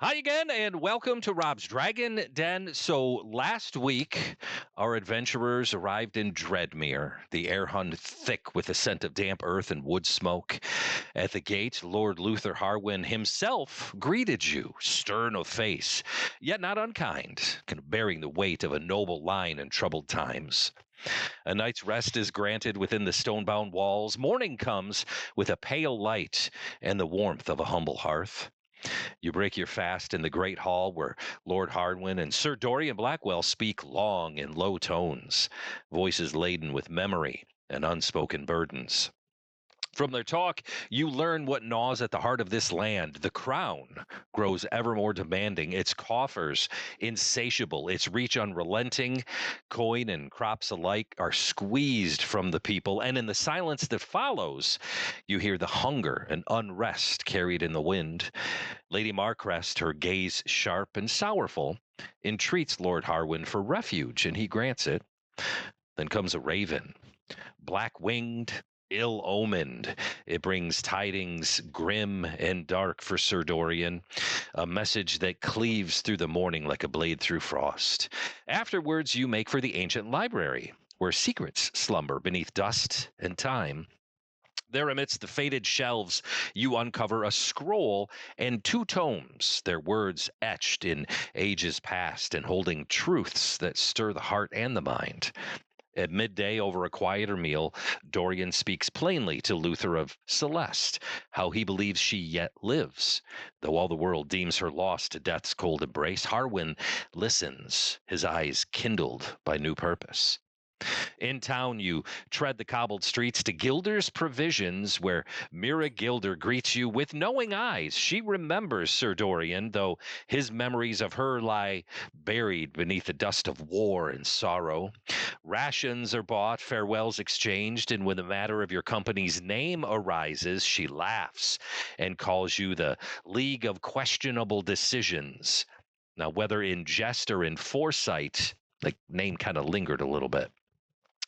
Hi again, and welcome to Rob's Dragon Den. So last week, our adventurers arrived in Dreadmere. The air hung thick with the scent of damp earth and wood smoke. At the gate, Lord Luther Harwin himself greeted you, stern of face, yet not unkind, kind of bearing the weight of a noble line in troubled times. A night's rest is granted within the stone-bound walls. Morning comes with a pale light and the warmth of a humble hearth. You break your fast in the great hall where Lord Hardwin and Sir Dorian Blackwell speak long in low tones, voices laden with memory and unspoken burdens. From their talk, you learn what gnaws at the heart of this land. The crown grows ever more demanding, its coffers insatiable, its reach unrelenting. Coin and crops alike are squeezed from the people, and in the silence that follows, you hear the hunger and unrest carried in the wind. Lady Marcrest, her gaze sharp and sorrowful, entreats Lord Harwin for refuge, and he grants it. Then comes a raven, black-winged, ill-omened. It brings tidings grim and dark for Sir Dorian, a message that cleaves through the morning like a blade through frost. Afterwards, you make for the ancient library, where secrets slumber beneath dust and time. There, amidst the faded shelves, you uncover a scroll and two tomes, their words etched in ages past and holding truths that stir the heart and the mind. At midday, over a quieter meal, Dorian speaks plainly to Luther of Celeste, how he believes she yet lives. Though all the world deems her lost to death's cold embrace, Harwin listens, his eyes kindled by new purpose. In town, you tread the cobbled streets to Gilder's Provisions, where Mira Gilder greets you with knowing eyes. She remembers Sir Dorian, though his memories of her lie buried beneath the dust of war and sorrow. Rations are bought, farewells exchanged, and when the matter of your company's name arises, she laughs and calls you the League of Questionable Decisions. Now, whether in jest or in foresight, the name kind of lingered a little bit.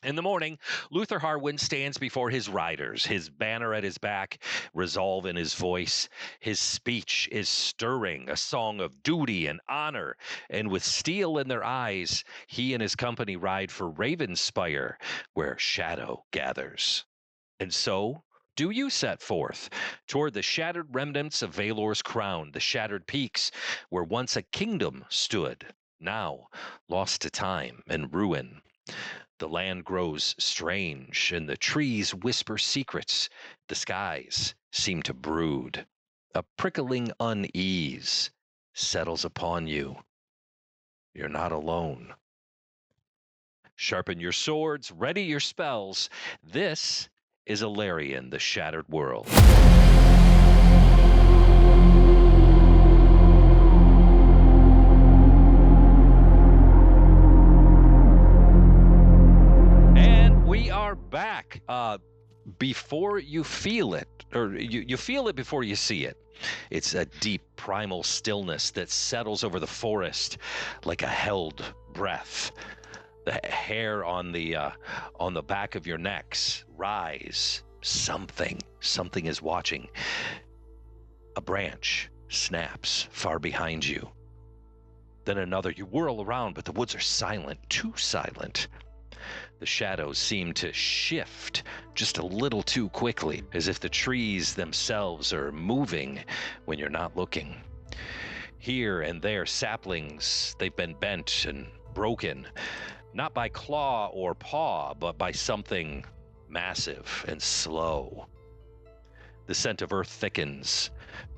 In the morning, Luther Harwin stands before his riders, his banner at his back, resolve in his voice. His speech is stirring, a song of duty and honor, and with steel in their eyes, he and his company ride for Ravenspire, where shadow gathers. And so do you set forth toward the shattered remnants of Valor's crown, the shattered peaks where once a kingdom stood, now lost to time and ruin. The land grows strange, and the trees whisper secrets. The skies seem to brood. A prickling unease settles upon you. You're not alone. Sharpen your swords, ready your spells. This is Elarion, the Shattered World. And we are back. Before you feel it, or you feel it before you see it. It's a deep primal stillness that settles over the forest like a held breath. The hair on the back of your necks rise. Something is watching. A branch snaps far behind you. Then another. You whirl around, but the woods are silent, too silent. The shadows seem to shift just a little too quickly, as if the trees themselves are moving when you're not looking. Here and there, saplings, they've been bent and broken, not by claw or paw, but by something massive and slow. The scent of earth thickens,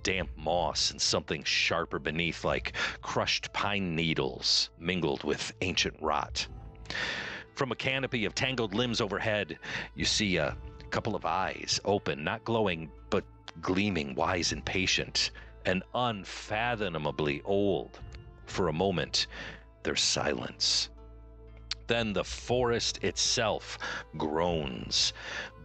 damp moss and something sharper beneath, like crushed pine needles mingled with ancient rot. From a canopy of tangled limbs overhead, you see a couple of eyes, open, not glowing, but gleaming, wise and patient, and unfathomably old. For a moment, there's silence. Then the forest itself groans.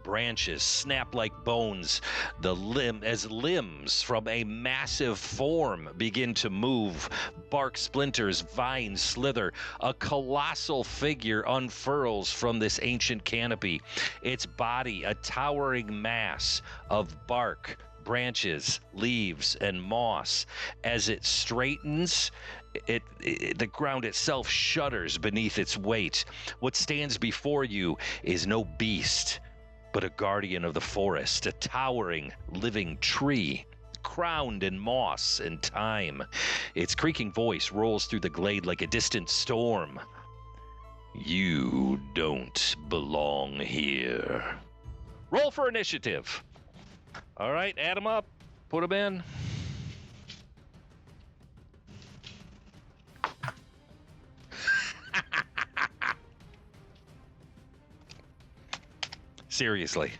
Branches snap like bones. As limbs from a massive form begin to move. Bark splinters, vines slither. A colossal figure unfurls from this ancient canopy. Its body, a towering mass of bark, branches, leaves, and moss. As it straightens, the ground itself shudders beneath its weight. What stands before you is no beast, but a guardian of the forest, a towering, living tree, crowned in moss and time. Its creaking voice rolls through the glade like a distant storm. You don't belong here. Roll for initiative. All right, add them up. Put them in. Seriously.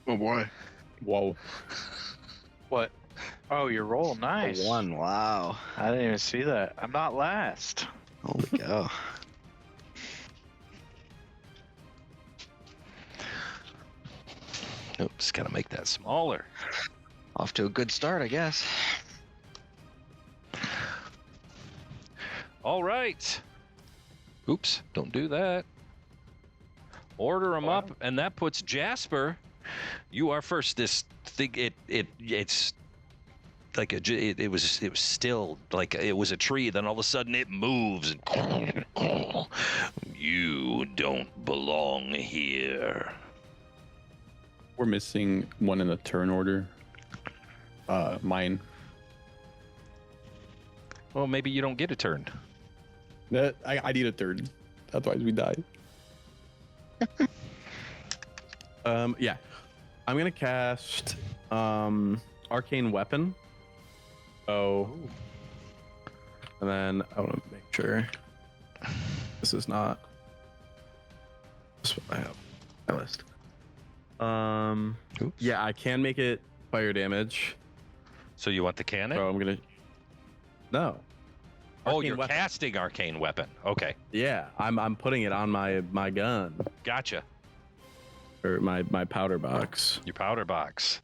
Oh boy. Whoa. What? Oh, your roll, nice. A 1, wow. I didn't even see that. I'm not last. Holy cow. Oops, gotta make that smaller. Off to a good start, I guess. All right. Oops, don't do that. Order them up, and that puts Jasper. You are first. This thing, it's like it was still like it was a tree. Then all of a sudden it moves. And you don't belong here. We're missing one in the turn order. Mine. Well, maybe you don't get a turn. I need a turn. Otherwise we die. Yeah. I'm gonna cast Arcane Weapon. Oh. And then I want to make sure this is not. This is what I have on my list. Oops. Yeah, I can make it fire damage. So you want the cannon? So I'm gonna. No. Oh, Arcane you're Weapon. casting arcane weapon. Okay, Yeah, I'm putting it on my gun gotcha. or my powder box. Your powder box.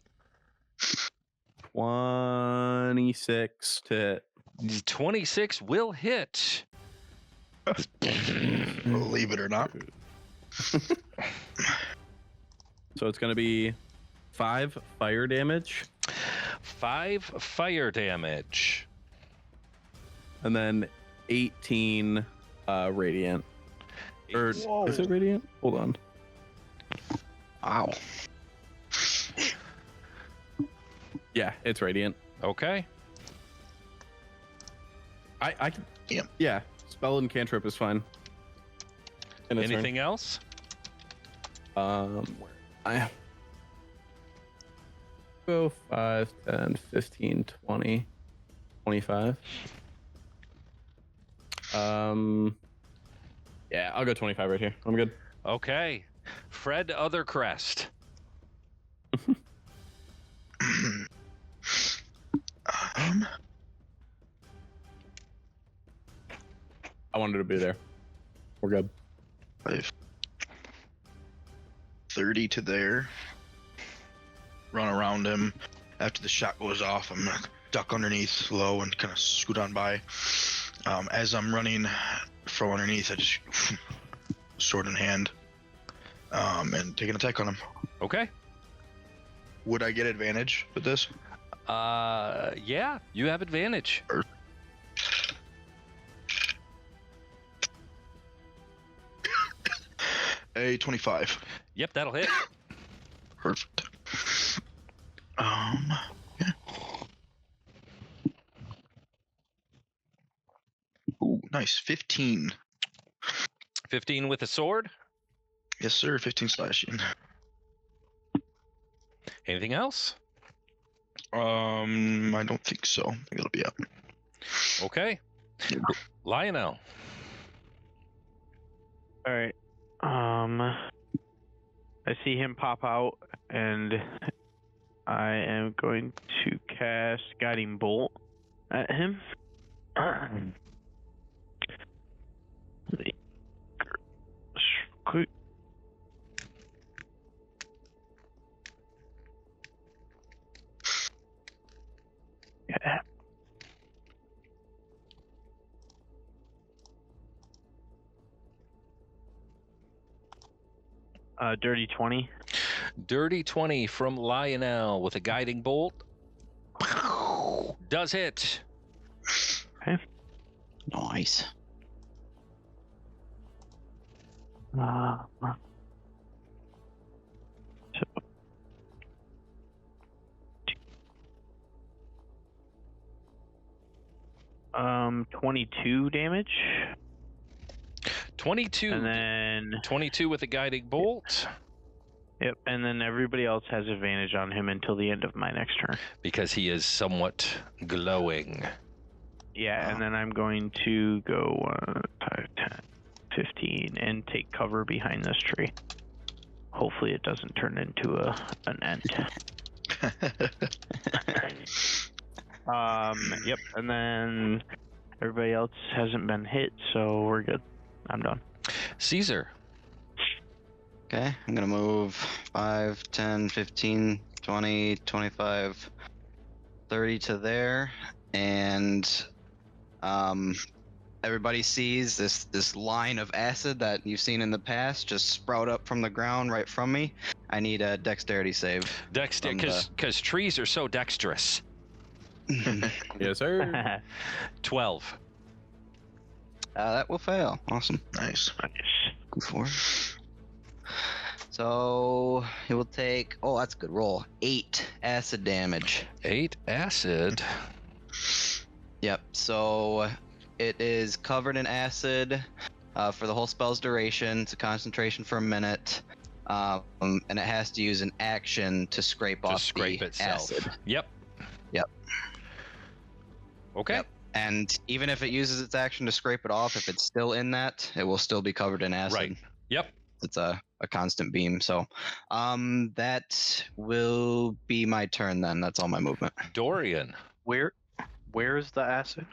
26 to hit. 26 will hit. Believe it or not. So it's gonna be 5 fire damage, 5 fire damage. and then 18 radiant. Or Whoa. is it radiant? Hold on. Wow. Yeah, it's radiant. Okay. I can. Yeah. Yeah. Spell and cantrip is fine. And it's Anything else? where I go 5, 10, 15, 20, 25. Yeah, I'll go 25 right here. I'm good. Okay. Fred Othercrest. I wanted to be there. We're good. 5. 30 to there. Run around him. After the shot goes off, I'm gonna duck underneath low and kind of scoot on by. As I'm running from underneath, I just sword in hand and take an attack on him. Okay. Would I get advantage with this? Yeah, you have advantage. A 25. Yep, that'll hit. Perfect. Yeah. Ooh, nice. 15. 15 with a sword. Yes, sir. 15 slashing. Anything else? I don't think so. I think it'll be up. Okay. Lionel. All right. I see him pop out, and I am going to cast Guiding Bolt at him. Quick. Yeah. Dirty 20. Dirty 20 from Lionel with a guiding bolt. Does hit. Nice. Uh, 22 damage. 22. And then 22 with a guiding bolt. Yep, and then everybody else has advantage on him until the end of my next turn. Because he is somewhat glowing. Yeah, and then I'm going to go 5, 10, 15 and take cover behind this tree. Hopefully it doesn't turn into an ant. Yep, and then everybody else hasn't been hit, so we're good. I'm done. Caesar. Okay, I'm gonna move 5, 10, 15, 20, 25, 30 to there, and everybody sees this line of acid that you've seen in the past just sprout up from the ground right from me. I need a dexterity save. Because trees are so dexterous. Yes, sir. 12. That will fail. Awesome. Nice. Go for it. So he will take. Oh, that's a good roll. 8 acid damage. 8 acid. Yep. So it is covered in acid for the whole spell's duration. It's a concentration for a minute, and it has to use an action to scrape off the itself. acid. Yep. Yep. Okay. Yep. And even if it uses its action to scrape it off, if it's still in that, it will still be covered in acid. Right. Yep. It's a constant beam. So that will be my turn then. That's all my movement. Dorian. Where's the acid?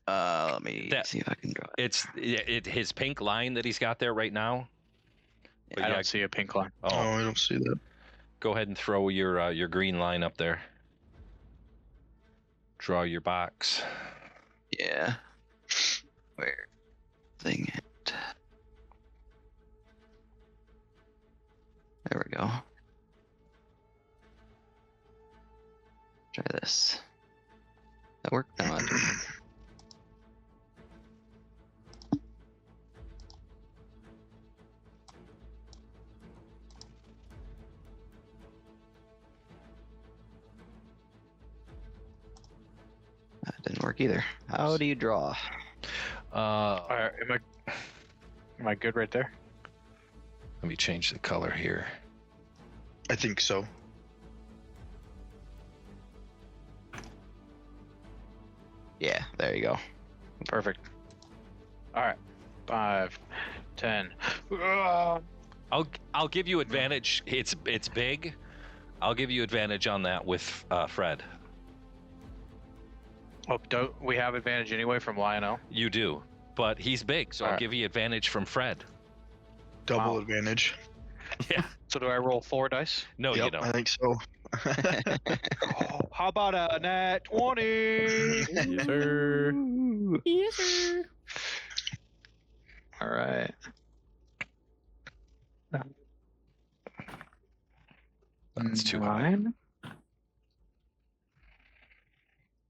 Let me see if I can draw it. It's his pink line that he's got there right now. But I don't see a pink line. Oh, I don't see that. Go ahead and throw your green line up there. Draw your box. Yeah. Where? Thing it. There we go. Try this. That work? No, I didn't. That didn't work either. How do you draw? Am I good right there? Let me change the color here. I think so. Yeah, there you go. Perfect. All right. 5, 10. I'll give you advantage. It's big. I'll give you advantage on that with Fred. Oh, don't we have advantage anyway from Lionel? You do, but he's big, so I'll give you advantage from Fred. Double advantage. Yeah. So do I roll 4 dice? No, Yep, you don't. I think so. Oh, how about a nat 20? Yes, sir. Yes, sir. All right. That's too high.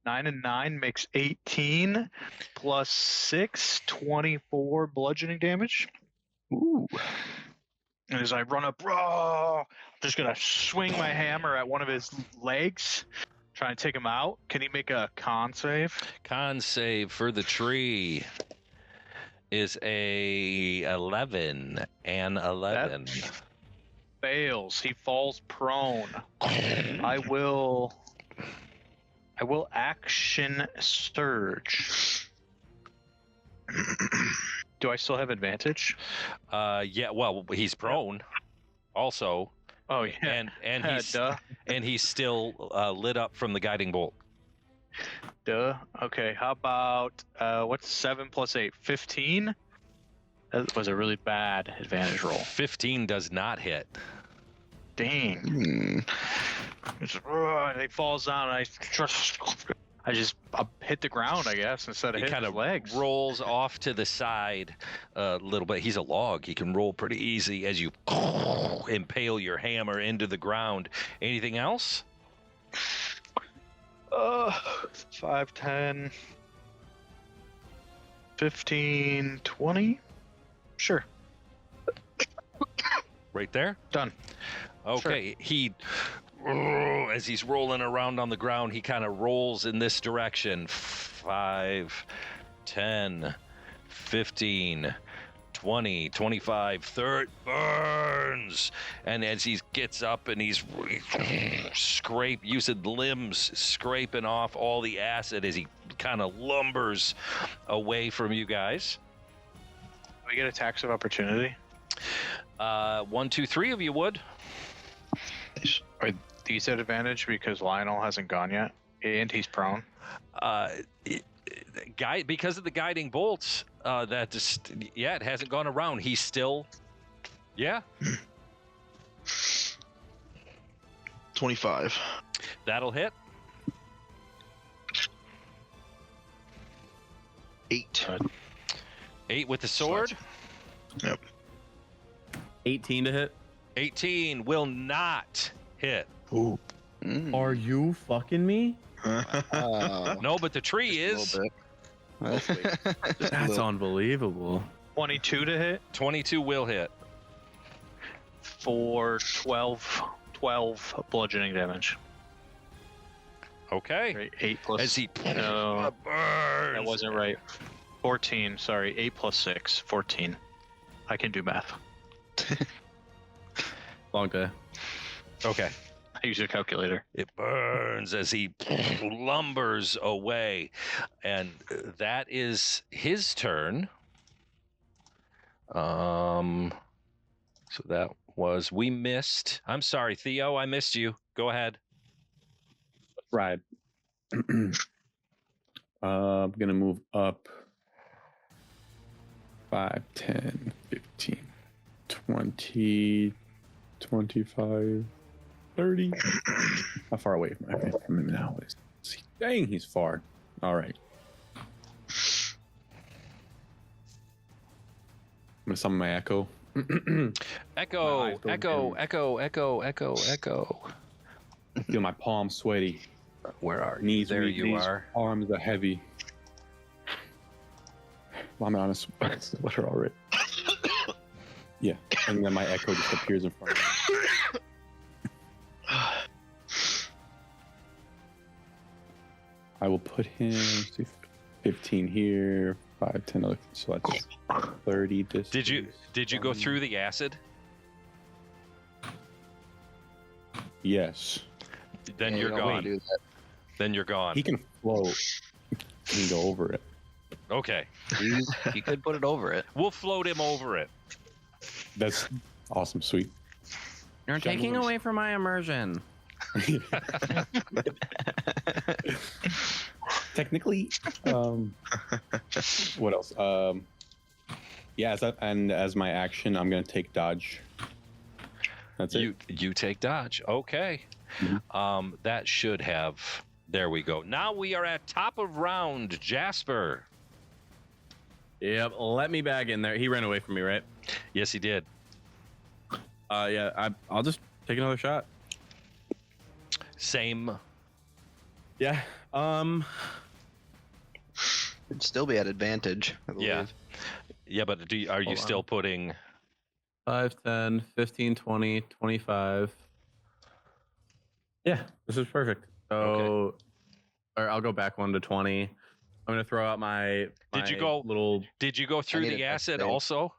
9 and 9 makes 18 plus 6, 24 bludgeoning damage. Ooh. And as I run up, I'm just going to swing my hammer at one of his legs, try and take him out. Can he make a con save? Con save for the tree is a 11 and 11. Fails. He falls prone. I will action surge. Do I still have advantage? Yeah. Well, he's prone. Also. Oh yeah. And he's duh. and he's still lit up from the guiding bolt. Duh. Okay. How about what's 7 plus 8? 15. That was a really bad advantage roll. 15 does not hit. Dang. Hmm. He falls down. And I I just hit the ground, I guess, instead of He hitting kind his of legs. rolls off to the side a little bit. He's a log. He can roll pretty easy as you impale your hammer into the ground. Anything else? 5, 10, 15, 20? Sure. Right there? Done. Okay. He, as he's rolling around on the ground, he kind of rolls in this direction. 5, 10, 15, 20, 25, 30, burns. And as he gets up and he's using limbs, scraping off all the acid as he kind of lumbers away from you guys. We get attacks of opportunity. 1, 2, 3 of you would. Are these at advantage because Lionel hasn't gone yet, and he's prone? Because of the guiding bolts, it hasn't gone around. He's still, 25. that'll hit. 8. 8 with the sword. Yep. 18 to hit. 18 will not hit. Ooh. Are you fucking me? No, but the tree is. That's unbelievable. 22 to hit 22 will hit. for 12 bludgeoning damage. Okay. Right, 8 plus. As he No, burns. that wasn't right. 14. Sorry, 8 plus 6. 14. I can do math. Long day. Okay. I use a calculator. It burns as he lumbers away. And that is his turn. So that was, we missed. I'm sorry, Theo, I missed you. Go ahead. Ride. I'm gonna move up 5, 10, 15, 20, 25, 30. How far away from him now? Let's see. Dang, he's far. All right. I'm gonna summon my echo. Echo, don't echo, do- echo, echo, echo, echo. Feel my palms sweaty. Where are you? Knees There weak, you these are. Arms are heavy. Well, I'm on a sweater already. Yeah, and then my echo just appears in front of me. I will put him, let's see, 15 here, 5, 10, other, so that's 30 distance. Did you go through the acid? Yes. Then you're gone. Then you're gone. He can float. He can go over it. Okay. You could put it over it. We'll float him over it. That's awesome, sweet. You're taking away from my immersion. Technically, what else? Yeah, as my action, I'm gonna take dodge. That's it. You take dodge. Okay. Mhm. That should have. There we go. Now we are at top of round. Jasper. Yep, let me back in there. He ran away from me, right? Yes, he did. Yeah, I'll just take another shot. Same. Yeah. It'd still be at advantage, I believe. Yeah. Yeah, but are you Hold still on. putting? 5, 10, 15, 20, 25. Yeah, this is perfect. So, or I'll go back 1 to 20. I'm gonna throw out my. Did you my go- little? Did you go through need the a dex acid save. also?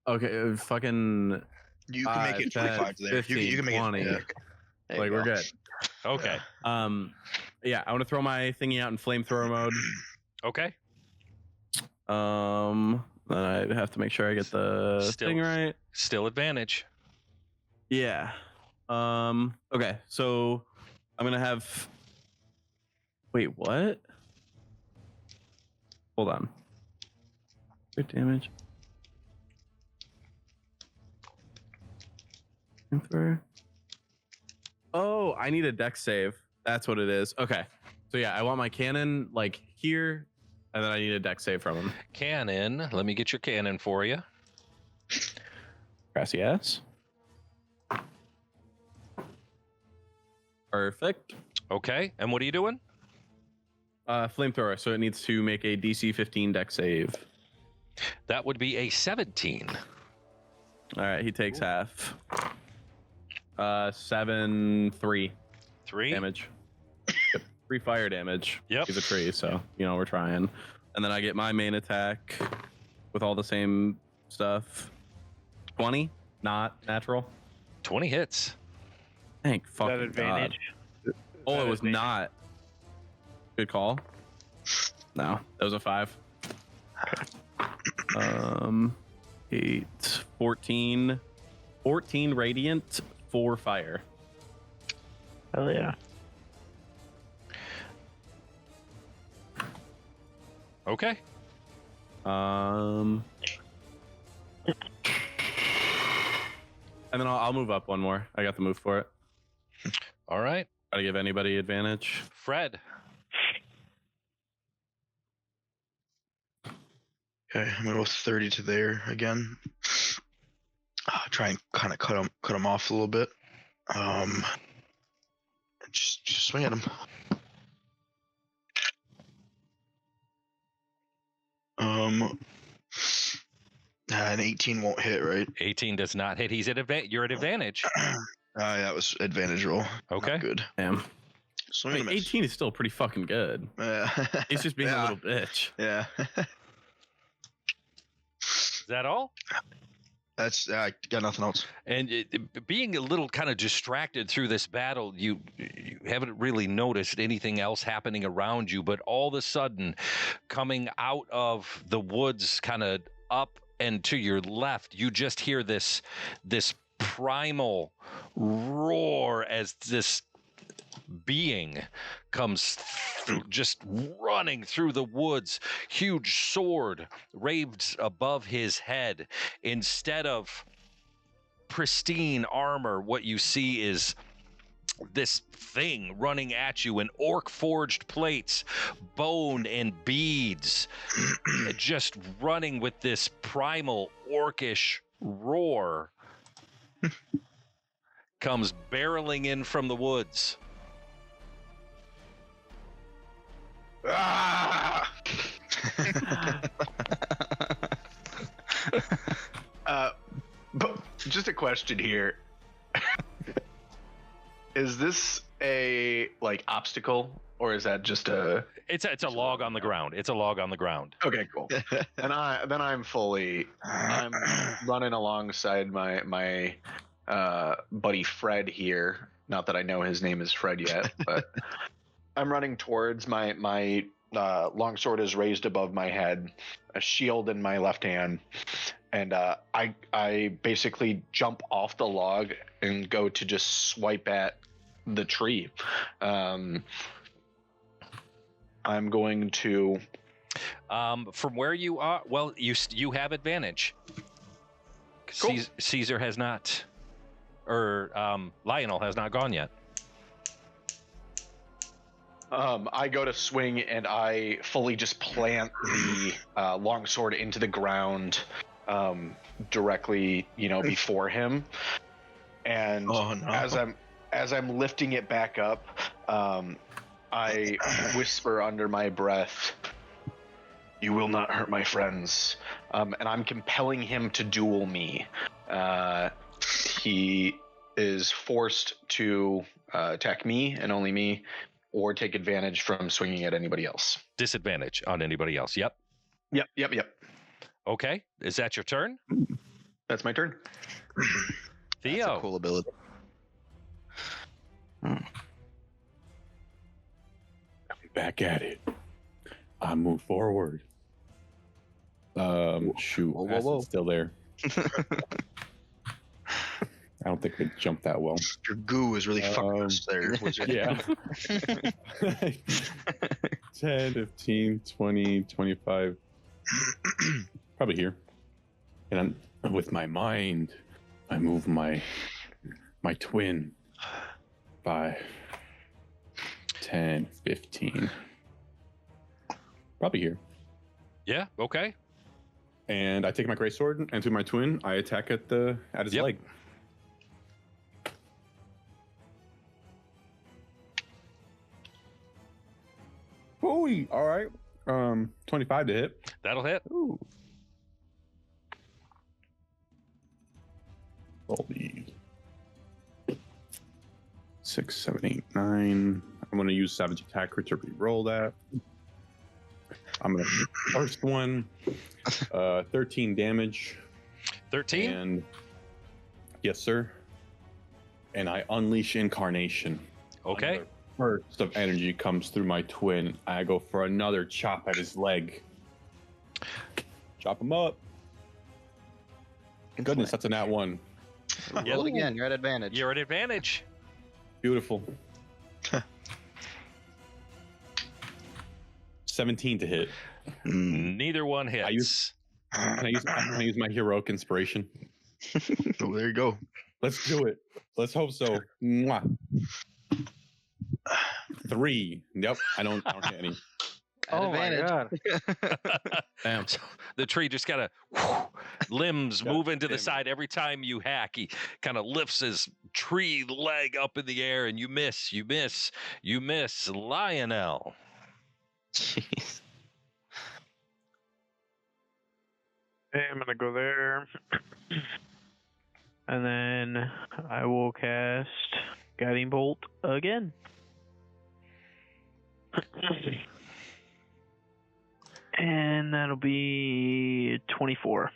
Okay, fucking. You can make it 25 there. 15, You can make 20. it. Yeah. There you Like we're go. good. Okay. Yeah, I want to throw my thingy out in flamethrower mode. Okay. Then I have to make sure I get the Still. thing right. Still advantage. Yeah. Okay, so I'm gonna have. Wait, what? Hold on. Good damage. Oh, I need a dex save. That's what it is. Okay. So yeah, I want my cannon like here, and then I need a deck save from him. Cannon. Let me get your cannon for you. Gracias. Perfect. Okay. And what are you doing? Flamethrower, so it needs to make a DC 15 deck save. That would be a 17. All right, he takes half. 7, 3 3. damage. Yep. 3 fire damage. Yep. He's a tree, so we're trying. And then I get my main attack with all the same stuff. 20, not natural. 20 hits. Thank Is fucking that advantage? God. Oh, it was not. Good call. No, that was a 5. 8, 14 radiant, 4 fire. Hell yeah. Okay. And then I'll move up one more. I got the move for it. All right. Gotta give anybody advantage. Fred. Okay, I'm gonna go 30 to there again. Try and kind of cut him off a little bit. Just swing at him. An 18 won't hit, right? 18 does not hit. He's at you're at advantage. That was advantage roll. Okay. Not good. Damn. Swing Wait, and a miss. 18 is still pretty fucking good. He's just being a Yeah. little bitch. Yeah. Is that all? That's I got nothing else. And being a little kind of distracted through this battle, you haven't really noticed anything else happening around you, but all of a sudden, coming out of the woods, kind of up and to your left, you just hear this primal roar as this being comes just running through the woods, huge sword raised above his head. Instead of pristine armor, what you see is this thing running at you in orc forged plates, bone and beads, just running with this primal orcish roar. Comes barreling in from the woods. Ah! But just a question here. Is this a obstacle, or is that just a? It's a log on the ground. It's a log on the ground. Okay, cool. And I'm running alongside my buddy Fred here. Not that I know his name is Fred yet, but I'm running towards my longsword is raised above my head, a shield in my left hand, and I basically jump off the log and go to just swipe at the tree. I'm going to. From where you are, well, you have advantage. Cool. Caesar has not, or Lionel has not gone yet. I go to swing and I fully just plant the longsword into the ground, directly, before him. And Oh, no. as I'm lifting it back up, I whisper under my breath, "You will not hurt my friends," and I'm compelling him to duel me. He is forced to attack me and only me, or take advantage from swinging at anybody else. Disadvantage on anybody else. Yep. Yep. Okay. Is that your turn? That's my turn. Theo. That's a cool ability. Back at it. I move forward. Shoot. Whoa, whoa, Acid's whoa. still there. I don't think they jumped that well. Your goo is really fucking us there. Wizard. Yeah. 10, 15, 20, 25. Probably here. And with my mind, I move my twin by 10, 15. Probably here. Yeah. Okay. And I take my greatsword and to my twin, I attack at his Yep. leg. Ooh, all right. 25 to hit. That'll hit. Ooh. Holy. 6, 7, 8, 9. I'm going to use Savage Attack to re-roll that. I'm going to first one. 13 damage. 13. And yes, sir. And I unleash Incarnation. Okay. Another burst of energy comes through my twin. I go for another chop at his leg. Chop him up. Goodness, that's a nat 1. Roll it again. You're at advantage. You're at advantage. Beautiful. 17 to hit. Neither one hits. Can I use my heroic inspiration? Oh, there you go. Let's do it. Let's hope so. Mwah. 3. Yep. I don't hit any. At Oh my advantage. god. Damn. The tree just kind of limbs God moving to the damn it. side every time you hack. He kind of lifts his tree leg up in the air, and you miss. Lionel. Jeez. Okay, I'm gonna go there. And then I will cast Guiding Bolt again. And that'll be 24.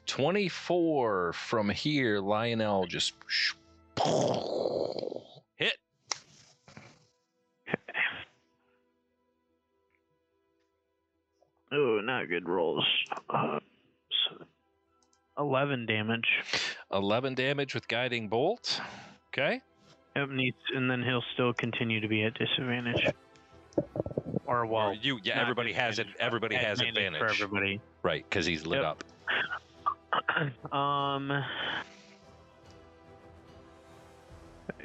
24 from here. Lionel just hit. Oh, not good rolls. 11 damage. 11 damage with guiding bolt. Okay. Yep, and then he'll still continue to be at disadvantage. Or well, Or you, yeah, not everybody has it. disadvantage, Everybody has advantage. for everybody. Right, because he's lit Yep. up.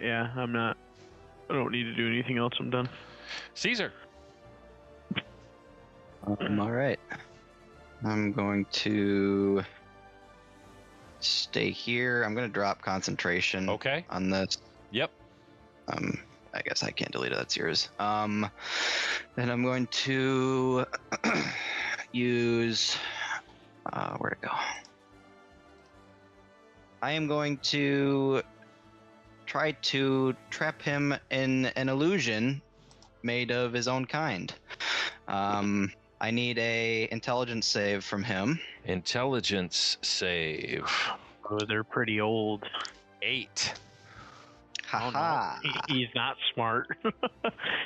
Yeah, I don't need to do anything else. I'm done. Caesar. All right. I'm going to stay here. I'm going to drop concentration Okay. on this. Yep. I guess I can't delete it. That's yours. Then I'm going to use. Where'd it go? I am going to try to trap him in an illusion made of his own kind. I need a intelligence save from him. Intelligence save. Oh, they're pretty old. 8. Oh, Haha. no. He's not smart.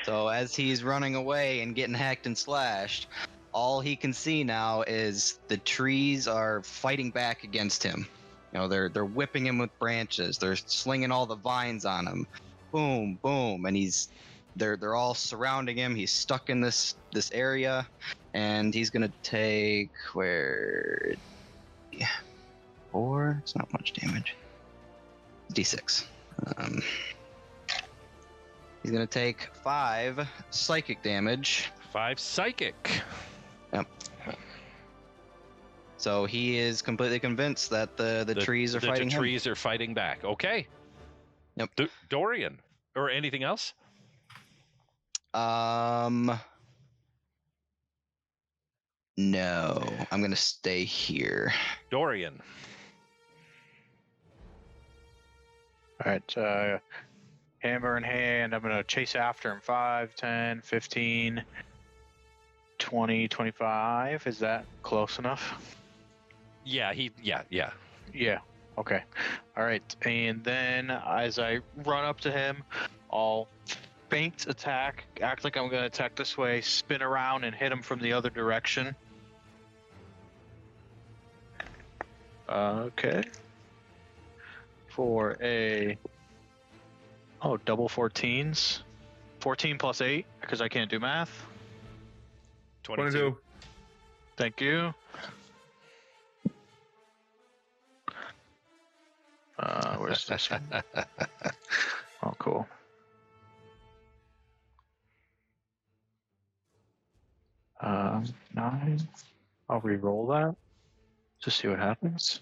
So as he's running away and getting hacked and slashed, all he can see now is the trees are fighting back against him. You know, they're whipping him with branches. They're slinging all the vines on him. Boom, boom, and they're all surrounding him. He's stuck in this area, and he's gonna take 4. It's not much damage. D6. He's gonna take 5 psychic damage. 5 psychic. Yep. So he is completely convinced that the trees are fighting The him. trees are fighting back. Okay. Yep. Dorian. Or anything else? No, I'm gonna stay here. Dorian. All right, hammer in hand, I'm going to chase after him. 5, 10, 15, 20, 25. Is that close enough? Yeah, yeah. Yeah. Okay. All right. And then as I run up to him, I'll feint attack, act like I'm going to attack this way, spin around and hit him from the other direction. Okay. For a double 14s. 14 plus 8 because I can't do math. 22. Thank you. Where's this one? Oh, cool. 9. I'll re-roll that to see what happens.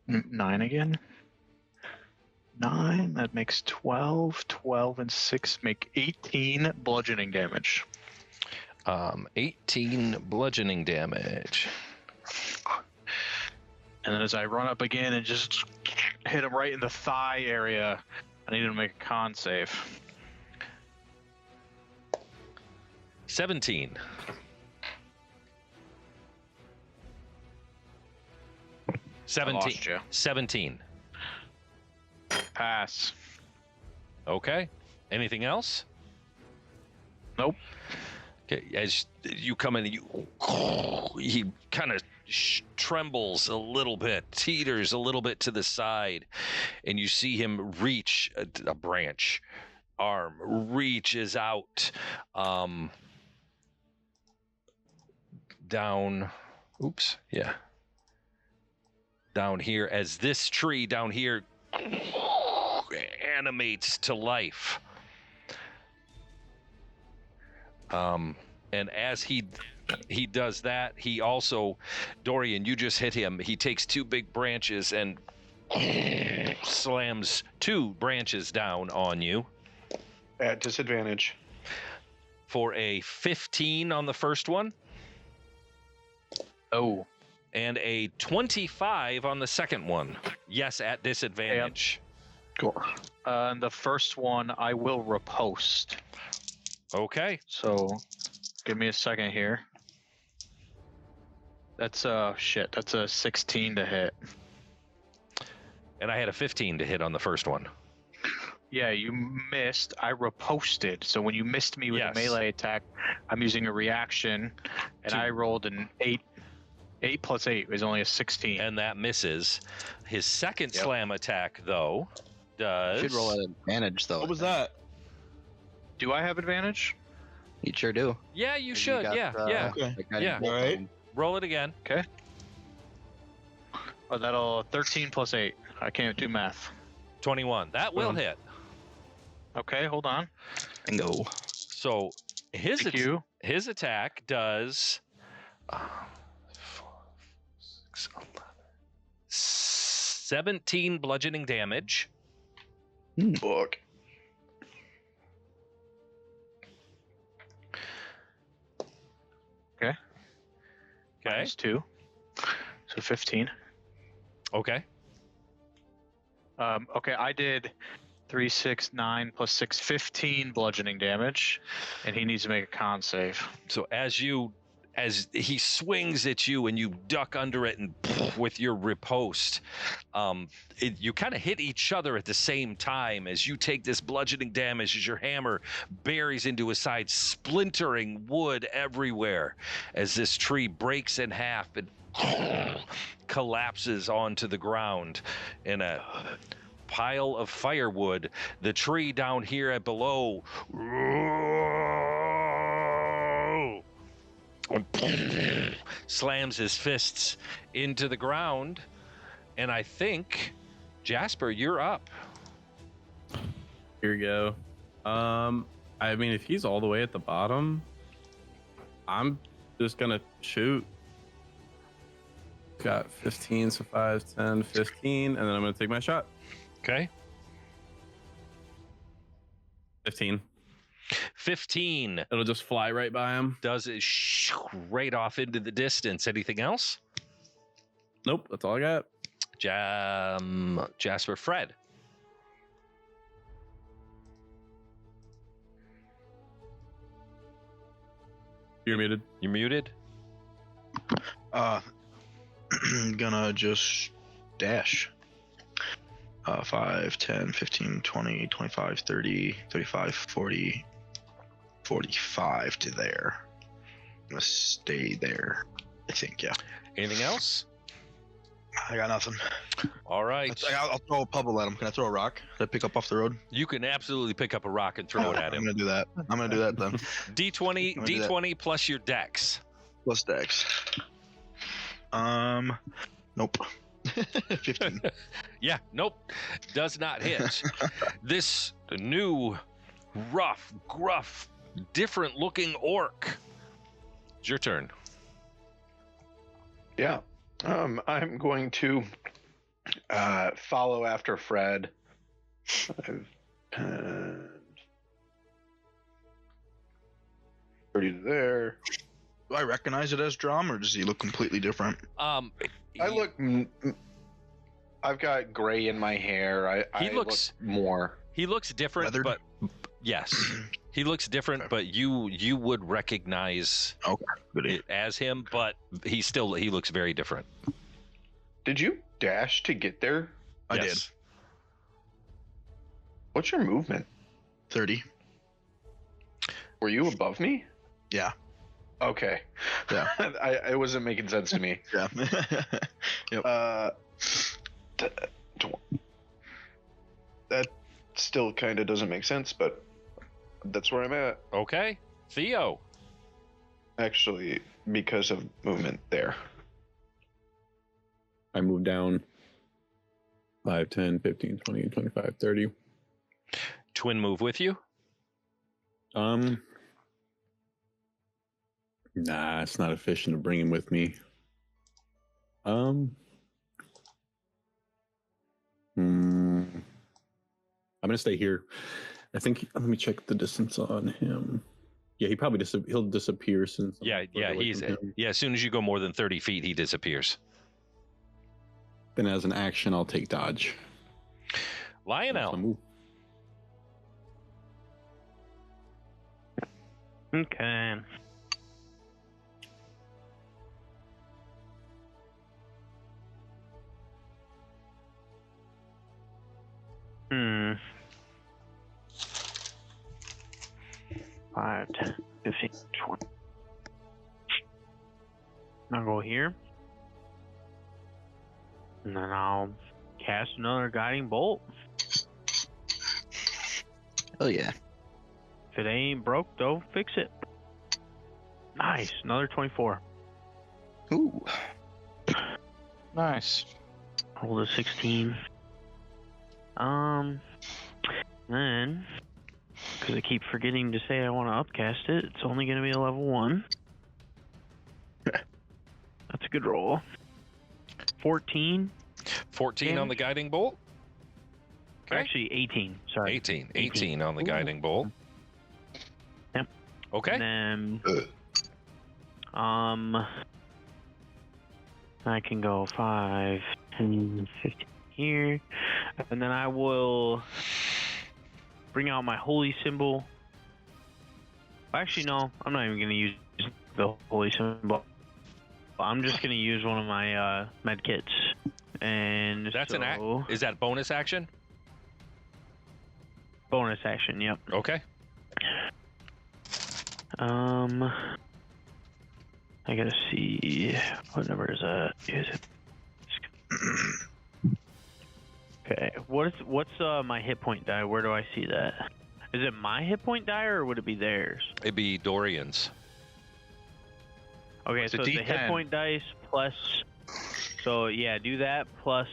9 again. 9, that makes 12. 12 and 6 make 18 bludgeoning damage. 18 bludgeoning damage. And then as I run up again and just hit him right in the thigh area, I need him to make a con save. 17. I 17. lost you. 17. Pass. Okay. Anything else? Nope. Okay. As you come in, he kind of trembles a little bit, teeters a little bit to the side, and you see him reach a branch. Arm reaches out down. Oops. Yeah. Down here, as this tree down here animates to life. And as he does that, he also, Dorian, you just hit him. He takes 2 big branches and slams 2 branches down on you. At disadvantage. For a 15 on the first one. Oh. And a 25 on the second one. Yes, at disadvantage. Cool. And the first one, I will riposte. Okay. So, give me a second here. That's that's a 16 to hit. And I had a 15 to hit on the first one. Yeah, you missed. I riposted. So when you missed me with a melee attack, I'm using a reaction, and I rolled an 8. 8 plus 8 is only a 16. And that misses. His second slam attack, though, does... You should roll an advantage, though. What was that? Do I have advantage? You sure do. Yeah, you should. Yeah. Okay. Yeah. All right. Roll it again. Okay. Oh, that'll 13 plus 8. I can't do math. 21. That will hit. Okay, hold on. Bingo. So his Thank you. his attack does 17 bludgeoning damage. Book. Okay. Okay. Minus 2. So 15. Okay. Okay, I did 3, 6, 9 plus 6, 15 bludgeoning damage, and he needs to make a con save. So as he swings at you and you duck under it and with your riposte, you kind of hit each other at the same time as you take this bludgeoning damage as your hammer buries into his side, splintering wood everywhere as this tree breaks in half and collapses onto the ground in a pile of firewood. The tree down here at below slams his fists into the ground, and I think, Jasper, you're up. Here we go. I mean, if he's all the way at the bottom, I'm just gonna shoot. Got 15, so 5, 10, 15, and then I'm gonna take my shot. Okay. 15. 15 It'll just fly right by him. does it right off into the distance. Anything else? Nope, that's all I got. Jasper, Fred. You're muted. You're muted. Gonna just dash. 5, 10, 15, 20, 25, 30, 35, 40, 45 to there. I'm gonna stay there, I think, yeah. Anything else? I got nothing. All right. I'll throw a pebble at him. Can I throw a rock? Can I pick up off the road? You can absolutely pick up a rock and throw it at I'm him. gonna do that. I'm gonna do that then. D20 plus your dex. Plus dex. Nope. 15. Yeah, nope. Does not hit. This new, rough, gruff, different looking orc It's your turn. Yeah. I'm going to follow after Fred. 5, 10, 30 to there. Do I recognize it as Drum, or does he look completely different? I look. I've got gray in my hair. He I looks look more. He looks different, Weathered? but yes, he looks different. Okay. But you would recognize it as him, but he looks very different. Did you dash to get there? I Yes. did. What's your movement? 30. Were you above me? Yeah. Okay. Yeah. It wasn't making sense to me. Yeah. Yep. That still kind of doesn't make sense, but that's where I'm at. Okay, Theo. Actually, because of movement there. I move down 5, 10, 15, 20, 25, 30. Twin move with you. Nah, it's not efficient to bring him with me. I'm gonna stay here. I think. Let me check the distance on him. Yeah, he probably he'll disappear since. I'm Yeah, further away he's from him. As soon as you go more than 30 feet, he disappears. Then, as an action, I'll take dodge. That's my Lionel. move. Okay. Hmm. 5, 10, 15, 20. I'll go here. And then I'll cast another guiding bolt. Oh yeah. If it ain't broke, though, fix it. Nice. Another 24. Ooh. Nice. Roll a 16. Then, because I keep forgetting to say I want to upcast it, it's only going to be a level 1. That's a good roll. 14. 14 on the guiding bolt. Okay. Actually, 18. Sorry. 18 on the guiding bolt. Yep. Okay. And then, I can go 5, 10, 15 here, and then I will bring out my holy symbol. Actually, no, I'm not even going to use the holy symbol. I'm just going to use one of my med kits. And That's so, an act. Is that bonus action? bonus action. Yep. Okay. I gotta see what number is that? Is it? Okay. What's my hit point die? Where do I see that? Is it my hit point die or would it be theirs? It'd be Dorian's. Okay, It's a so it's the hit D10. point dice plus. So yeah, do that plus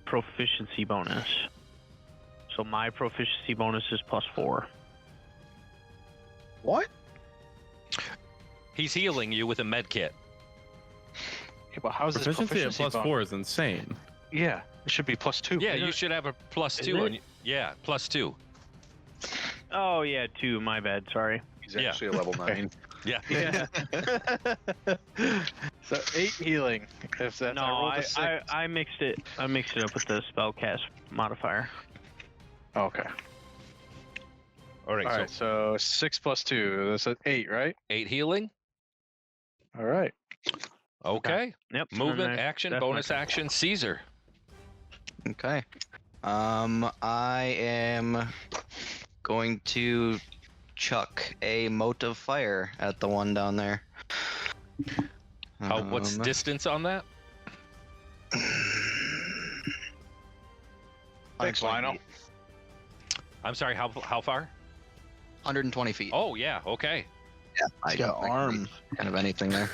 proficiency bonus. So my proficiency bonus is +4. What? He's healing you with a med kit. Yeah, but how's this Proficiency at proficiency +4 is insane. Yeah, it should be +2. Yeah, you should have a +2 Is on you. Yeah, +2. Oh yeah, 2. My bad. Sorry. He's Yeah. actually a level 9. Yeah. Yeah. So 8 healing. If that's No, I rolled a 6. I mixed it. I mixed it up with the spellcast modifier. Okay. All right. All right. So So 6 + 2. That's an 8, right? 8 healing. All right. Okay. Yep. Movement, and action, that's my bonus turn. action. Caesar. Okay. I am going to chuck a mote of fire at the one down there. What's distance on that? Thanks, 120 Lionel. feet. I'm sorry. How far? 120 feet. Oh yeah. Okay. yeah, He's got I can arm. reach kind of anything there.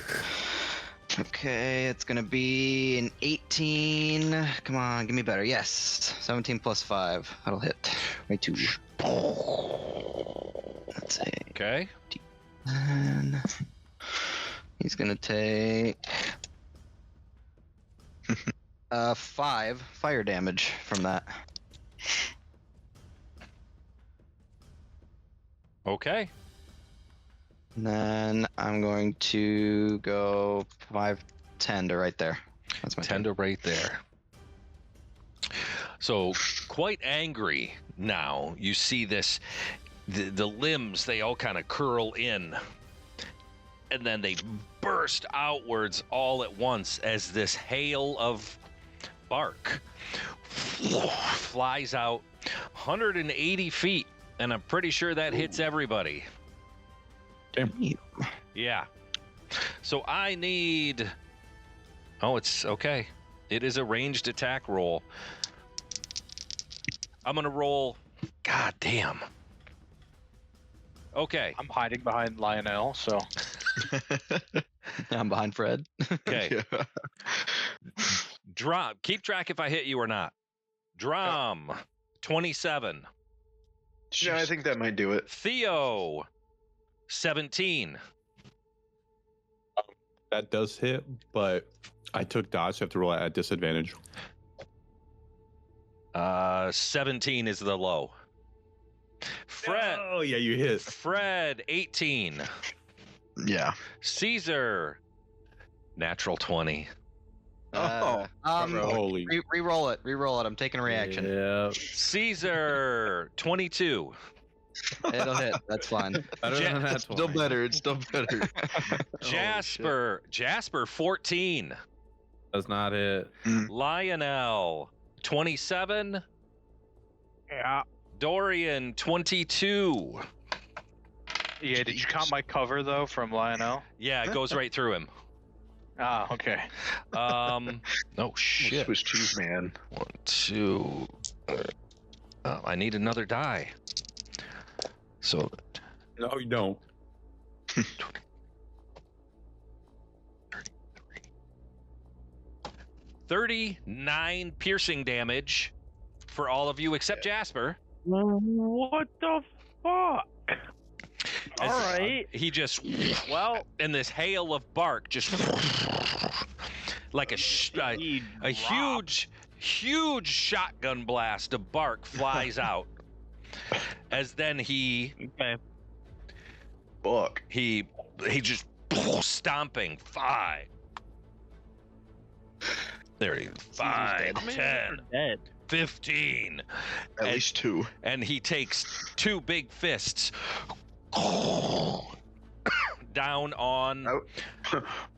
Okay, it's gonna be an 18. Come on, give me better. Yes, 17 + 5. That'll hit. Right 2. Let's see. Okay. 10, He's gonna take 5 fire damage from that. Okay. And then I'm going to go 5, 10 to right there. That's my turn. Tender right there. So quite angry now. You see this, the limbs, they all kind of curl in. And then they burst outwards all at once as this hail of bark flies out 180 feet. And I'm pretty sure that hits everybody. Yeah. So I need... Oh, it's okay. It is a ranged attack roll. I'm going to roll... God damn. Okay. I'm hiding behind Lionel, so. I'm behind Fred. Okay. Drum. Keep track if I hit you or not. Drum. 27. Yeah, I think that might do it. Theo. 17. That does hit, but I took dodge, so I have to roll at disadvantage. 17 is the low. Fred. Oh, yeah, you hit. Fred, 18. Yeah. Caesar, natural 20. Holy. Re-roll it. Re-roll it. I'm taking a reaction. Yeah. Caesar, 22. It'll hit. That's fine. Better than that Still better. It's still better. Jasper, 14. Does not hit. Lionel, 27. Yeah. Dorian, 22. Yeah, did you count my cover, though, from Lionel? Yeah, it goes right through him. Ah, okay. Oh, shit. Swiss cheese, man. 1, 2. Oh, I need another die. So, No, you don't. 39 piercing damage for all of you except Jasper. What the fuck? As All right. He just, well, in this hail of bark, just like a huge shotgun blast of bark flies out. As then he just stomping 5. There he 5, 10, Dead. 15. At least 2. And he takes 2 big fists down on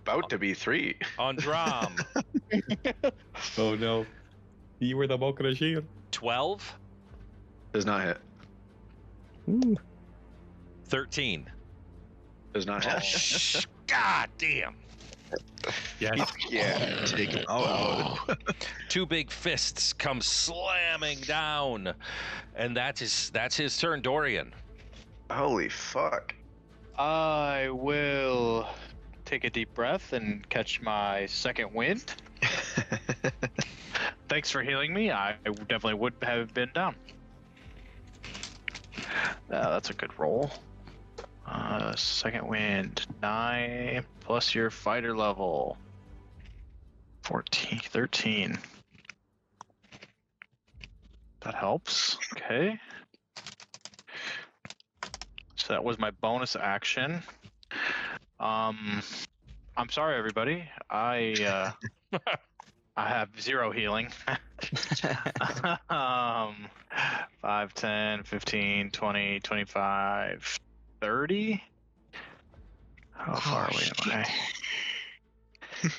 About to be 3. on Drum. Oh, no. You were the bulk of the shield. 12, Does not hit. 13. Does not hit. God damn. Yes. Yeah. Take him out. 2 big fists come slamming down, and that's his turn. Dorian. Holy fuck. I will take a deep breath and catch my second wind. Thanks for healing me. I definitely would have been down. That's a good roll. Second wind, 9 plus your fighter level. 14, 13. That helps. Okay. So that was my bonus action. I'm sorry, everybody. I have 0 healing. 5, 10, 15, 20, 25, 30. How far away am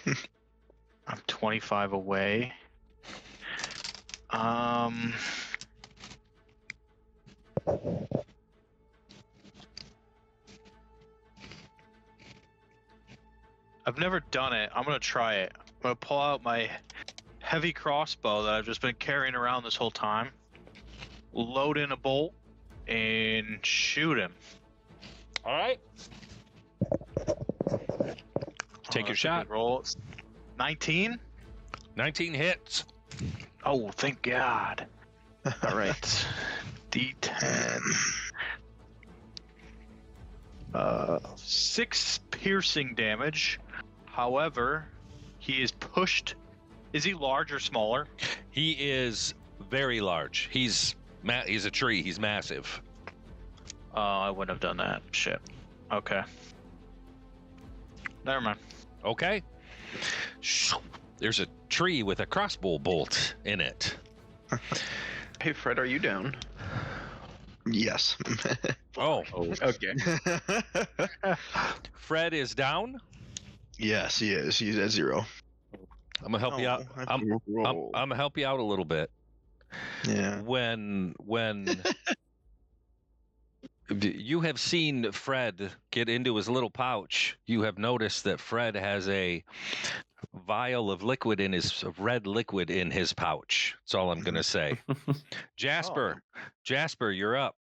I? I'm 25 away. I've never done it. I'm gonna try it. I'm gonna pull out my heavy crossbow that I've just been carrying around this whole time, load in a bolt, and shoot him. All right. Take your That's a shot. good roll. 19. 19 hits. Oh, thank God. All right. D10. 6 piercing damage. However, he is pushed. Is he large or smaller? He is very large. He's a tree. He's massive. Oh, I wouldn't have done that. Shit. Okay. Never mind. Okay. There's a tree with a crossbow bolt in it. Hey, Fred, are you down? Yes. Oh, Okay. Fred is down. Yes, he is. He's at 0. I'm gonna help you out. I have I'm to roll. gonna help you out a little bit. Yeah. When you have seen Fred get into his little pouch, you have noticed that Fred has a vial of liquid in his red liquid in his pouch. That's all I'm gonna say. Jasper, you're up.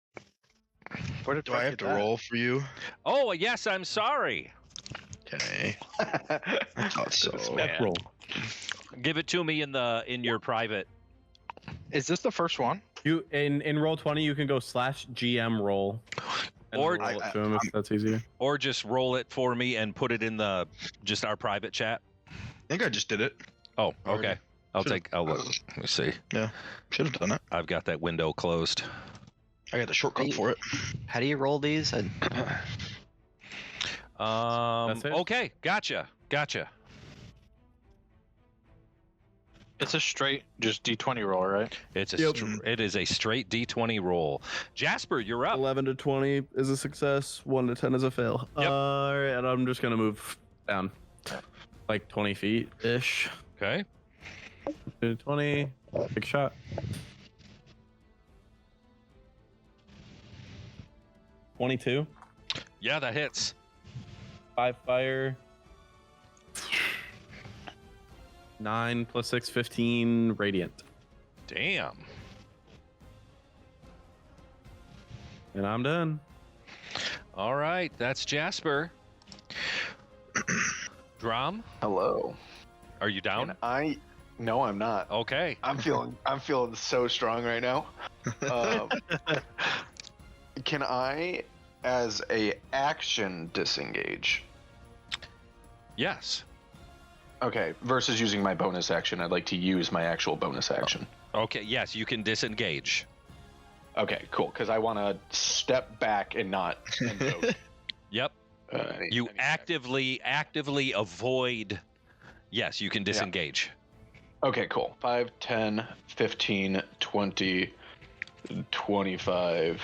Where did Do I have to roll for you? Oh yes, I'm sorry. Okay. I thought so. Step roll. Give it to me in your private. Is this the first one? You in roll 20, you can go /GM roll. And Or- roll it to him if that's easier. Or just roll it for me and put it in just our private chat. I think I just did it. Oh, Already. okay. I'll look. Let me see. Should have done it. I've got that window closed. I got the shortcut Hey. for it. How do you roll these? That's it? Okay, gotcha. It's a straight, just D20 roll, right? It Yep. is a straight D20 roll. Jasper, you're up. 11 to 20 is a success. 1 to 10 is a fail. Yep. All right, and I'm just gonna move down, like 20 feet ish. Okay. 20. Big shot. 22. Yeah, that hits. 5 fire. 9 plus 6, 15 radiant. Damn. And I'm done. All right, that's Jasper. Drum, Hello. are you down? No, I'm not. Okay. I'm feeling so strong right now. Can I, as a action, disengage? Yes. Okay, versus using my bonus action, I'd like to use my actual bonus action. Okay, yes, you can disengage. Okay, cool, because I want to step back and not invoke. Yep. You any action. actively avoid. Yes, you can disengage. Okay, cool. 5, 10, 15, 20, 25.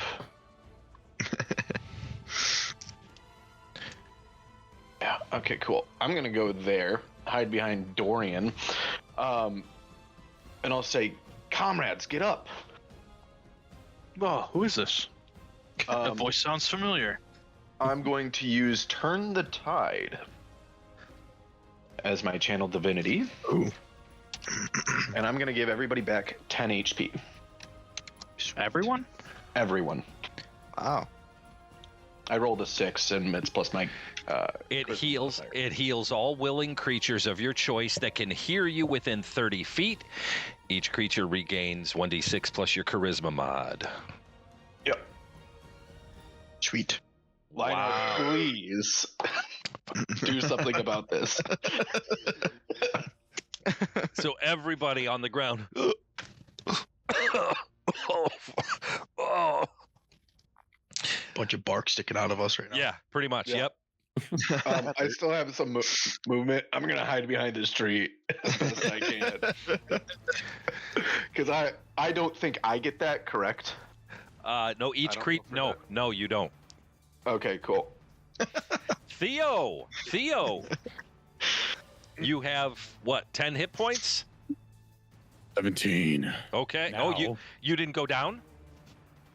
Yeah, okay, cool. I'm going to go there, hide behind Dorian, and I'll say, comrades, get up. Oh, who is this? The voice sounds familiar. I'm going to use Turn the Tide as my channel divinity. Ooh. And I'm going to give everybody back 10 HP. Everyone? Everyone. Wow. I rolled a 6, and it's plus my. It charisma heals. modifier. It heals all willing creatures of your choice that can hear you within 30 feet. Each creature regains 1d6 plus your charisma mod. Yep. Sweet. Line out, please. Do something about this. So everybody on the ground. Oh. Bunch of bark sticking out of us right now. Yeah, pretty much. Yeah. Yep. I still have some movement. I'm going to hide behind this tree as best I can. Because I don't think I get that, correct? No, each don't creature. go for No, that. no, you don't. Okay, cool. Theo. You have what? 10 hit points. 17. Okay. Now. Oh, you didn't go down.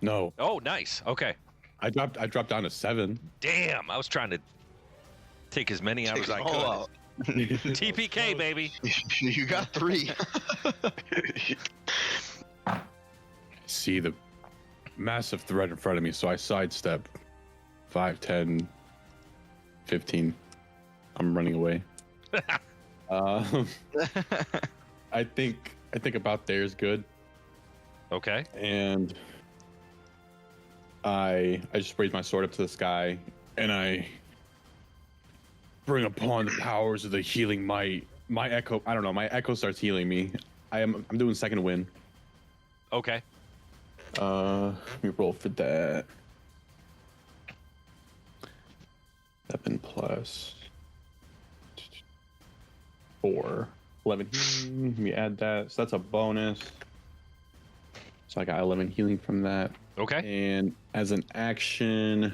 No, Oh, nice. Okay. I dropped down to 7. Damn, I was trying to take as many out as I All could. out. TPK, baby. You got 3. See the massive threat in front of me, so I sidestep 5, 10, 15. I'm running away. I think about there is good, Okay. and I just raise my sword up to the sky, and I bring upon the powers of the healing might. My echo, I don't know, my echo starts healing me. I'm doing second wind. Okay. Let me roll for that. 7 plus 4. 11 healing. Let me add that. So that's a bonus. So I got 11 healing from that. Okay. And as an action,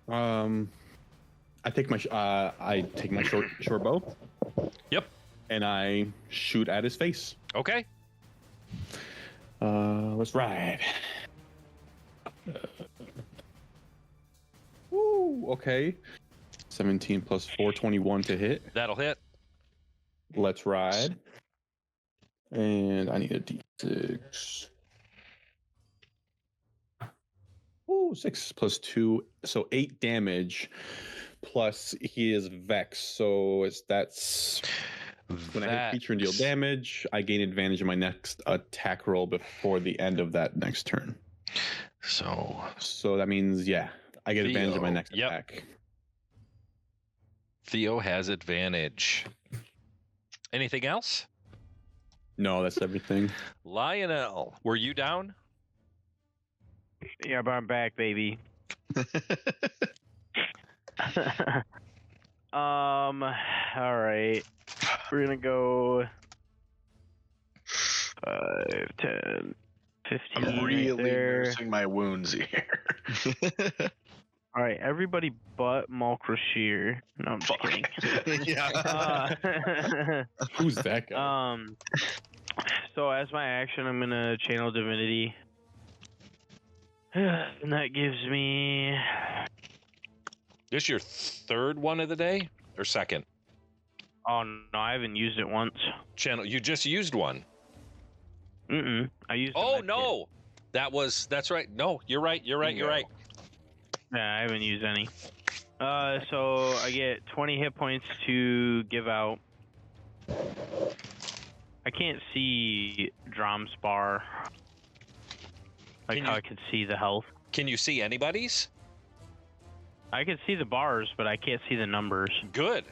I take my short bow. Yep. And I shoot at his face. Okay. Let's ride. Woo, okay. 17 plus 4, 21 to hit. That'll hit. Let's ride. And I need a d6. Ooh, 6 plus 2, so 8 damage. Plus he is Vex, so that's when I hit a creature and deal damage, I gain advantage in my next attack roll before the end of that next turn. So that means, yeah, I get advantage in my next attack. Theo has advantage. Anything else? No, that's everything. Lionel, were you down? Yeah, but I'm back, baby. All right. We're gonna go 5, 10, 15. I'm really right there. nursing my wounds here. All right, everybody but Malkrashir. No, I'm just kidding. Who's that guy? So as my action, I'm gonna channel divinity, and that gives me. This your third one of the day or second? Oh no, I haven't used it once. Channel. You just used one. I used. Oh no, that's right. No, you're right. You're right. You're right. Yeah, I haven't used any. So I get 20 hit points to give out. I can't see Drom's bar. Like how I can see the health. Can you see anybody's? I can see the bars, but I can't see the numbers. Good.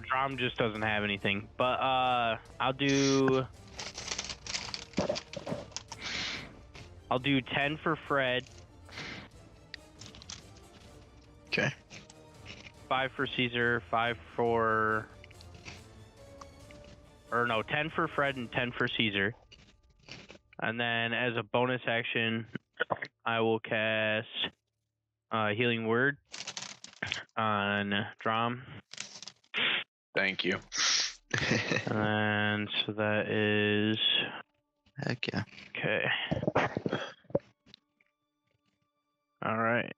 Drom just doesn't have anything. But I'll do 10 for Fred. Okay. 5 for Caesar, 5 for... Or no, 10 for Fred and 10 for Caesar. And then as a bonus action, I will cast Healing Word on Drom. Thank you. And so that is... Heck yeah. Okay. All right.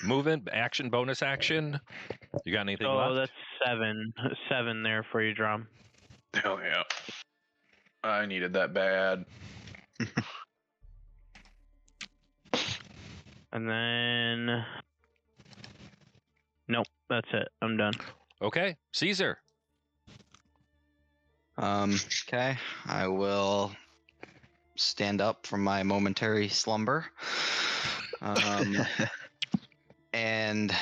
Movement, action, bonus action. You got anything So left? that's 7 there for you, Drum. Hell yeah. I needed that bad. And then... Nope, that's it. I'm done. Okay, Caesar. Okay, I will stand up from my momentary slumber. And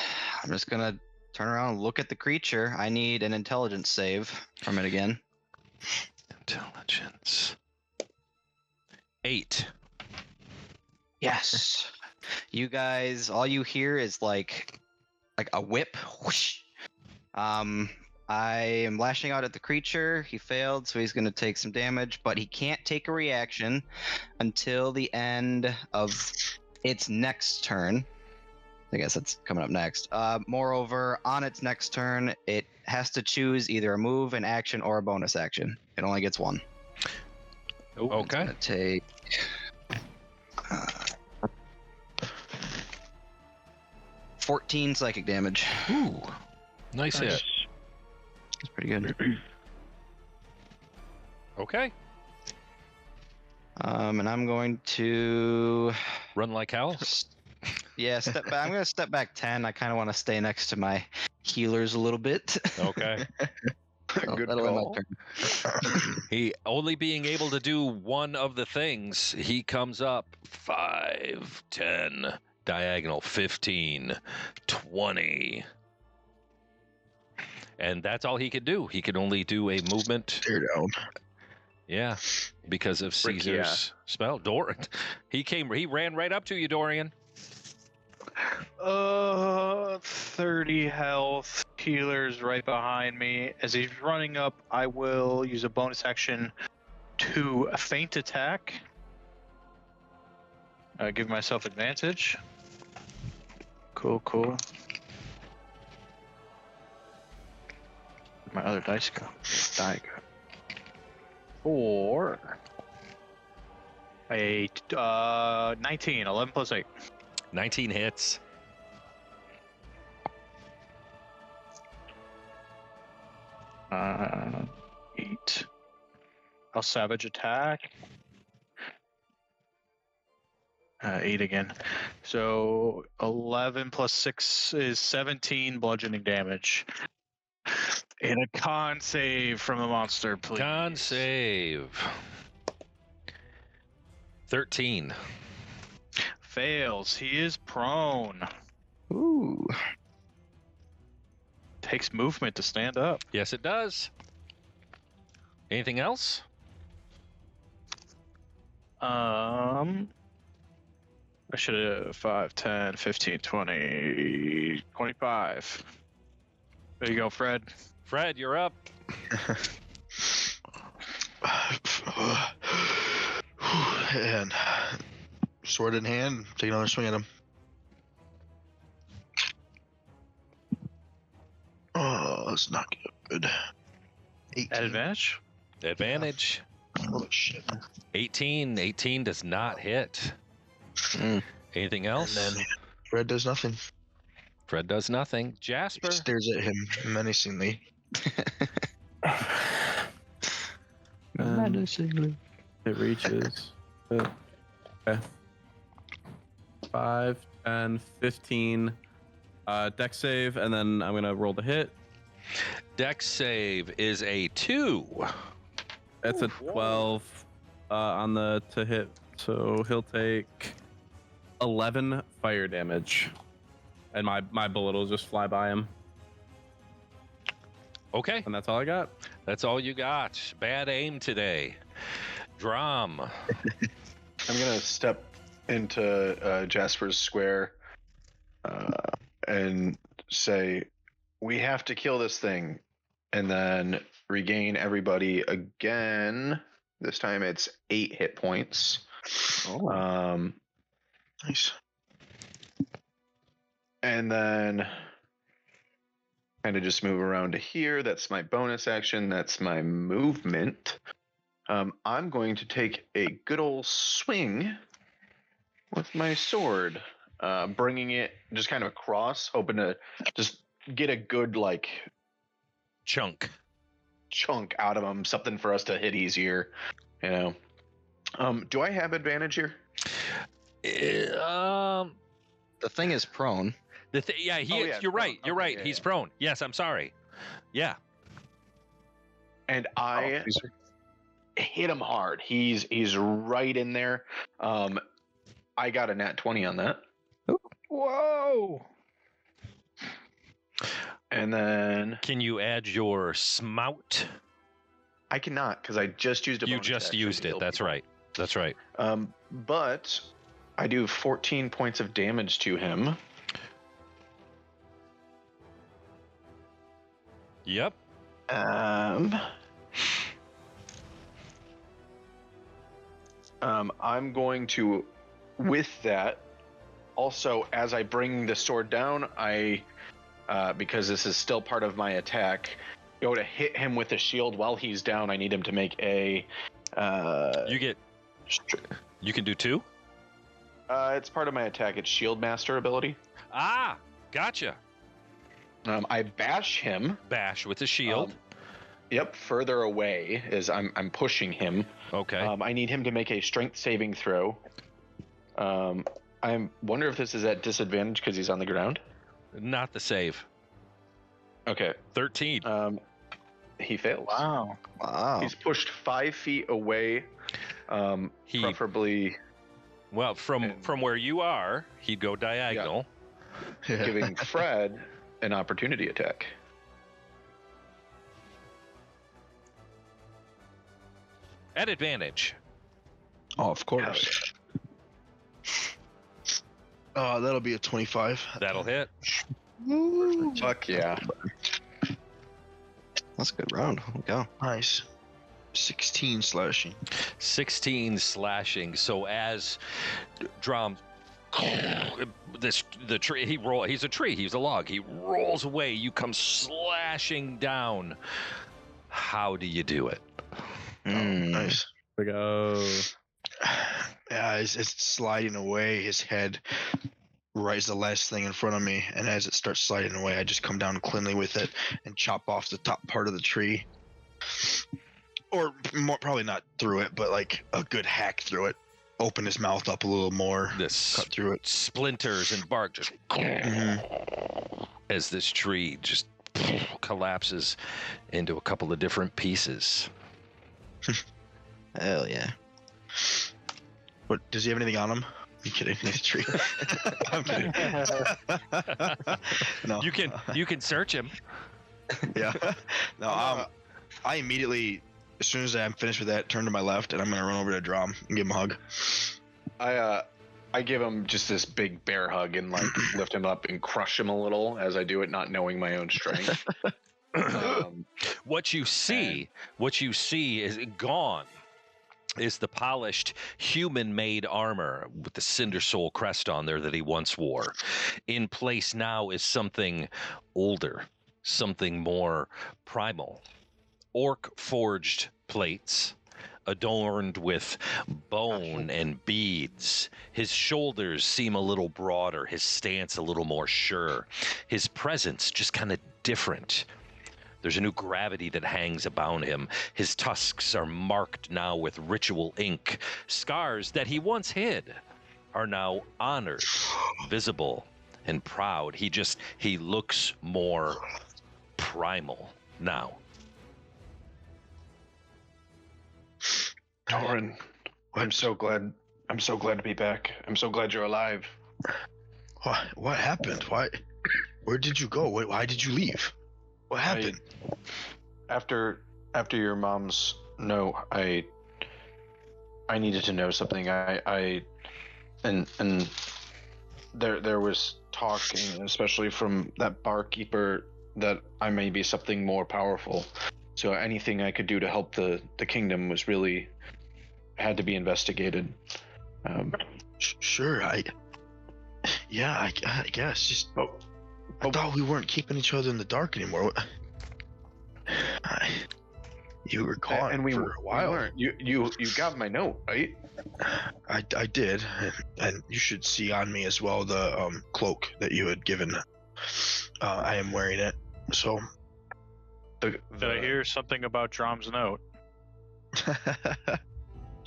I'm just gonna turn around and look at the creature. I need an intelligence save from it again. Intelligence. 8. Yes. You guys, all you hear is like a whip. Whoosh. I am lashing out at the creature. He failed, so he's going to take some damage, but he can't take a reaction until the end of its next turn. I guess that's coming up next. Moreover, on its next turn, it has to choose either a move, an action, or a bonus action. It only gets one. Okay. It's going to take... 14 psychic damage. Ooh, nice hit. That's pretty good. Okay. And I'm going to run like hell. Yeah, step back. I'm going to step back 10. I kind of want to stay next to my healers a little bit. Okay. Good that'll end my call. turn. He only being able to do one of the things, he comes up 5, 10, diagonal 15, 20. And that's all he could do. He could only do a movement. Tear down. Yeah, because of Frick, Caesar's spell. He ran right up to you, Dorian. 30 health. Healer's right behind me. As he's running up, I will use a bonus action to feint attack. Give myself advantage. Cool. My other dice go. Die go. For a 19, 11 plus 8. 19 hits. Uh, 8. I'll savage attack. 8 again. So 11 plus 6 is 17 bludgeoning damage. And a con save from the monster, please. Con save. 13. Fails. He is prone. Ooh. Takes movement to stand up. Yes, it does. Anything else? I should have 5, 10, 15, 20, 25. There you go, Fred. Fred, you're up. And sword in hand, take another swing at him. Oh, that's not good. 18. At advantage? Advantage. Holy shit. 18. 18 does not hit. Anything else? And then Fred does nothing. Fred does nothing. Jasper. Stares at him menacingly. It reaches. Okay. 5, 10, 15. Dex save, and then I'm gonna roll the hit. Dex save is a 2. That's a 12 on the to hit, so he'll take 11 fire damage, and my bullet will just fly by him, Okay, and that's all I got. that's all you got. Bad aim today. Drum. I'm gonna step into Jasper's square and say, "We have to kill this thing," and then regain everybody again. This time it's 8 hit points. Nice. And then kind of just move around to here. That's my bonus action. That's my movement. I'm going to take a good old swing with my sword, bringing it just kind of across, hoping to just get a good Chunk. chunk out of him, something for us to hit easier. You know. Do I have advantage here? Um, The thing is prone. yeah, Oh, yeah, you're right. prone. You're Okay, right. yeah, He's yeah. prone. Yes, I'm sorry. Yeah. And I hit him hard. He's right in there. I got a nat 20 on that. Whoa! And then Can you add your smout? I cannot because I just used a You bonus just action used to it. heal That's people. right. That's right. But I do 14 points of damage to him. Yep. I'm going to, with that, also as I bring the sword down, I, because this is still part of my attack, go to hit him with a shield while he's down. I need him to make a. You can do 2? It's part of my attack. It's Shield Master ability. Ah, gotcha. I bash him. Bash with the shield. Yep, further away as I'm pushing him. Okay. I need him to make a strength saving throw. I wonder if this is at disadvantage because he's on the ground. Not the save. Okay. 13. he fails. Wow. Wow. He's pushed 5 feet away, He preferably well from and- where you are, he'd go diagonal. giving Fred an opportunity attack. At advantage. Oh, of course. That'll be a 25. That'll hit. Fuck yeah. That's a good round. Go. Nice. 16 slashing. 16 slashing. So as Drum the tree he's a tree, he's a log. He rolls away, you come slashing down. How do you do it? Nice. We go. Yeah, it's sliding away. His head right is the last thing in front of me, and as it starts sliding away, I just come down cleanly with it and chop off the top part of the tree. Or more, probably not through it, but like a good hack through it. Open his mouth up a little more. This Cut through it. splinters and bark just as this tree just collapses into a couple of different pieces. Hell yeah. What, does he have anything on him? You kidding? Nice tree. I'm kidding. No. You can search him. Yeah. No. I immediately, as soon as I'm finished with that, turn to my left, and I'm gonna run over to Drum and give him a hug. I give him just this big bear hug and like lift him up and crush him a little as I do it, not knowing my own strength. What you see is gone. Is the polished human-made armor with the Cinder Soul crest on there that he once wore. In place now is something older, something more primal. Orc-forged plates adorned with bone and beads. His shoulders seem a little broader, his stance a little more sure. His presence just kind of different. There's a new gravity that hangs about him. His tusks are marked now with ritual ink. Scars that he once hid are now honored, visible, and proud. He looks more primal now. Torin, I'm so glad to be back. I'm so glad you're alive. What happened? Where did you go? Why did you leave? What happened? After your mom's note, I needed to know something. And there was talking, especially from that barkeeper, that I may be something more powerful. So anything I could do to help the kingdom was really had to be investigated. Sure, I guess. Just I thought we weren't keeping each other in the dark anymore. You were caught and we for a while. We weren't. You got my note, right? I did, and you should see on me as well the cloak that you had given. I am wearing it. So. Did I hear something about Drom's note?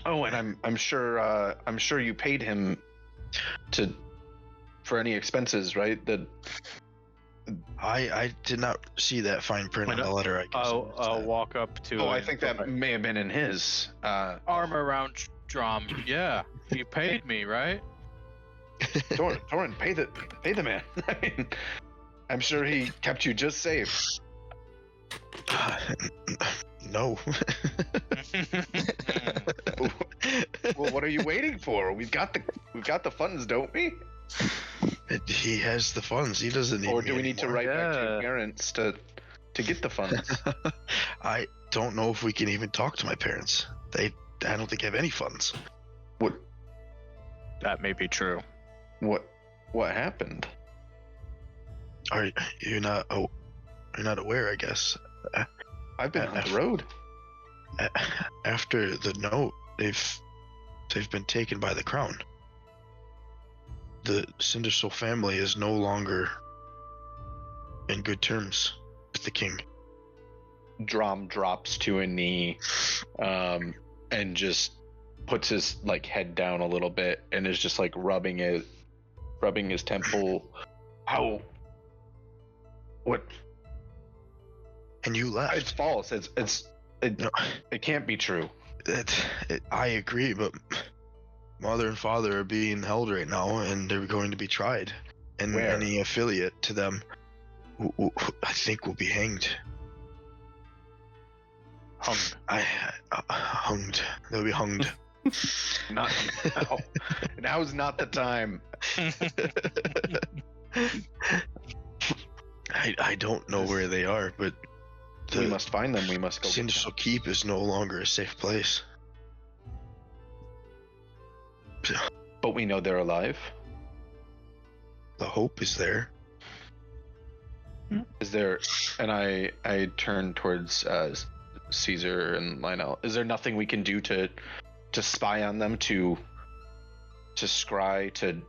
Oh, and I'm sure you paid him for any expenses, right? That I did not see that fine print on the letter. I guess I'll walk up to. I think that may have been in his arm around Drom. Yeah, you paid me, right? Torin, pay the man. I mean, I'm sure he kept you just safe. No. Well, what are you waiting for? We've got the funds, don't we? He has the funds. He doesn't need. Or do we need to write back to Yeah. your parents to get the funds? I don't know if we can even talk to my parents. I don't think have any funds. What That may be true. what happened? Are you not? Oh, you're not aware, I guess. I've been on the road. After the note, they've been taken by the crown. The Cinder Soul family is no longer in good terms with the king. Drom drops to a knee, and just puts his head down a little bit and is just rubbing his temple. What and you left. It's false. No, It can't be true. I agree, but mother and father are being held right now, and they're going to be tried. And Where? any affiliate to them, I think, will be hanged. Hung. Hunged. They'll be hunged. Not now. Now's not the time. I don't know where they are, but We must find them. We must go. Get Sinistral them. Keep is no longer a safe place. But we know they're alive. The hope is there. Is there? And I turn towards Caesar and Lionel. Is there nothing we can do to spy on them, to scry, to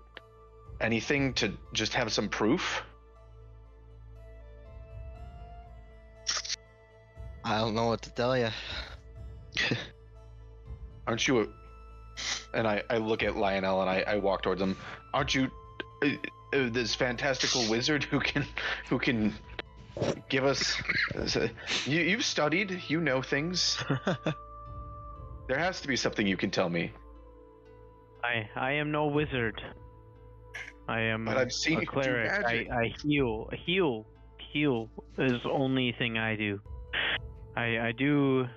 anything, to just have some proof? I don't know what to tell you. Aren't you? And I look at Lionel and I walk towards him. Aren't you this fantastical wizard who can give us? You've studied. You know things. There has to be something you can tell me. I am no wizard. I am But I've seen a you do cleric. magic. I heal. Heal is the only thing I do. I do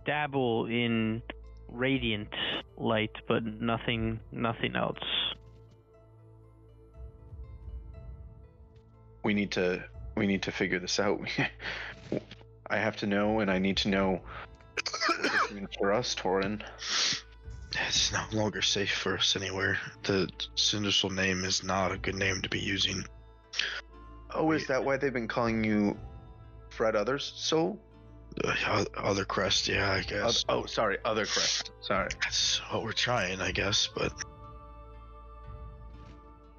dabble in radiant light, but nothing else. We need to figure this out. I have to know, and I need to know what this means for us, Torin. It's no longer safe for us anywhere. The Sinistral name is not a good name to be using. Oh, is that why they've been calling you Fred Others Soul? Other crest, yeah, I guess. Oh, sorry, Other Crest. Sorry. That's what we're trying, I guess. But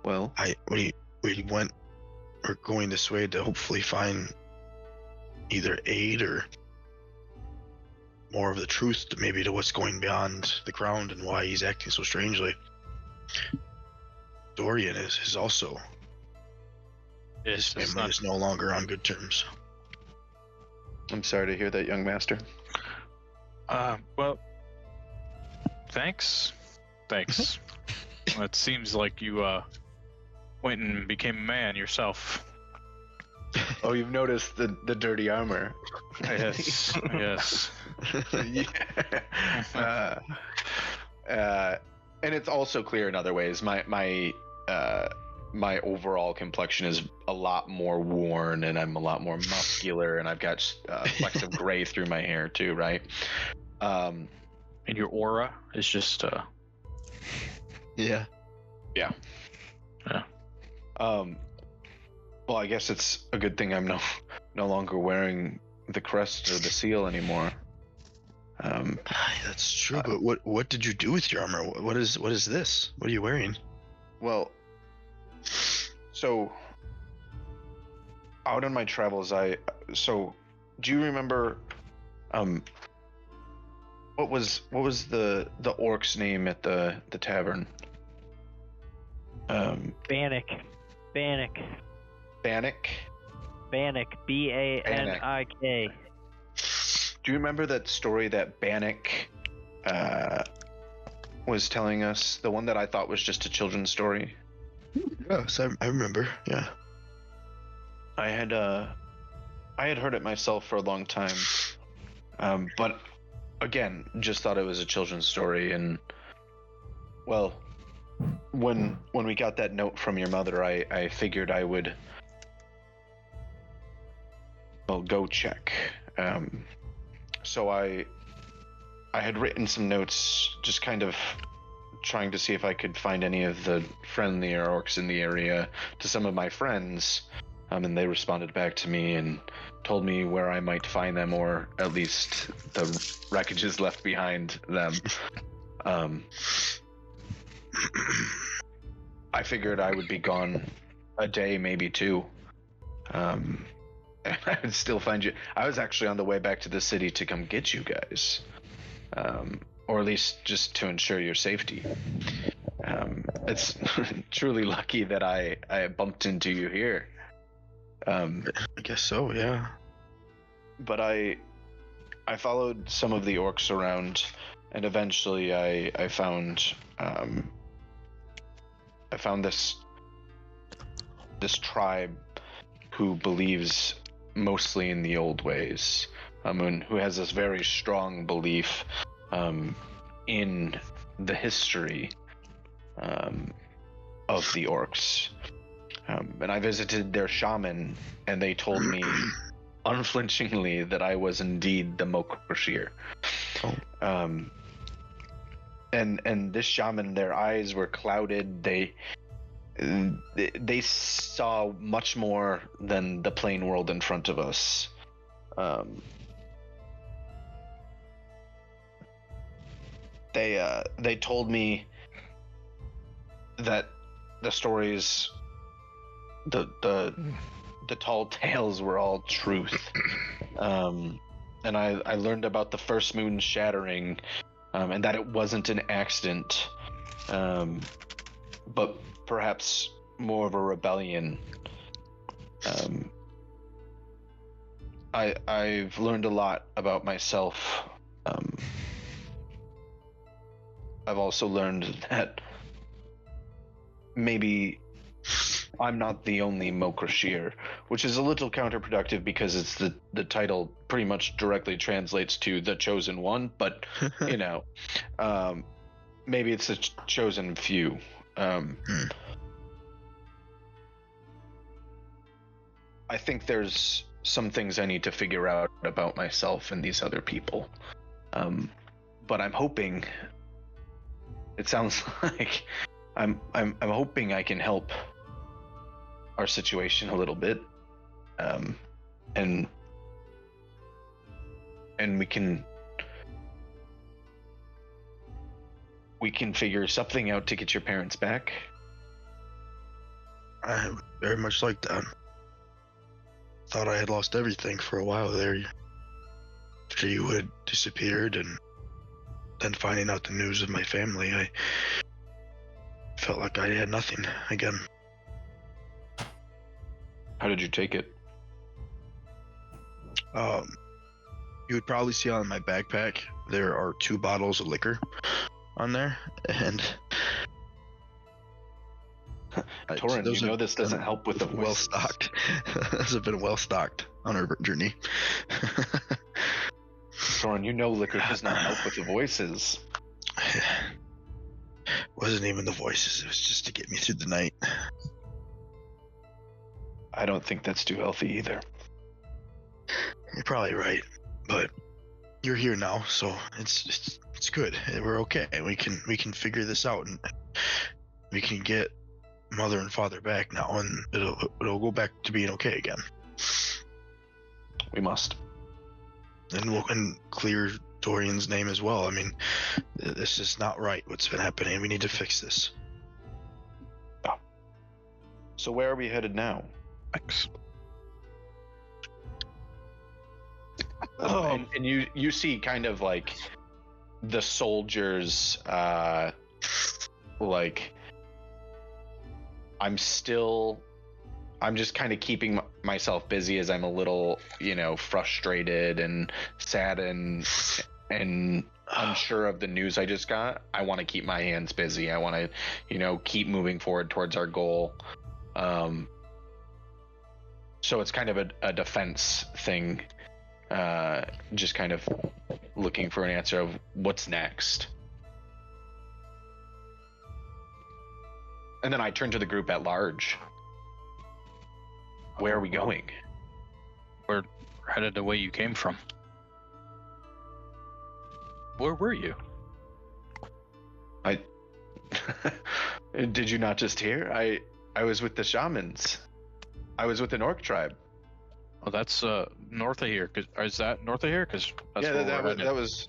Well, we went. We're going this way to hopefully find either aid or more of the truth, maybe to what's going beyond the ground and why he's acting so strangely. Dorian is also. His family is no longer on good terms. I'm sorry to hear that, young master. Well, thanks. Well, it seems like you went and became a man yourself. Oh, you've noticed the dirty armor. Yes. Yeah. And it's also clear in other ways. My overall complexion is a lot more worn, and I'm a lot more muscular, and I've got flecks of gray through my hair too, right? And your aura is just Yeah. Well, I guess it's a good thing I'm no longer wearing the crest or the seal anymore. That's true, but what did you do with your armor? What is this? What are you wearing? Well, so out on my travels, do you remember what was the orc's name at the tavern? Bannock. Bannock. Bannock. B-A-N-I-K. Do you remember that story that Bannock was telling us? The one that I thought was just a children's story? Yes, I remember. Yeah. I had heard it myself for a long time, but again, just thought it was a children's story. And well, when we got that note from your mother, I figured I would go check. So I had written some notes, just kind of trying to see if I could find any of the friendlier orcs in the area to some of my friends, and they responded back to me and told me where I might find them, or at least the wreckages left behind them. I figured I would be gone a day, maybe two. And I would still find you. I was actually on the way back to the city to come get you guys. Or at least just to ensure your safety. It's truly lucky that I bumped into you here. I guess so, yeah. but I followed some of the orcs around, and eventually I found this tribe who believes mostly in the old ways, and who has this very strong belief in the history of the orcs. And I visited their shaman, and they told me unflinchingly that I was indeed the Mokrashir. And this shaman, their eyes were clouded. They saw much more than the plain world in front of us. They told me that the stories, the tall tales were all truth. And I learned about the first moon shattering, and that it wasn't an accident, but perhaps more of a rebellion. I've learned a lot about myself. I've also learned that maybe I'm not the only Mokrashir, which is a little counterproductive because it's the title pretty much directly translates to the chosen one, but you know, maybe it's the chosen few. I think there's some things I need to figure out about myself and these other people, but I'm hoping. It sounds like I'm hoping I can help our situation a little bit, and we can figure something out to get your parents back. I would very much like that. Thought I had lost everything for a while there. After you had disappeared, and then finding out the news of my family, I felt like I had nothing again. How did you take it? You would probably see on my backpack there are 2 bottles of liquor on there, and Torin, you know this doesn't help with the well stocked. Those have been well stocked on our journey. Torin, you know liquor does not help with the voices. Wasn't even the voices, it was just to get me through the night. I don't think that's too healthy either. You're probably right, but you're here now, so it's good. We're okay. We can figure this out, and we can get mother and father back now, and it'll go back to being okay again. We must. And we'll clear Dorian's name as well. I mean, this is not right, what's been happening. We need to fix this. So where are we headed now? And you see kind of like the soldiers, like I'm just kind of keeping myself busy as I'm a little, frustrated and sad and unsure of the news I just got. I want to keep my hands busy. I want to, keep moving forward towards our goal. So it's kind of a defense thing, just kind of looking for an answer of what's next. And then I turn to the group at large. Where are we going? We're headed the way you came from. Where were you? Did you not just hear? I was with the shamans. I was with an orc tribe. Oh, that's north of here. Is that north of here? Because that's yeah, where that was.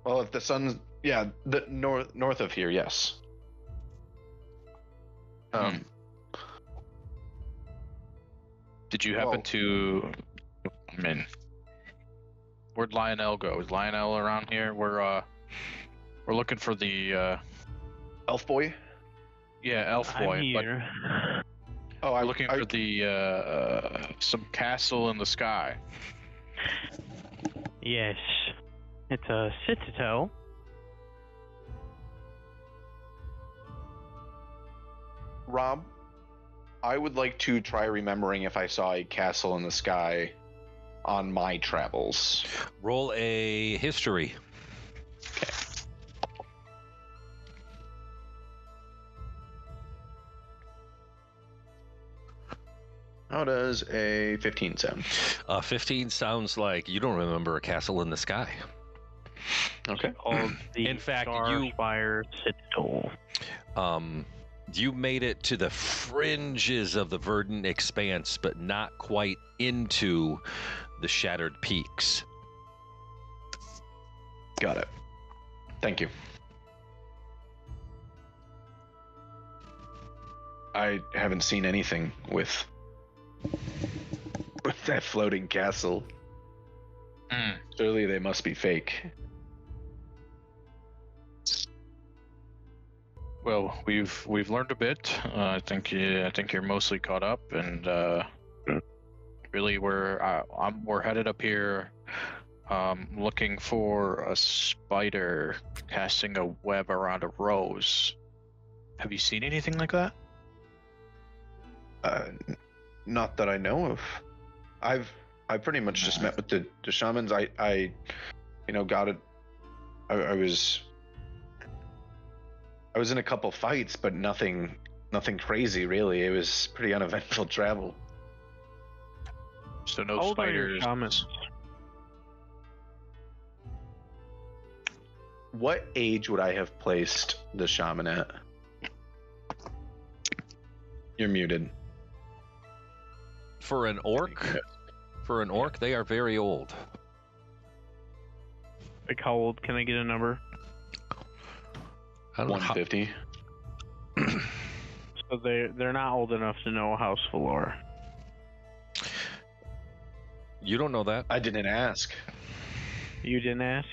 Well, if the sun's the north of here, yes. Did you happen to? I mean, where'd Lionel go? Is Lionel around here? We're looking for the elf boy. Yeah, elf boy. I'm here. I'm looking for the some castle in the sky. Yes. It's a citadel. Rob, I would like to try remembering if I saw a castle in the sky on my travels. Roll a history. How does a 15 sound? 15 sounds like you don't remember a castle in the sky. Okay. Called the In fact, you- Starspire Citadel. You made it to the fringes of the verdant expanse, but not quite into the shattered peaks. Got it. Thank you. I haven't seen anything with that floating castle. Surely they must be fake. Well, we've learned a bit. I think you're mostly caught up, and really we're headed up here, looking for a spider casting a web around a rose. Have you seen anything like that? Not that I know of. I've pretty much just met with the shamans. I got it. I was in a couple fights, but nothing crazy really. It was pretty uneventful travel. So no How old are your spiders. shamans? What age would I have placed the shaman at? You're muted. For an orc, they are very old. Like how old? Can I get a number? I don't know how, 150. So they're not old enough to know House Valor. you don't know that. I didn't ask. You didn't ask?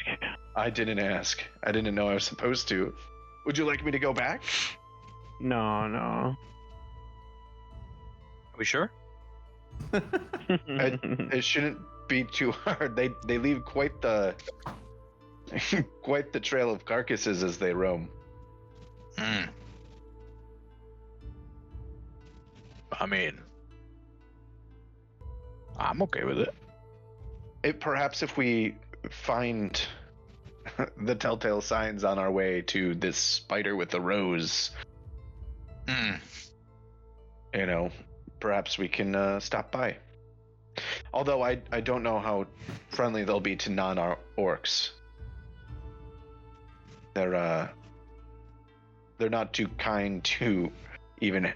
I didn't ask. I didn't know I was supposed to. Would you like me to go back? No. Are we sure? It shouldn't be too hard. They leave quite the quite the trail of carcasses as they roam. I mean, I'm okay with it. Perhaps if we find the telltale signs on our way to this spider with the rose, perhaps we can stop by. Although I don't know how friendly they'll be to non-orcs. They're not too kind to even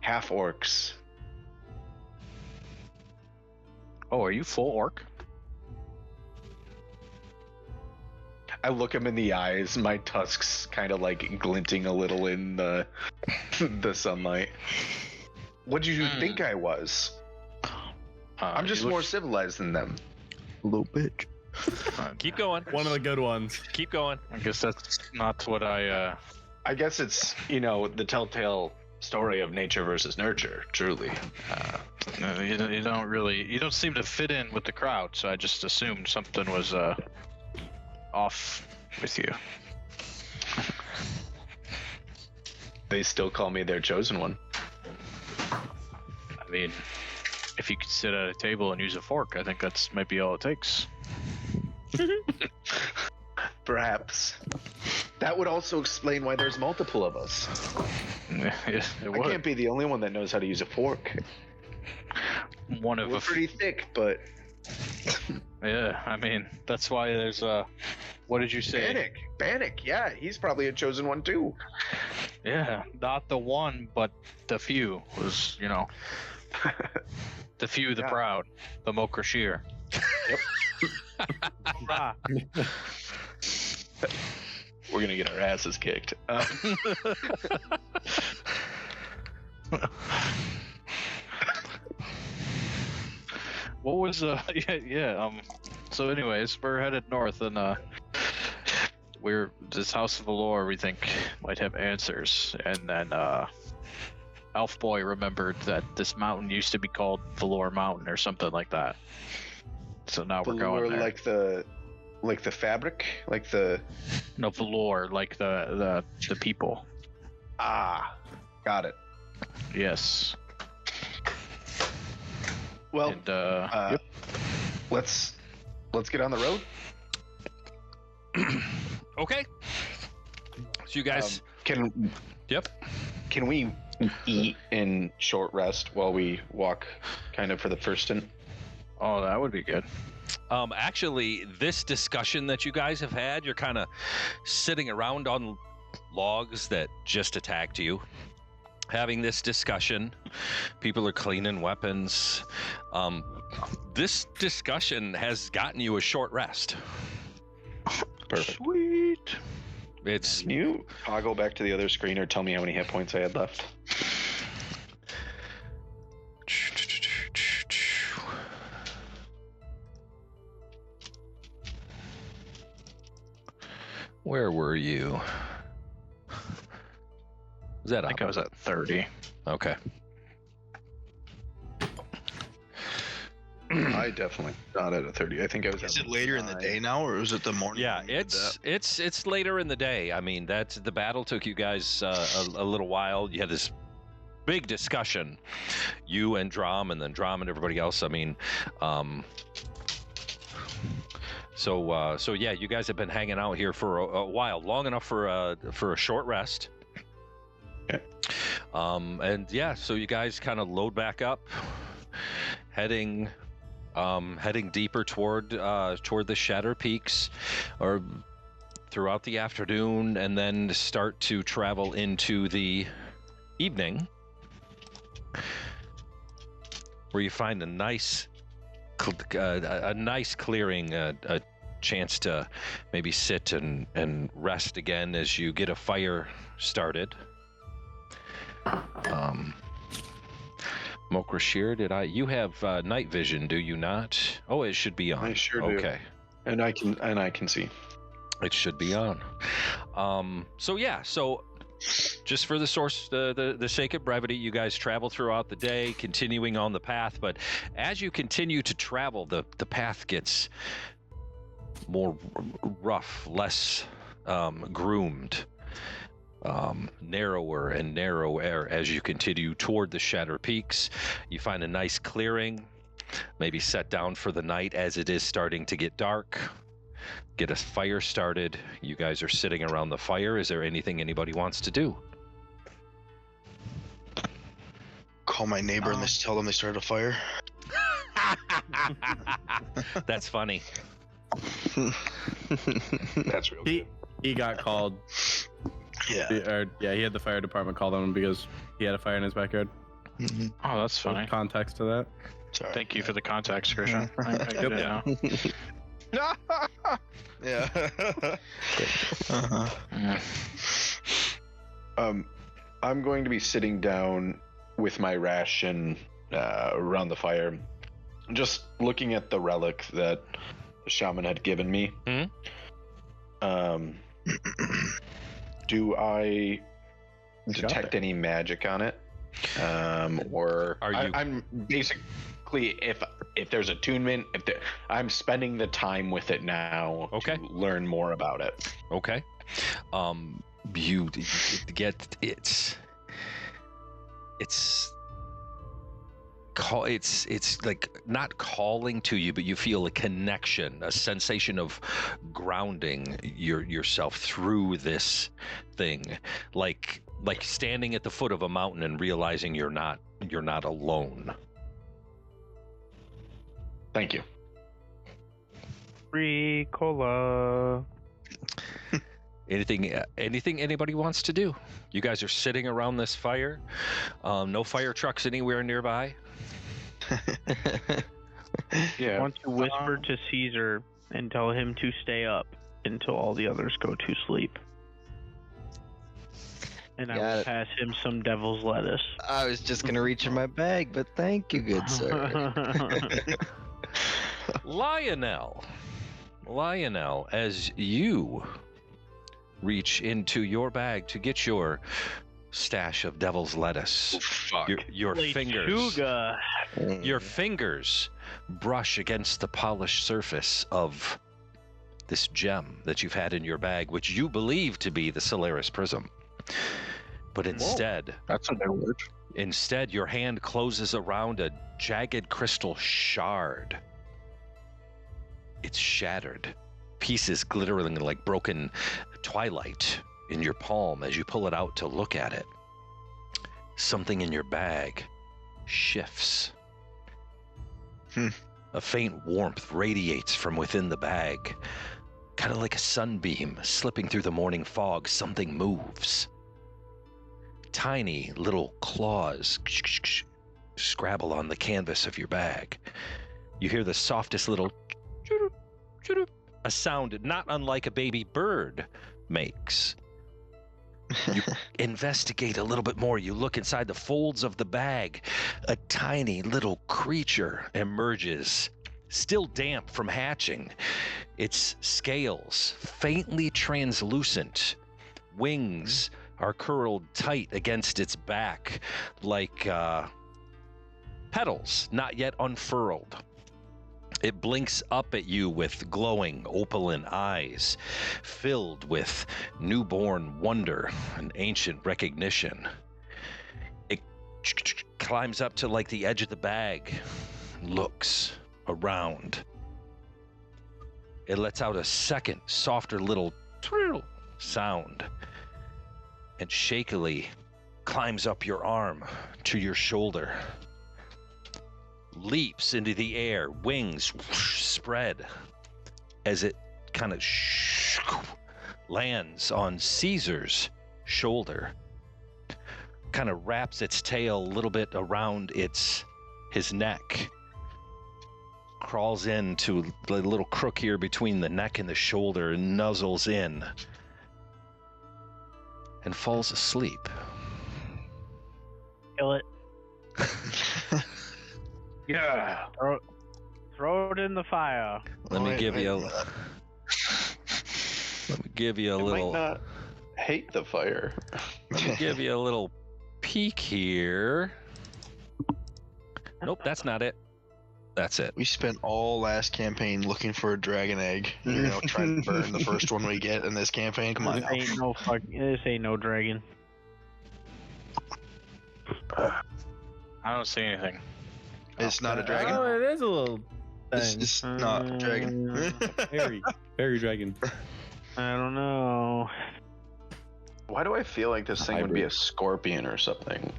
half orcs. Oh, are you full orc? I look him in the eyes, my tusks kind of like glinting a little in the the sunlight. What did you think I was? I'm just more civilized than them. Little bitch. Keep going. One of the good ones. Keep going. I guess that's not what I. I guess it's, the telltale story of nature versus nurture, truly. You don't seem to fit in with the crowd, so I just assumed something was off with you. They still call me their chosen one. I mean, if you could sit at a table and use a fork, I think that's might be all it takes. Perhaps. That would also explain why there's multiple of us. Yeah, it I would. can't be the only one that knows how to use a fork. One of We're a pretty thick, but yeah. I mean, that's why there's what did you say? Bannock, yeah, he's probably a chosen one too. Yeah, not the one, but the few was, the few, the Yeah. proud, the Mokrashir. Ah, We're gonna get our asses kicked. What was so anyways, we're headed north, and we're this House of Valor we think might have answers, and then Elf Boy remembered that this mountain used to be called Valor Mountain or something like that. So now we're Velour going there. like the fabric, like the No, velour, like the people. got it. Yes. Well, And yep. let's get on the road. Okay. So you guys. Yep. Can we eat in short rest while we walk, kind of for the first stint? oh, that would be good. Actually, this discussion that you guys have had, you're kind of sitting around on logs that just attacked you, having this discussion. People are cleaning weapons. This discussion has gotten you a short rest. Perfect. Sweet. It's Can you toggle back to the other screen or tell me how many hit points I had left? Where were you? Was that I think I was at 30. Okay. I definitely not at a 30. I think I was. Is at it later in the 9. day now, or is it the morning? Yeah, when you did that? it's later in the day. I mean, that's the battle took you guys a little while. You had this big discussion, you and Drom, and then Drom and everybody else. I mean, so yeah, you guys have been hanging out here for a while, long enough for a short rest. Okay. And yeah, so you guys kind of load back up, heading deeper toward the Shatter Peaks, or throughout the afternoon, and then start to travel into the evening, where you find a nice clearing, a chance to maybe sit and rest again as you get a fire started. Mokrashir, you have night vision, do you not? Oh, it should be on. I sure do. Okay. And I can see. It should be on. So just for the sake of brevity, you guys travel throughout the day, continuing on the path, but as you continue to travel, the path gets more rough, less groomed. Narrower and narrower as you continue toward the Shatter Peaks. You find a nice clearing, maybe set down for the night as it is starting to get dark. Get a fire started. You guys are sitting around the fire. Is there anything anybody wants to do? Call my neighbor and tell them they started a fire. That's funny. That's real. He got called. Yeah. He had the fire department call on him because he had a fire in his backyard. Mm-hmm. Oh, that's funny. Context to that. Sorry. Thank you for the context, Christian. I get it now. Yeah. Yeah. I'm going to be sitting down with my ration around the fire, just looking at the relic that the shaman had given me. Do I detect any magic on it? Or Are you? I'm basically, if there's attunement, I'm spending the time with it now Okay. to learn more about it. Okay. You get it's like not calling to you, but you feel a connection, a sensation of grounding yourself through this thing, like standing at the foot of a mountain and realizing you're not alone. Thank you. Free cola. Anything anybody wants to do? You guys are sitting around this fire. No fire trucks anywhere nearby. Yeah. I want to whisper to Caesar and tell him to stay up until all the others go to sleep. And I Got will it. pass him some devil's lettuce. I was just gonna reach in my bag, but thank you, good sir. Lionel, as you reach into your bag to get your stash of devil's lettuce. Oh, fuck. Your fingers. Lechuga. Your fingers brush against the polished surface of this gem that you've had in your bag, which you believe to be the Solaris Prism. But instead, That's a new word. your hand closes around a jagged crystal shard. It's shattered, pieces glittering like broken twilight in your palm as you pull it out to look at it. Something in your bag shifts. A faint warmth radiates from within the bag. Kind of like a sunbeam slipping through the morning fog, something moves. Tiny little claws scrabble on the canvas of your bag. You hear the softest little chirrup, chirrup, a sound not unlike a baby bird makes. You investigate a little bit more. You look inside the folds of the bag. A tiny little creature emerges, still damp from hatching. Its scales faintly translucent. Wings are curled tight against its back like petals not yet unfurled. It blinks up at you with glowing opaline eyes, filled with newborn wonder and ancient recognition. It climbs up to like the edge of the bag, looks around. It lets out a second, softer little trill sound and shakily climbs up your arm to your shoulder. Leaps into the air, wings spread as it kind of lands on Caesar's shoulder. Kind of wraps its tail a little bit around his neck. Crawls into the little crook here between the neck and the shoulder and nuzzles in. And falls asleep. Kill it. Yeah. Throw it in the fire. Let me give you a little. Might not hate the fire. Let me give you a little peek here. Nope, that's not it. That's it. We spent all last campaign looking for a dragon egg. You're gonna try to burn the first one we get in this campaign? Come on now. This ain't no dragon. I don't see anything. It's not a dragon. Oh, it is a little It's, thing. it's not a dragon. Fairy dragon. I don't know. Why do I feel like this thing would be a scorpion or something?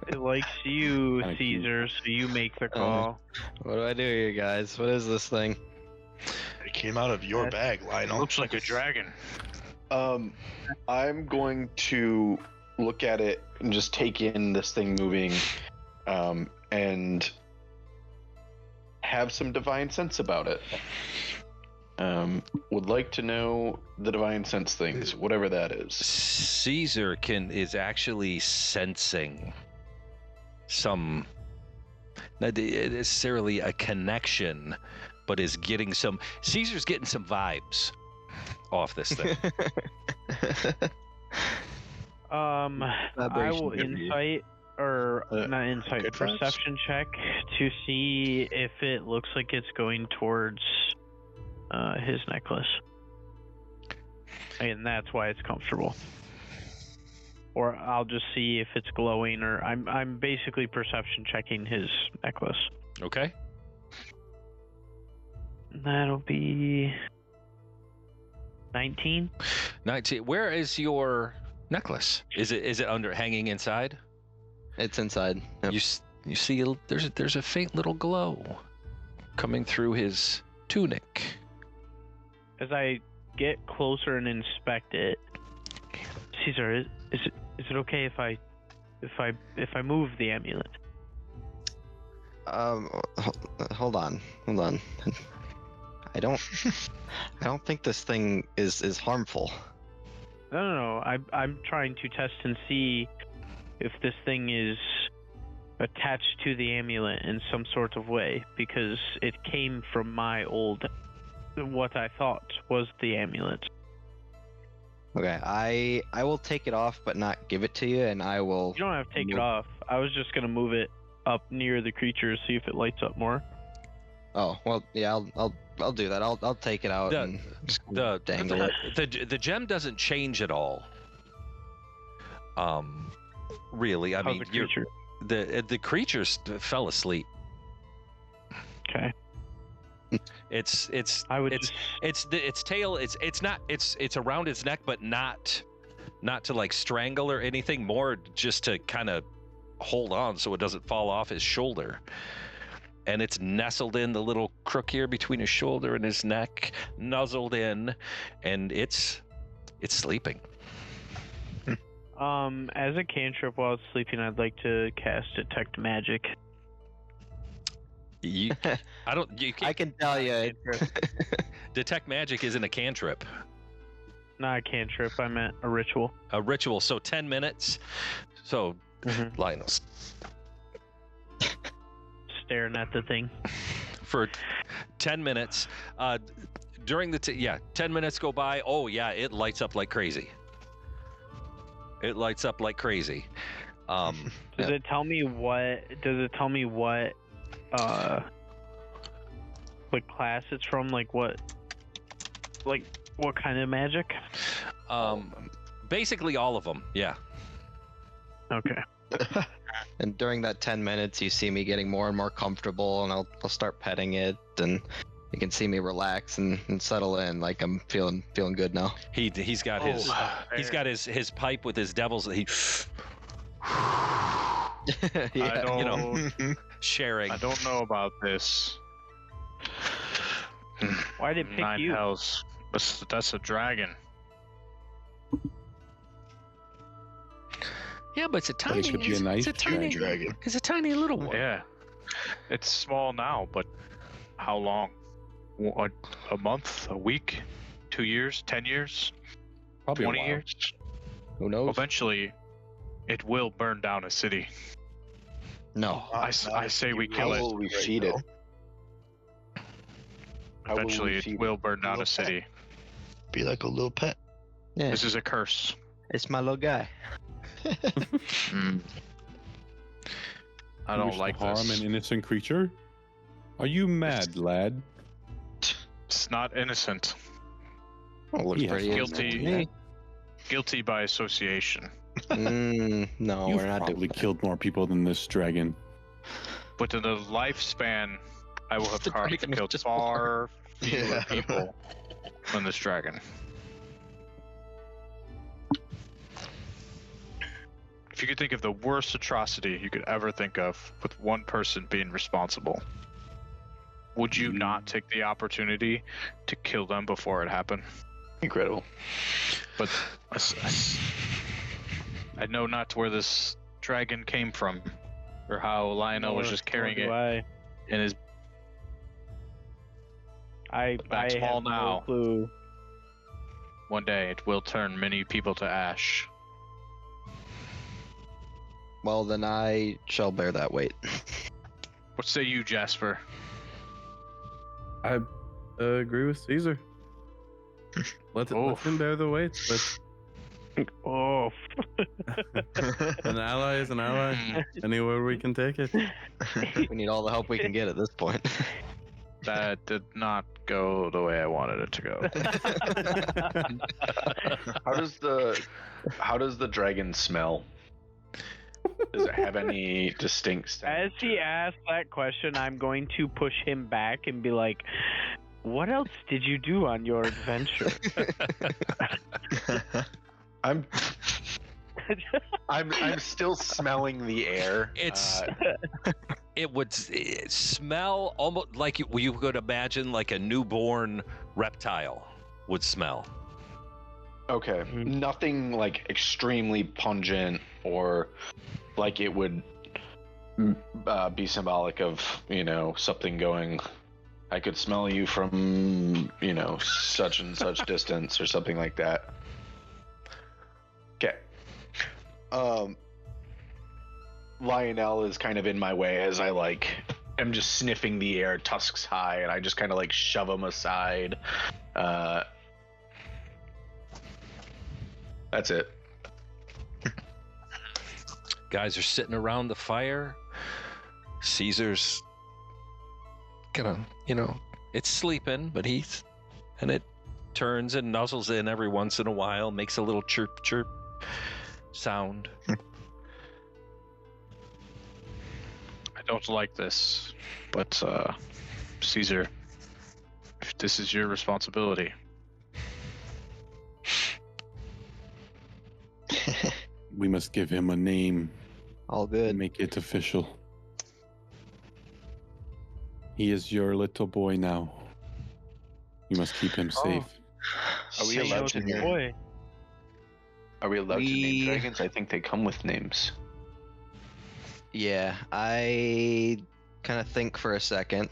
It likes you, Kinda cute. Caesar, so you make the call. What do I do here, guys? What is this thing? It came out of your bag, Lionel. Looks like a dragon. I'm going to look at it and just take in this thing moving, and have some divine sense about it. Would like to know the divine sense things, whatever that is. Caesar is actually sensing some, not necessarily a connection, but is getting some. Caesar's getting some vibes off this thing. I will insight or not insight, good vibes? perception check to see if it looks like it's going towards his necklace, and that's why it's comfortable. Or I'll just see if it's glowing, or I'm basically perception checking his necklace. Okay. That'll be 19. 19. Where is your necklace? Is it under hanging inside? It's inside. Yep. You see there's a faint little glow coming through his tunic. As I get closer and inspect it, Caesar, is it okay if I move the amulet? Hold on. I don't think this thing is harmful. No. I'm trying to test and see if this thing is attached to the amulet in some sort of way, because it came from my what I thought was the amulet. Okay, I will take it off, but not give it to you, and I will. You don't have to take it move- off. I was just gonna move it up near the creature, see if it lights up more. Oh well, yeah, I'll do that. I'll take it out and just dangle it. The gem doesn't change at all. Really, I How's mean, the creature? the creatures fell asleep. Okay. It's I would it's just. its tail. It's around its neck, but not to like strangle or anything. More just to kind of hold on so it doesn't fall off his shoulder. And it's nestled in the little crook here between his shoulder and his neck, nuzzled in, and it's sleeping. As a cantrip while it's sleeping, I'd like to cast Detect Magic. You I can't, can tell you. Detect Magic isn't a cantrip. Not a cantrip, I meant a ritual. A ritual. So 10 minutes. So Linus, Staring at the thing. for 10 minutes. During the 10 minutes go by. Oh yeah, it lights up like crazy. It lights up like crazy. Does it tell me what? What class it's from? Like what kind of magic? Basically all of them. Yeah. Okay. And during that 10 minutes, you see me getting more and more comfortable, and I'll start petting it, and you can see me relax and settle in. Like I'm feeling good now. He's got his pipe with his devils that he Yeah. I you don't, know, sharing. I don't know about this. Why did it pick 9 you? hells. That's a dragon. Yeah, but it's a tiny. it could be a nice it's a tiny dragon. It's a tiny little one. Yeah. It's small now, but how long? A month? A week? 2 years? 10 years? Probably a 20 while. years? Who knows? Eventually, it will burn down a city. No. I say we kill How it. will we feed it? How will we Eventually, feed it will burn down a city. Be like a little pet. Yeah. This is a curse. It's my little guy. Mm. I You don't wish to like harm this. an innocent creature. Are you mad, lad? It's not innocent. Oh, looks He has pretty guilty. innocent to me. Guilty by association. No, You've we're not probably doing that. killed more people than this dragon. But in the lifespan, I will have The dragon is killed just far fewer Yeah. people than this dragon. If you could think of the worst atrocity you could ever think of with one person being responsible, would you not take the opportunity to kill them before it happened? Incredible. But I know not where this dragon came from, or how Lionel was just carrying it in his. I That's small have now. no clue. One day it will turn many people to ash. Well, then I shall bear that weight. What say you, Jasper? I agree with Caesar. Let him bear the weight. Oh. An ally is an ally. Anywhere we can take it. We need all the help we can get at this point. That did not go the way I wanted it to go. How does the dragon smell? Does it have any distinct scent? As he asks that question, I'm going to push him back and be like, "What else did you do on your adventure?" I'm still smelling the air. It's it would smell almost like you could imagine like a newborn reptile would smell. Okay, nothing like extremely pungent or like it would be symbolic of, something going, I could smell you from, such and such distance or something like that. Okay. Lionel is kind of in my way as I am just sniffing the air, tusks high, and I just kind of shove him aside. That's it. Guys are sitting around the fire. Caesar's gonna, it's sleeping, but and it turns and nuzzles in every once in a while, makes a little chirp chirp sound. I don't like this, but Caesar, if this is your responsibility. We must give him a name All and good. make it official. He is your little boy now. You must keep him safe. Are we Say allowed no to to name? boy. Are we allowed to We- name dragons? I think they come with names. Yeah, I kind of think for a second,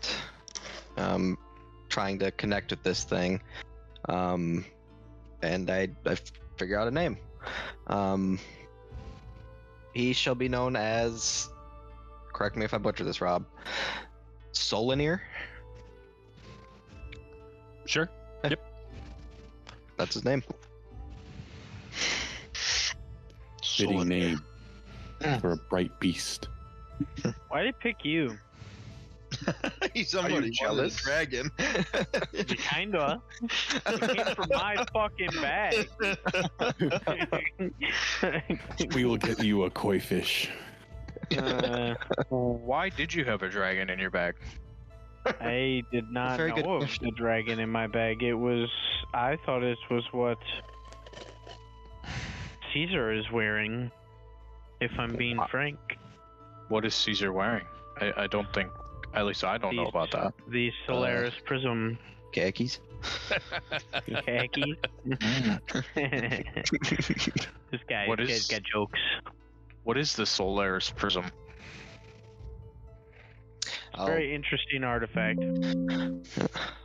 trying to connect with this thing, and I figure out a name. He shall be known as, correct me if I butcher this, Rob, Solinier? Sure. That's his name. Fitting name for a bright beast. Why did it pick you? He's Are somebody you jealous? dragon. Kinda. It came from my fucking bag. We will get you a koi fish. Why did you have a dragon in your bag? I did not Very good know of question. the dragon in my bag. I thought it was what Caesar is wearing, if I'm being frank. What is Caesar wearing? I don't think, at least I don't know These- about that. The Solaris Prism Khakis. khaki. This guy's What is- got jokes. What is the Solaris Prism? Very interesting artifact.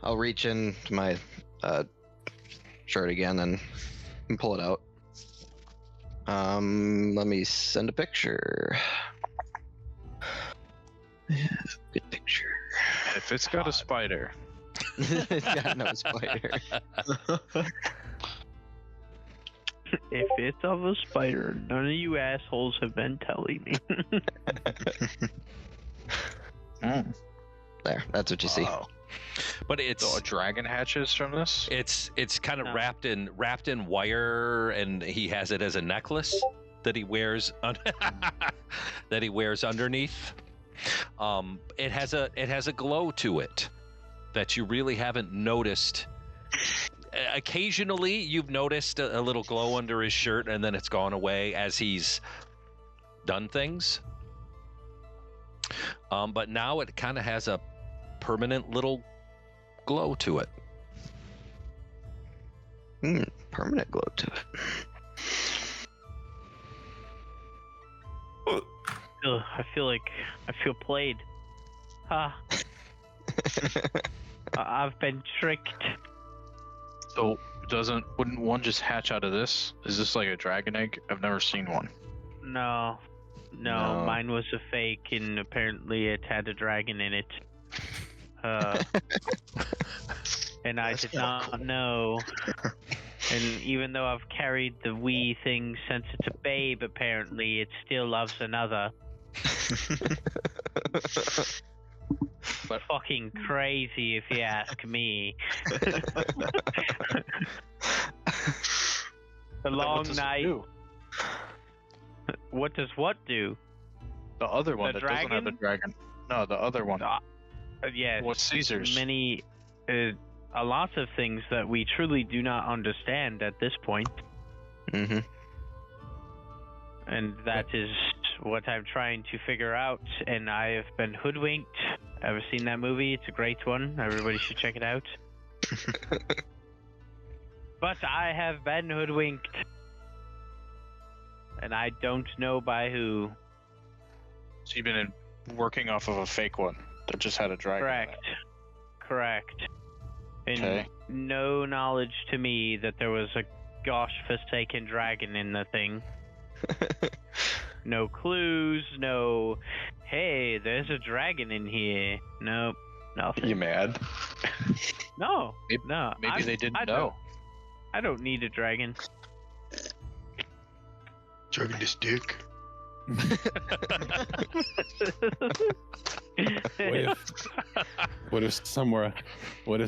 I'll reach into my shirt again and pull it out. Let me send a picture. Good picture. If it's got a spider, It's got no spider. If it's of a spider, none of you assholes have been telling me. There, that's what you see. Wow. But it's so a dragon hatches from this? it's kind of No. wrapped in wire, and he has it as a necklace that he wears that he wears underneath. It has a glow to it that you really haven't noticed. Occasionally, you've noticed a little glow under his shirt, and then it's gone away as he's done things. But now it kind of has a permanent little glow to it. Permanent glow to it. Ugh, I feel played. Ha! I've been tricked. So wouldn't one just hatch out of this? Is this like a dragon egg? I've never seen one. No, No. mine was a fake, and apparently it had a dragon in it. And I That's did not not cool. know. And even though I've carried the wee thing since it's a babe, apparently it still loves another. But Fucking crazy, if you ask me. The what long does it night. do? What does what do? The other one The that doesn't have the dragon. No, the other one. Yes. What's Caesar's? Many, a lot of things that we truly do not understand at this point, Mm-hmm. and that is what I'm trying to figure out. And I have been hoodwinked. Ever seen that movie? It's a great one. Everybody should check it out. But I have been hoodwinked, and I don't know by who. So you've been working off of a fake one that just had a dragon. in it. Correct. And Okay. no knowledge to me that there was a gosh forsaken dragon in the thing. No clues, no, hey, there's a dragon in here. Nope, nothing. You mad? No, Maybe- no. Maybe they didn't I know. I don't need a dragon. Chugging this dick. What if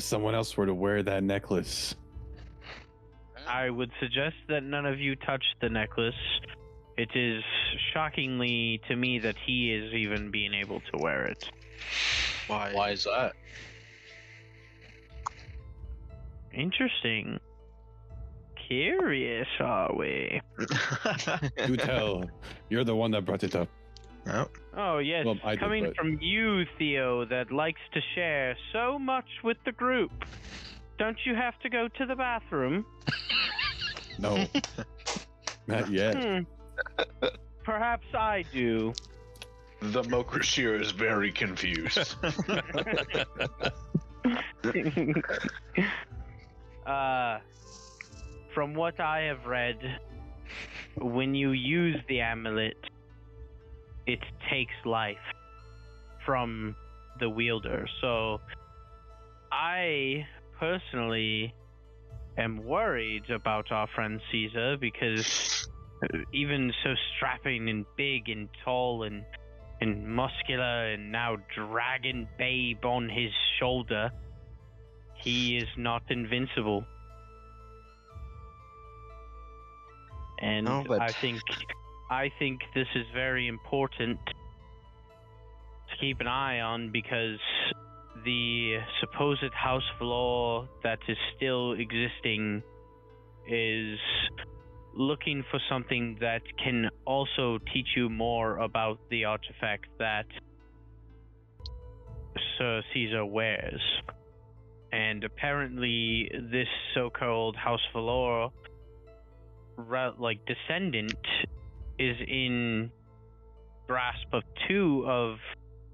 someone else were to wear that necklace? I would suggest that none of you touch the necklace. It is shockingly to me that he is even being able to wear it. Why is that? Interesting. Curious, are we? Do tell. You're the one that brought it up. No. Oh, yes. Well, I did, Coming but- from you, Theo, that likes to share so much with the group. Don't you have to go to the bathroom? No. Not yet. Perhaps I do. The Mokrashir is very confused. From what I have read, when you use the amulet, it takes life from the wielder. So I personally am worried about our friend Caesar, because even so strapping and big and tall and muscular, and now dragon babe on his shoulder, he is not invincible. And No, but- I think this is very important to keep an eye on, because the supposed House of Law that is still existing is looking for something that can also teach you more about the artifact that Sir Caesar wears. And apparently this so-called House of Law descendant is in grasp of 2 of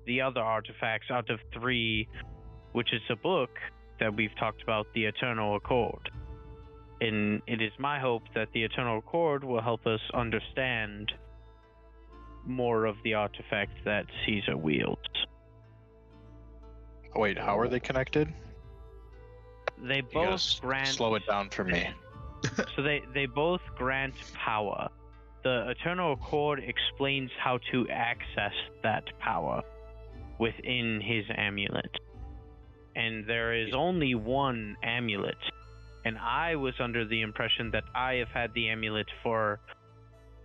the other artifacts out of 3, which is a book that we've talked about, the Eternal Accord. And it is my hope that the Eternal Accord will help us understand more of the artifacts that Caesar wields. Wait, how are they connected? They You gotta both grant slow it down for me. So they both grant power. The Eternal Accord explains how to access that power within his amulet. And there is only one amulet. And I was under the impression that I have had the amulet for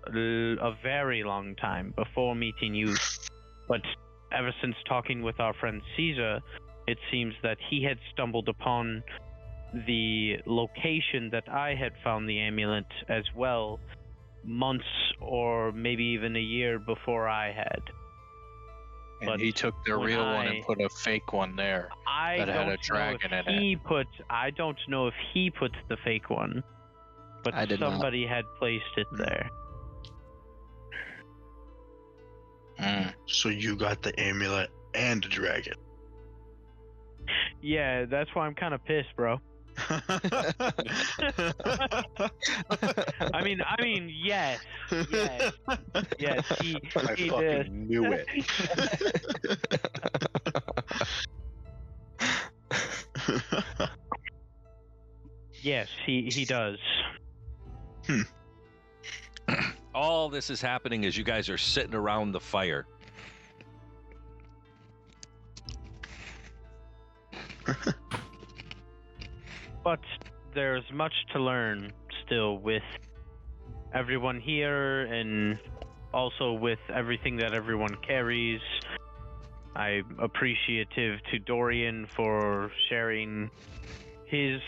a very long time before meeting you. But ever since talking with our friend Caesar, it seems that he had stumbled upon the location that I had found the amulet as well, months or maybe even a year before I had. And But he took the when real one I- and put a fake one there. I That don't had a know dragon if in it. he put. I don't know if he put the fake one, but I did not. somebody had placed it there. So you got the amulet and the dragon. Yeah, that's why I'm kind of pissed, bro. I mean, yes, he I he fucking did. knew it. Yes, he does. All this is happening as you guys are sitting around the fire. But there's much to learn still with everyone here, and also with everything that everyone carries. I'm appreciative to Dorian for sharing his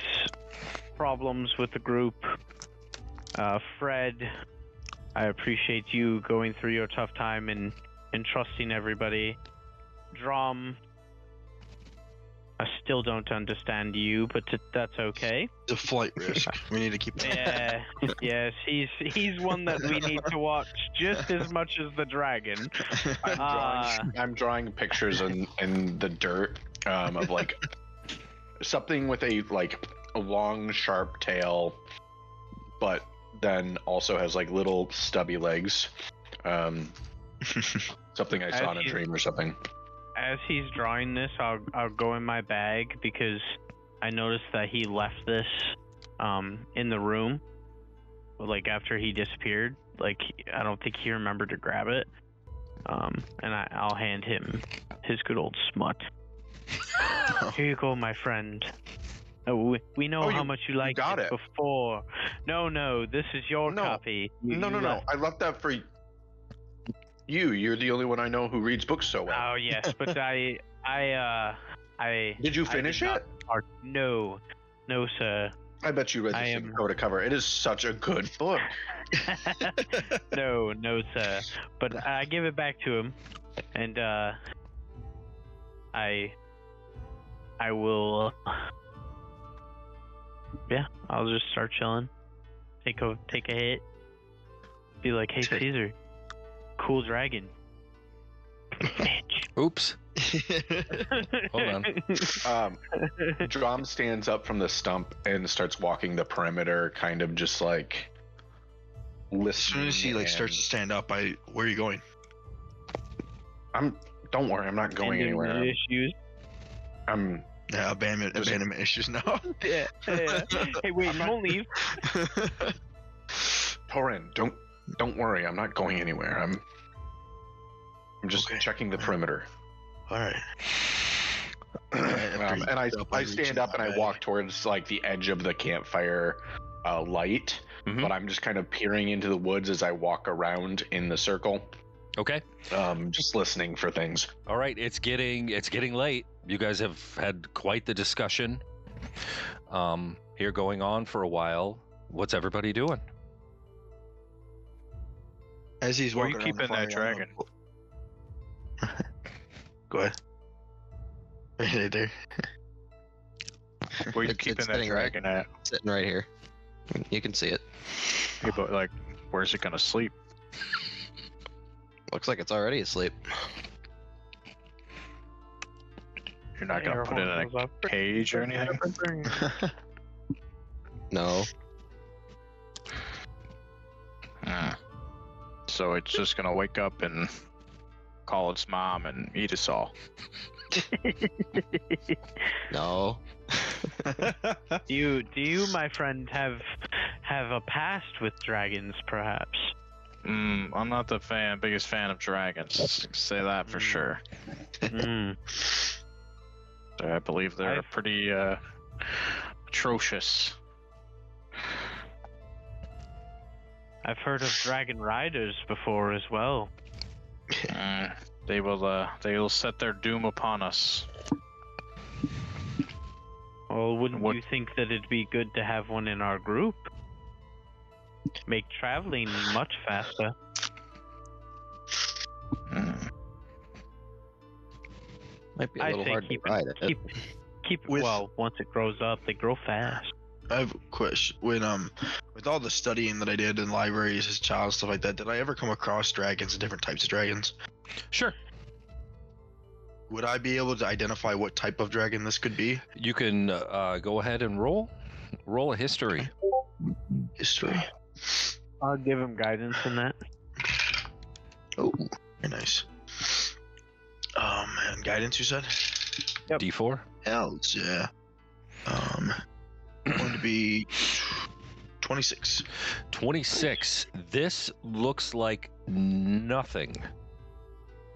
problems with the group. Fred, I appreciate you going through your tough time and trusting everybody. Drum, I still don't understand you, but that's okay. The flight risk. We need to keep Yeah, yes, he's one that we need to watch just as much as the dragon. I'm drawing pictures in the dirt of like something with a long sharp tail, but then also has like little stubby legs. Something I saw in a dream or something. As he's drawing this, I'll go in my bag, because I noticed that he left this in the room, like after he disappeared, I don't think he remembered to grab it. And I'll hand him his good old smut. Here you go, my friend. Oh, we know how much you liked it before. No, this is your copy. No. I left that for you. You're the only one I know who reads books so well. Oh yes, but I Did you finish it? No, sir. I bet you read this thing cover to cover. It is such a good book. No, sir. But I give it back to him, and I will. Yeah, I'll just start chilling. Take a hit. Be like, hey Caesar, cool dragon. Bitch. Oops. Hold on. Drom stands up from the stump and starts walking the perimeter, kind of just like listening. As soon as he starts to stand up, where are you going? Don't worry, I'm not going anywhere. Issues. Abandonment issues now. Yeah. Hey, wait, don't leave. Torin, don't worry, I'm not going anywhere. I'm just checking the perimeter. All right. And I stand up and I walk towards like the edge of the campfire light, but I'm just kind of peering into the woods as I walk around in the circle. Okay. Just listening for things. All right, it's getting late. You guys have had quite the discussion here going on for a while. What's everybody doing? As he's Where walking are you keeping that dragon? Go ahead. Right there. Where are you keeping that dragon at? Sitting right here. You can see it. Hey, but like, where's it gonna sleep? Looks like it's already asleep. You're not gonna put it in a cage or anything? No. So it's just gonna wake up and call its mom and eat us all. No. Do you, my friend, have a past with dragons, perhaps? I'm not the biggest fan of dragons. Say that for sure. I believe they're pretty atrocious. I've heard of dragon riders before as well. They will set their doom upon us. Well, wouldn't you think that it'd be good to have one in our group? Make traveling much faster. Might be a little hard to ride it. Keep well, once it grows up, they grow fast. I have a question. When with all the studying that I did in libraries as a child and stuff like that, did I ever come across dragons and different types of dragons? Sure. Would I be able to identify what type of dragon this could be? You can go ahead and roll a history. History. I'll give him guidance in that. Oh, very nice. And guidance, you said? Yep. D4. Hells yeah. Going to be 26. 26. This looks like nothing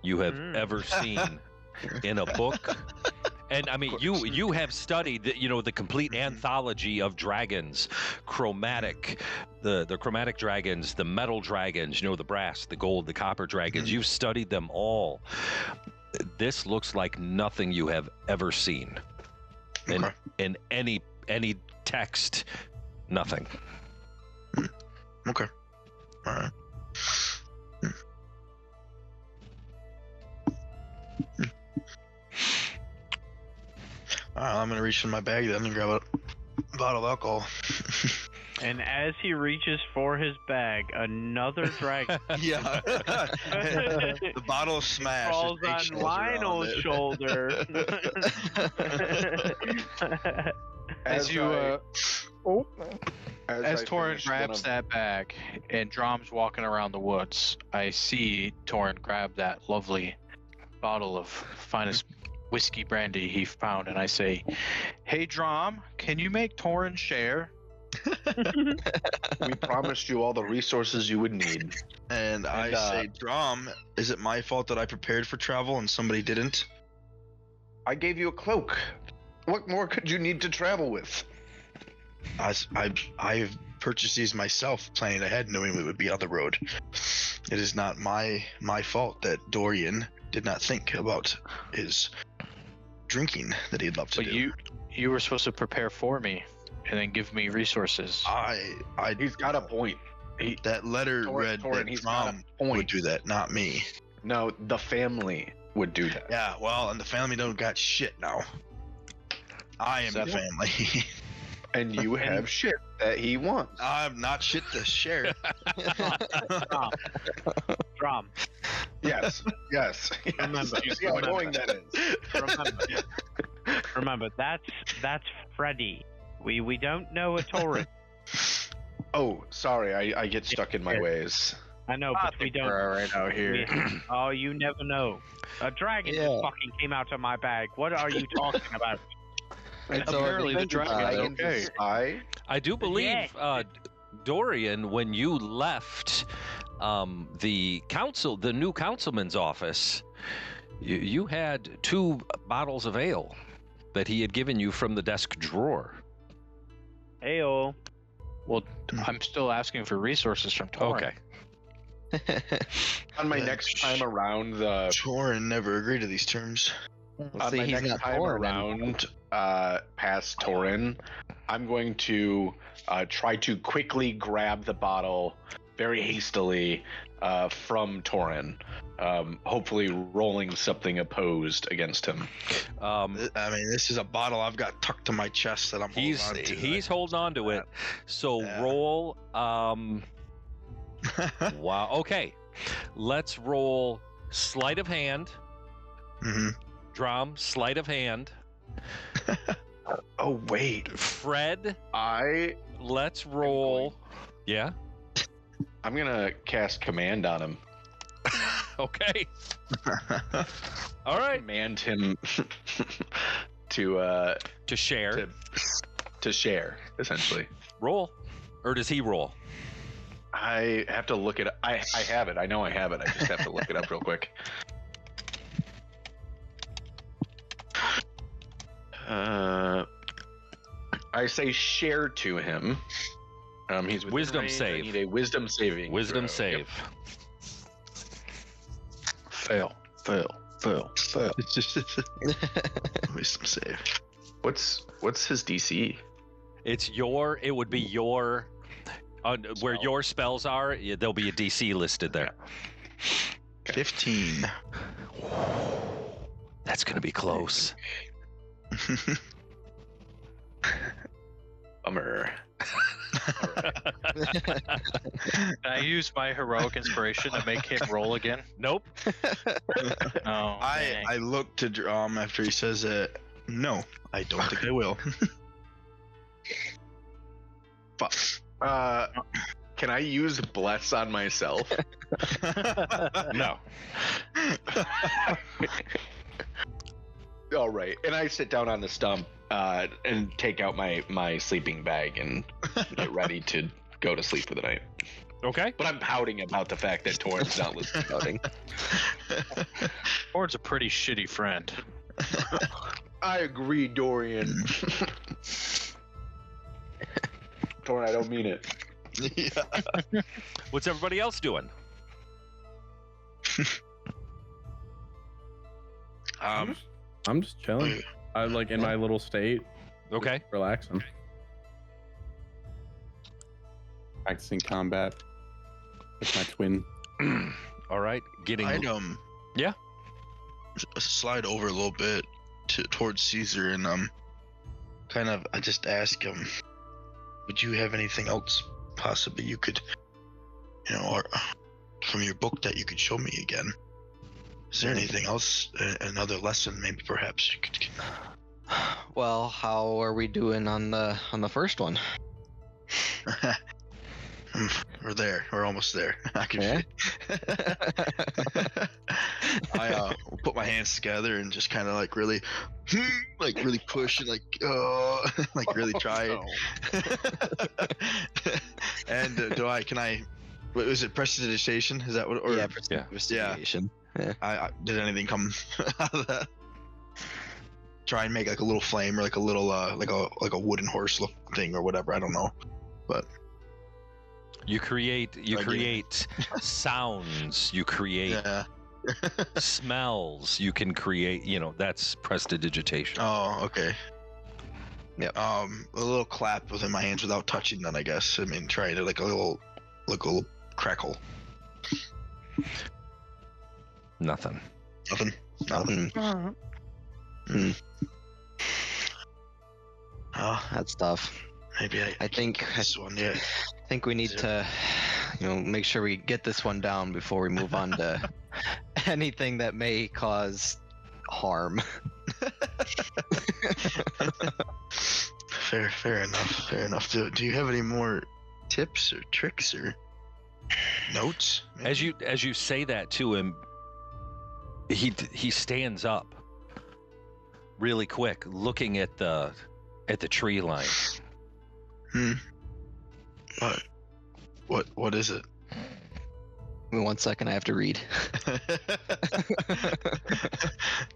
you have ever seen in a book. And I mean, you have studied the complete anthology of dragons, chromatic, the chromatic dragons, the metal dragons, the brass, the gold, the copper dragons. You've studied them all. This looks like nothing you have ever seen in any text. Nothing. Okay. All right. Alright, I'm gonna reach in my bag then and grab a bottle of alcohol. And as he reaches for his bag, another dragon. Yeah. The bottle smashed. Falls on Lionel's shoulder. As Torin grabs that bag and Drom's walking around the woods, I see Torin grab that lovely bottle of finest whiskey brandy he found, and I say, "Hey Drom, can you make Torin share?" We promised you all the resources you would need. And I say, Drom, is it my fault that I prepared for travel and somebody didn't? I gave you a cloak. What more could you need to travel with? I've purchased these myself, planning ahead, knowing we would be on the road. It is not my fault that Dorian did not think about his drinking that he'd love to But do. you were supposed to prepare for me and then give me resources. He's got a point. That letter read that he's got Drom a point. would do that, not me. No, the family would do that. Yeah, well, and the family don't got shit now. I am the Settle. family. And you have shit that he wants. I'm not shit to share. Drum. Yes. Remember, You see how annoying that is. Remember, that's Freddy. We don't know a Taurus. Oh, sorry, I get stuck in my ways. I know, but we don't. right out here. Oh, you never know. A dragon Yeah. just fucking came out of my bag. What are you talking about? And so Apparently the dragon is okay. I do believe, Yes. Dorian, when you left the new councilman's office, you had 2 bottles of ale that he had given you from the desk drawer. Ayo. Well, I'm still asking for resources from Torrin. Okay. On my Yeah. next time around, Torin never agreed to these terms. Well, on see, my he's next not time Thorin anymore. around, past Torin, I'm going to try to quickly grab the bottle very hastily from Torin, hopefully rolling something opposed against him. I mean, this is a bottle I've got tucked to my chest that I'm holding on to. He's holding on to it. So Yeah. roll. Wow. Okay. Let's roll sleight of hand. hmm Drum, sleight of hand. Oh wait, Fred, I'm let's roll. Yeah. gonna cast command on him. Okay. All right. Command him to share. to share, essentially. Roll. Or does he roll? I have to look it up. I have it. I know I have it. I just have to look it up real quick. I say share to him. He's within Wisdom range. save. I need a wisdom saving. Wisdom throw. Yep. save. Fail. It's just wisdom save. What's his DC? It would be your where your spells are, there'll be a DC listed there. 15. That's going to be close. Bummer. Can I use my heroic inspiration to make him roll again? Nope. Oh, dang. I look to Drum after he says it. No, I don't think I will. Fuck. Can I use bless on myself? No. All right, and I sit down on the stump and take out my sleeping bag and get ready to go to sleep for the night. Okay. But I'm pouting about the fact that Torrin's not listening. Pouting. Torrin's a pretty shitty friend. I agree, Dorian. Torrin, I don't mean it. Yeah. What's everybody else doing? Um, I'm just chilling. I'm like in my little state, Okay. relaxing. Practicing combat with my twin. All right. Getting. I'd Yeah. slide over a little bit towards Caesar and kind of I just ask him, would you have anything else possibly you could, or from your book that you could show me again? Is there anything else, another lesson maybe perhaps you could? Well, how are we doing on the first one? We're there. We're almost there. I can Yeah? I will put my hands together and just kind of like really like really push and like like really try. And can I? What was it? Prestidigitation? Is that what? Or, Yeah, Yeah. prestidigitation. Yeah. I did anything come out of that? Try and make like a little flame or like a little like a wooden horse look thing or whatever. I don't know, but You create sounds. You create yeah. smells. You can create. That's prestidigitation. Oh, okay. Yep. A little clap within my hands without touching them, I guess. I mean, try to like a little crackle. Nothing. Nothing. Oh, That's tough. maybe I think this one. Yeah. I think we need to, make sure we get this one down before we move on to anything that may cause harm. Fair enough. Do you have any more tips or tricks or notes? Maybe? As you say that to him, he stands up really quick, looking at the tree line. What is it? Give me 1 second, I have to read.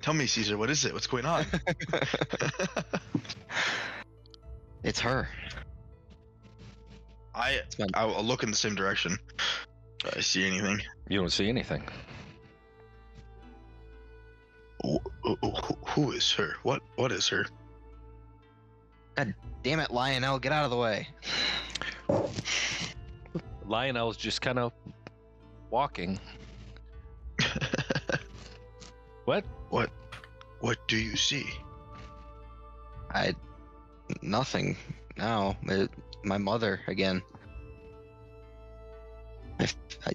Tell me, Caesar, what is it? What's going on? It's her. I'll look in the same direction. Do I see anything? You don't see anything. Who is her? What is her? Damn it, Lionel, get out of the way. Lionel's just kind of walking. What? What do you see? Nothing. No, my mother again. I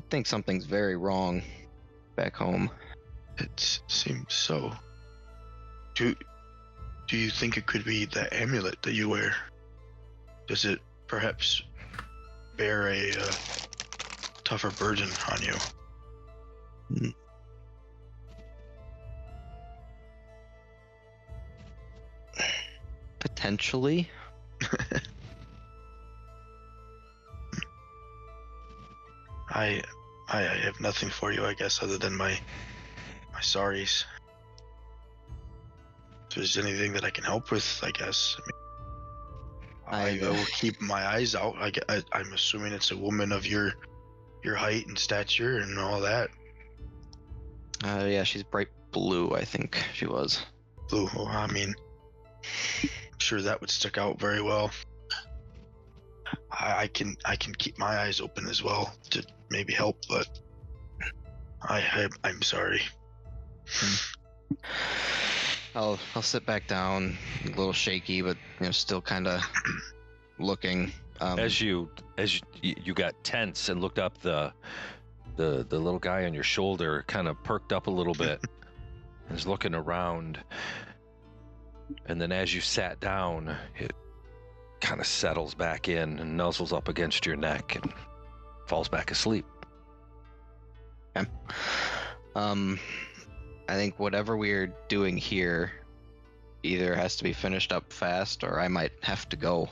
think something's very wrong back home. It seems so. Do you think it could be the amulet that you wear? Does it perhaps bear a tougher burden on you? Potentially. I have nothing for you, I guess, other than my sorries. If there's anything that I can help with, I guess. I will keep my eyes out. I'm assuming it's a woman of your height and stature and all that. Yeah, she's bright blue, I think she was. Blue. Well, I mean, I'm sure that would stick out very well. I can keep my eyes open as well to maybe help, but I'm sorry. I'll sit back down, a little shaky, but still kind of looking. As you got tense and looked up, the little guy on your shoulder kind of perked up a little bit and is looking around. And then as you sat down, it kind of settles back in and nuzzles up against your neck and falls back asleep. Okay. I think whatever we're doing here either has to be finished up fast or I might have to go.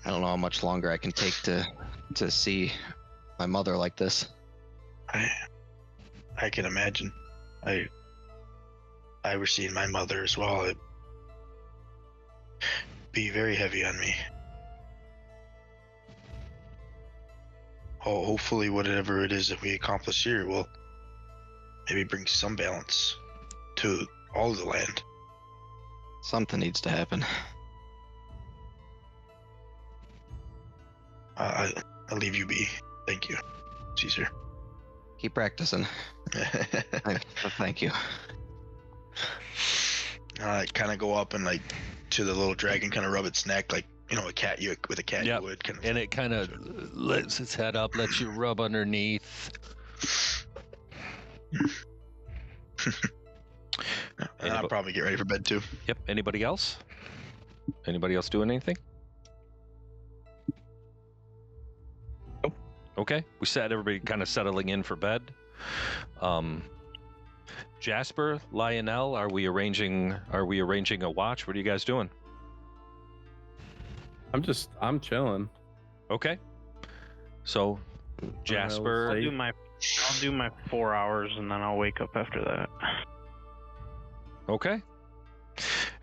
I don't know how much longer I can take to see my mother like this. I can imagine. I were seeing my mother as well. It'd be very heavy on me. Oh, hopefully whatever it is that we accomplish here will maybe bring some balance to all of the land. Something needs to happen. I'll leave you be. Thank you, Caesar. Keep practicing. Thank you. I kind of go up and like to the little dragon, kind of rub its neck, like a cat you would. Yep. Kind of. And it kind of lifts its head up, lets you rub underneath. And I'll probably get ready for bed too. Yep. Anybody else? Anybody else doing anything? Nope. Okay. We said everybody kind of settling in for bed. Jasper, Lionel, are we arranging a watch? What are you guys doing? I'm chilling. Okay. So, Jasper, I'll do my 4 hours and then I'll wake up after that. okay.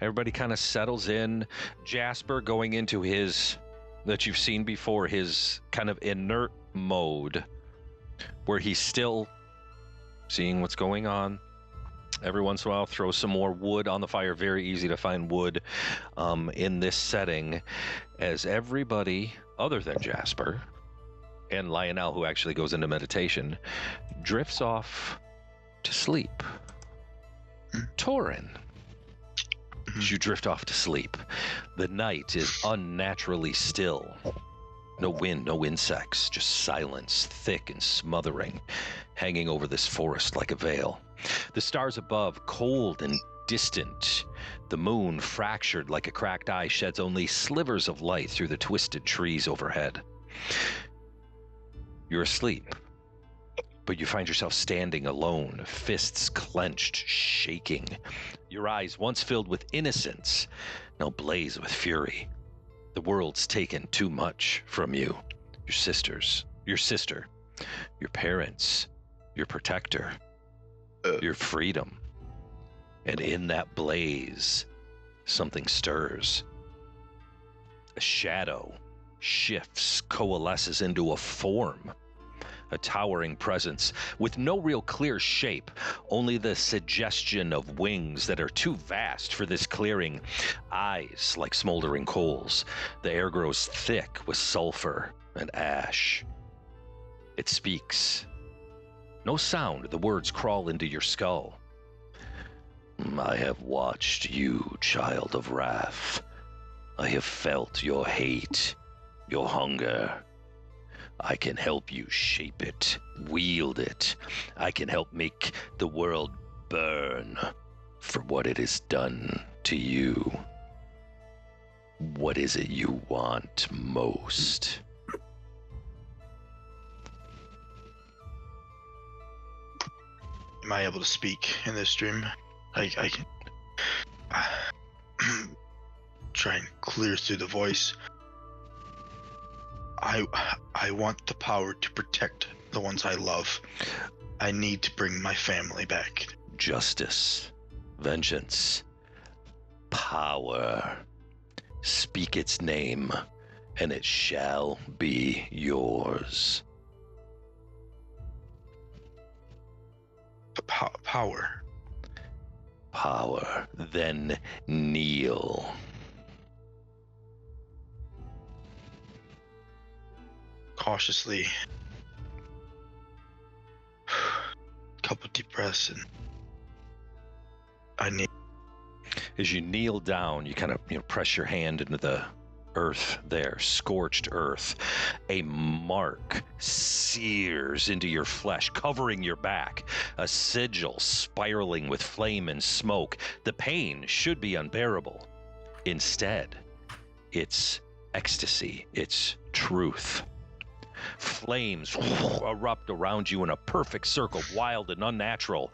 Everybody kind of settles in. Jasper going into his, that you've seen before, his kind of inert mode where he's still seeing what's going on. Every once in a while, throw some more wood on the fire. Very easy to find wood in this setting, as everybody other than Jasper and Lionel, who actually goes into meditation, drifts off to sleep. Torin, as you drift off to sleep, the night is unnaturally still. No wind, no insects, just silence, thick and smothering, hanging over this forest like a veil. The stars above, cold and distant. The moon, fractured like a cracked eye, sheds only slivers of light through the twisted trees overhead. You're asleep, but you find yourself standing alone, fists clenched, shaking. Your eyes, once filled with innocence, now blaze with fury. The world's taken too much from you. Your sister, your parents, your protector, your freedom. And in that blaze, something stirs. A shadow shifts, coalesces into a form. A towering presence with no real clear shape, only the suggestion of wings that are too vast for this clearing. Eyes like smoldering coals. The air grows thick with sulfur and ash. It speaks. No sound, the words crawl into your skull. I have watched you, child of wrath. I have felt your hate, your hunger. I can help you shape it, wield it. I can help make the world burn for what it has done to you. What is it you want most? Am I able to speak in this dream? I can try and clear through the voice. I want the power to protect the ones I love. I need to bring my family back. Justice, vengeance, power. Speak its name, and it shall be yours. Power. Power, then kneel. Cautiously, couple deep breaths, and I need. As you kneel down, you kind of press your hand into the earth there, scorched earth. A mark sears into your flesh, covering your back. A sigil spiraling with flame and smoke. The pain should be unbearable. Instead, it's ecstasy. It's truth. Flames erupt around you in a perfect circle, wild and unnatural.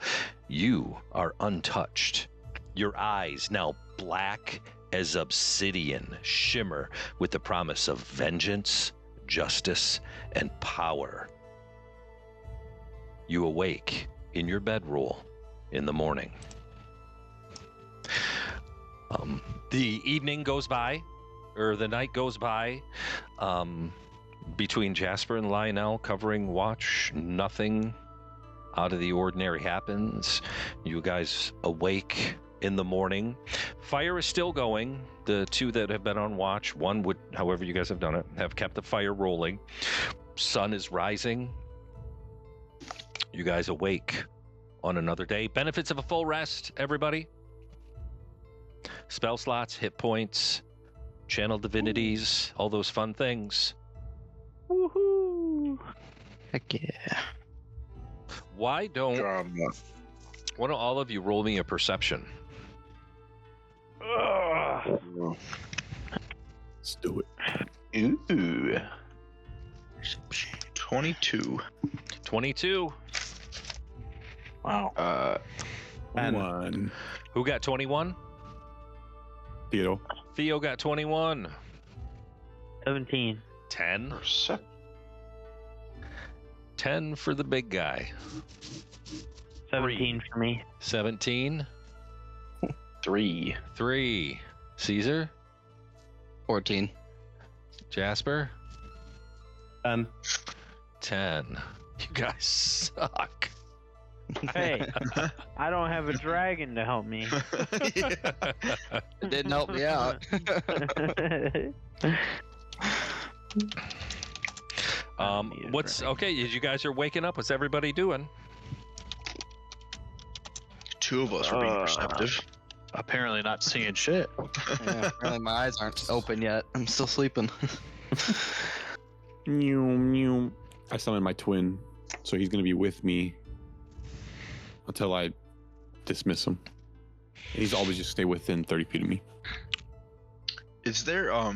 You are untouched. Your eyes, now black as obsidian, shimmer with the promise of vengeance, justice, and power. You awake in your bedroll in the morning. The evening goes by, or the night goes by. Between Jasper and Lionel covering watch, nothing out of the ordinary happens. You guys awake in the morning. Fire is still going. The two that have been on watch, one would, however you guys have done it, have kept the fire rolling. Sun is rising. You guys awake on another day. Benefits of a full rest, everybody. Spell slots, hit points, channel divinities, all those fun things. Woohoo! Heck yeah. Why don't all of you roll me a perception? Let's do it. Ooh. 22. 22. Wow. And 1. Who got 21? Theo. Theo got 21. 17. 10. Percep- 10 for the big guy. 17 for me. 17. 3. 3. Caesar. 14. Jasper. 10. 10. You guys suck. Hey, I don't have a dragon to help me. It didn't help me out. What's okay? You guys are waking up. What's everybody doing? 2 of us were being perceptive. Apparently not seeing shit. Yeah, apparently my eyes aren't open yet. I'm still sleeping. I summon my twin, so he's gonna be with me until I dismiss him. And he's always just stay within 30 feet of me. Is there or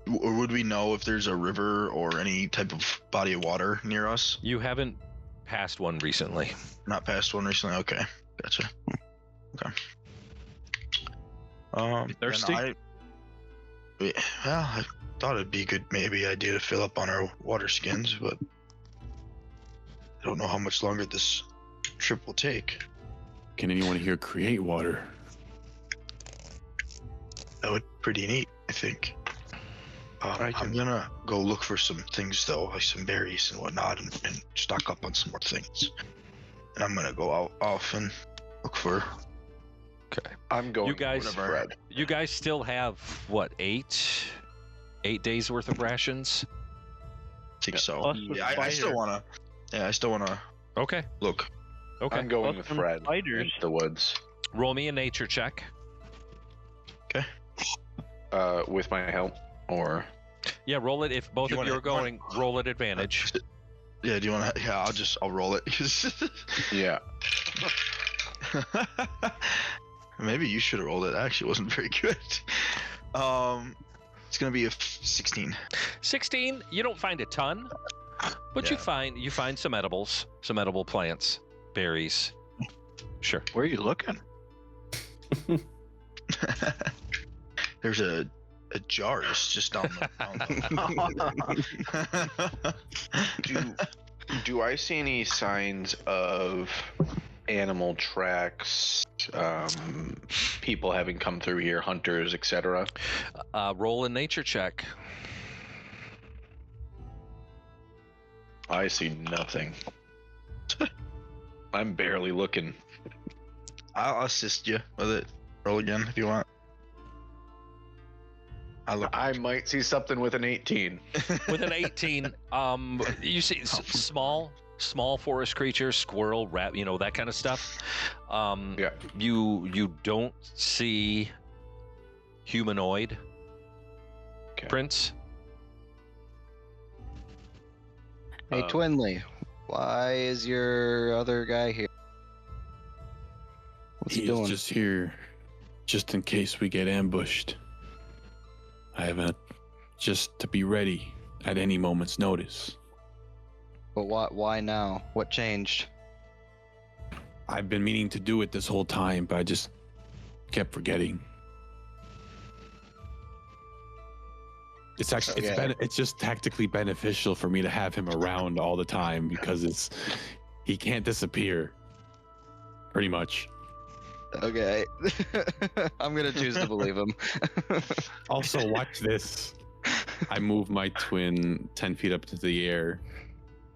would we know if there's a river or any type of body of water near us? You haven't passed one recently. Not past one recently. Okay, gotcha. Okay. Thirsty? I thought it'd be a good maybe idea to fill up on our water skins, but I don't know how much longer this trip will take. Can anyone here create water? That would be pretty neat, I think. I'm gonna go look for some things though, like some berries and whatnot, and stock up on some more things. And I'm gonna go off and look for. Okay. I'm going. You guys, with Fred. you guys still have what, 8 days worth of rations? I think so. Plus the Yeah, I still spider. wanna. Yeah, I still wanna Okay. look. Okay. I'm going Plus with some Fred. spiders. Into the woods. Roll me a nature check. With my help, or Yeah, roll it. If both You of you wanna- are going, roll at advantage. Yeah, do you wanna? Yeah, I'll roll it. yeah. Maybe you should have rolled it. Actually, it wasn't very good. It's gonna be a 16. 16. You don't find a ton, but you Yeah. find some edibles, some edible plants, berries. Sure. Where are you looking? There's a jar. It's just down the. Do I see any signs of animal tracks, people having come through here, hunters, etc.? Roll a nature check. I see nothing. I'm barely looking. I'll assist you with it. Roll again if you want. I might see something with an 18. With an 18, you see small forest creatures, squirrel, rat, that kind of stuff. Yeah. You don't see humanoid Okay. prints. Hey, Twinley, why is your other guy here? What's he He's doing? just here, just in case we get ambushed. I haven't, just to be ready at any moment's notice. But why now? What changed? I've been meaning to do it this whole time, but I just kept forgetting. It's actually it's just tactically beneficial for me to have him around all the time because he can't disappear. Pretty much. Okay. I'm gonna choose to believe him. Also, watch this. I move my twin 10 feet up into the air,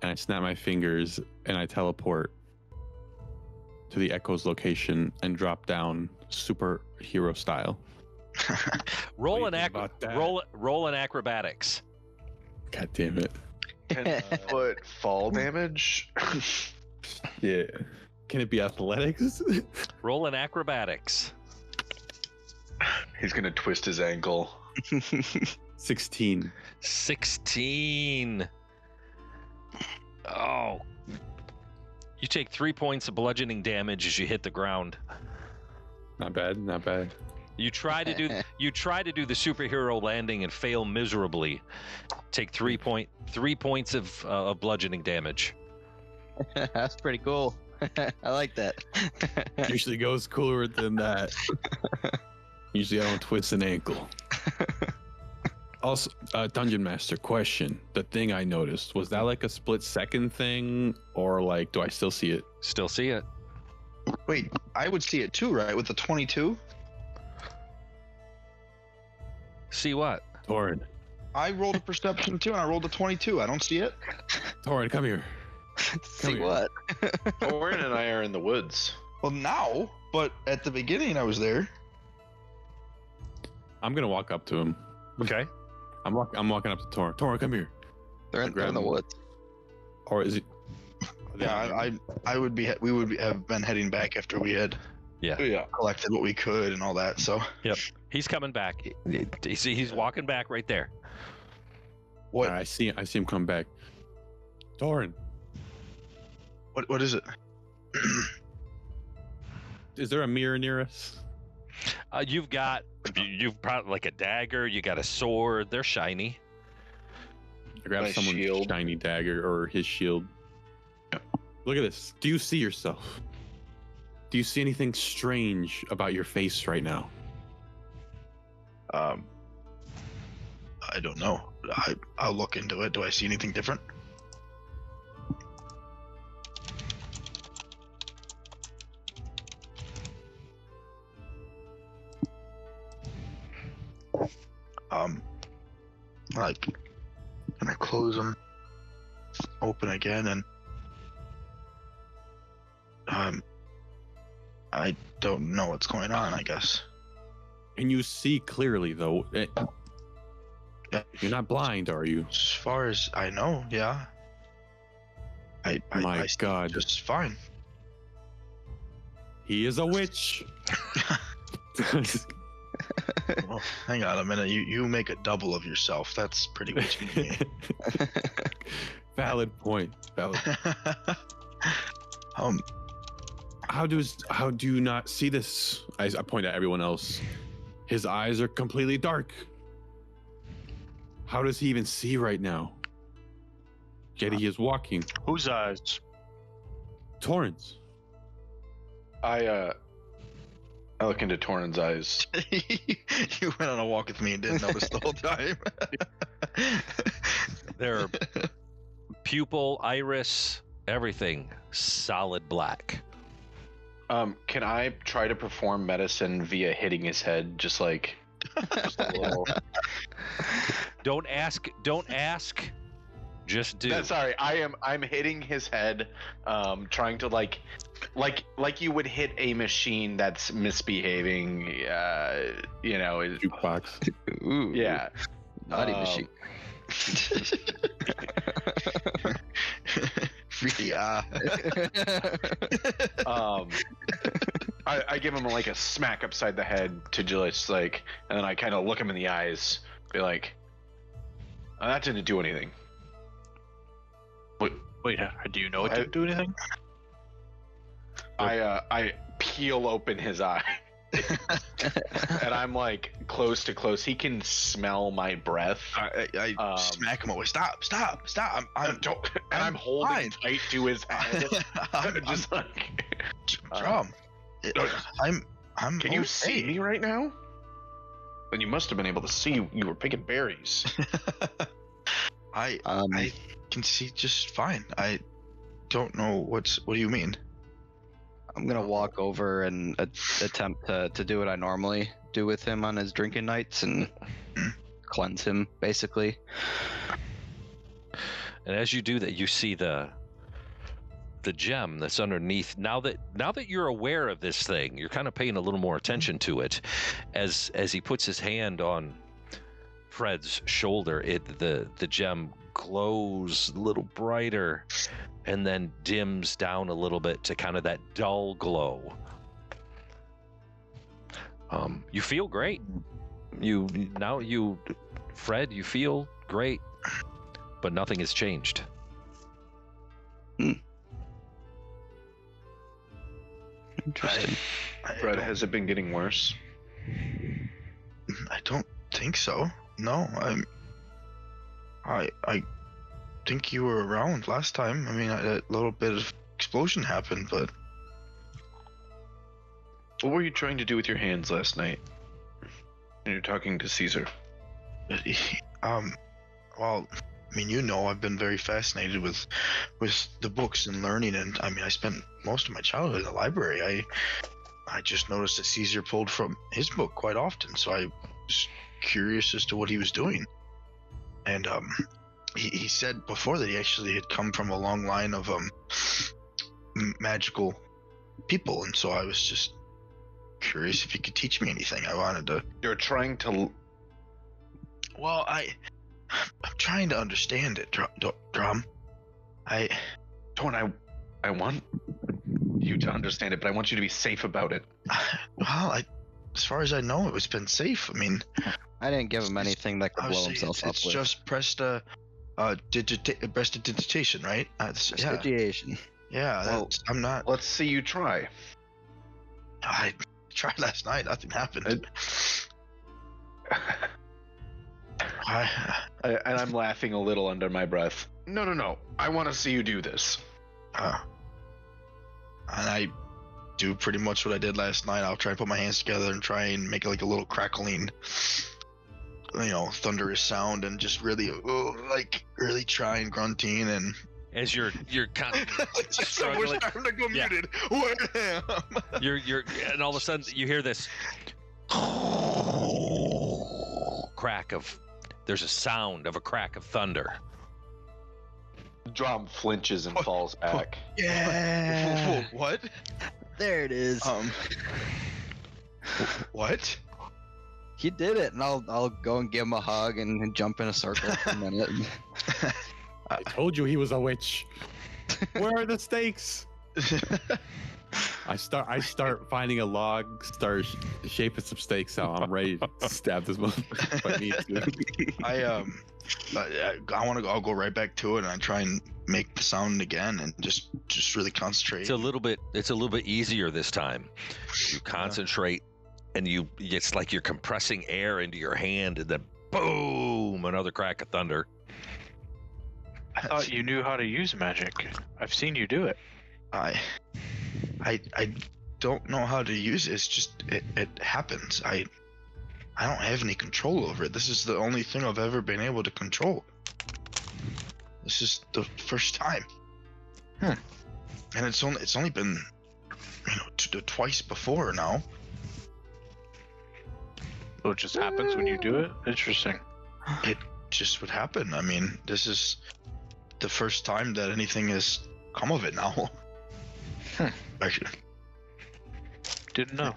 and I snap my fingers, and I teleport to the Echo's location and drop down superhero style. Roll What an do you think about that? roll an acrobatics. God damn it. 10-foot fall damage? Yeah. Can it be athletics? Roll an acrobatics. He's gonna twist his ankle. 16. 16. Oh. You take 3 points of bludgeoning damage as you hit the ground. Not bad, not bad. You try to do the superhero landing and fail miserably. Take 3 points of bludgeoning damage. That's pretty cool. I like that. Usually goes cooler than that. Usually I don't twist an ankle. Also, Dungeon Master, question. The thing I noticed, was that like a split second thing, or like, do I still see it? Still see it. Wait, I would see it too, right? With the 22? See what? Torin, I rolled a perception too, and I rolled a 22. I don't see it. Torin, come here. See here. what? Orin and I are in the woods. Well, now, but at the beginning I was there. I'm gonna walk up to him. Okay. I'm walking up to Torin. Torin, come here. They're in grab the him. woods. Or is it? Yeah, I would be. We would have been heading back after we had Yeah. collected what we could and all that. So He's coming back. You see, he's walking back right there. what? I see him come back. Torin, What is it? is there a mirror near us? You've probably like a dagger. You got a sword. They're shiny. I grab My someone's shield. shiny dagger or his shield. Look at this. Do you see yourself? Do you see anything strange about your face right now? I don't know. I'll look into it. Do I see anything different? Like, can I close them, open again, and I don't know what's going on, I guess. And you see clearly, though. Yeah. You're not blind, are you? As far as I know, yeah. My I see God. just fine. He is a witch. Well, hang on a minute. You make a double of yourself. That's pretty witchy to me. Valid point. Valid. How do you not see this? I point at everyone else. His eyes are completely dark. How does he even see right now? Yet he is walking. Whose eyes? Torrance. I look into Torin's eyes. You went on a walk with me and didn't notice the whole time. Their pupil, iris, everything solid black. Can I try to perform medicine via hitting his head, just a little? Don't ask. Just do. Sorry, I'm hitting his head, trying to like you would hit a machine that's misbehaving. Jukebox. Ooh, Yeah. naughty machine. Really, I give him like a smack upside the head to just and then I kind of look him in the eyes, be like, "Oh, that didn't do anything." Wait, do you know it didn't do anything? I peel open his eye, and I'm like close to close. He can smell my breath. I smack him away. Stop! I'm holding fine. tight to his head, I'm just like. Drum. I'm. Can you see okay. me right now? Then you must have been able to see you were picking berries. I can see just fine. I don't know what do you mean? I'm gonna walk over and attempt to do what I normally do with him on his drinking nights and cleanse him, basically. And as you do that, you see the gem that's underneath. Now that you're aware of this thing, you're kind of paying a little more attention to it. As he puts his hand on Fred's shoulder, the gem glows a little brighter and then dims down a little bit to kind of that dull glow. You feel great. Fred, you feel great, but nothing has changed. Interesting. Fred, has it been getting worse? I don't think so. No, I think you were around last time. I mean, a little bit of explosion happened, but What were you trying to do with your hands last night? When you're talking to Caesar. well, I mean, you know, I've been very fascinated with the books and learning, and I mean, I spent most of my childhood in the library. I just noticed that Caesar pulled from his book quite often, so I was curious as to what he was doing. And he said before that he actually had come from a long line of magical people, and so I was just curious if he could teach me anything. I wanted to. You're trying to. Well, I'm trying to understand it, Drum. Torn, I want you to understand it, but I want you to be safe about it. Well, as far as I know, it's been safe. I mean, I didn't give him anything that could blow obviously himself up it's with. just prestidigitation, right? Yeah, Prestidigitation. yeah. Well, I'm not. Let's see you try. I tried last night. Nothing happened. And I'm laughing a little under my breath. No. I want to see you do this. And I do pretty much what I did last night. I'll try and put my hands together and try and make like a little crackling, thunderous sound, and just really, really trying grunting and. As you're We're starting to go muted. Wham! you're and all of a sudden you hear this crack of. There's a sound of a crack of thunder. Drum flinches and falls back. Yeah. What? There it is. What? He did it, and I'll go and give him a hug and jump in a circle for a minute. I told you he was a witch. Where are the stakes? I start finding a log, start shaping some stakes out. I'm ready to stab this motherfucker if I need to. I'll go right back to it, and I try and make the sound again, and just really concentrate. It's a little bit easier this time. You concentrate, and it's like you're compressing air into your hand, and then boom, another crack of thunder. I thought you knew how to use magic. I've seen you do it. I don't know how to use it. It's just it happens. I don't have any control over it. This is the only thing I've ever been able to control. This is the first time. And it's only been twice before now. So it just happens when you do it? Interesting. It just would happen. I mean, this is the first time that anything has come of it now. Actually, didn't know.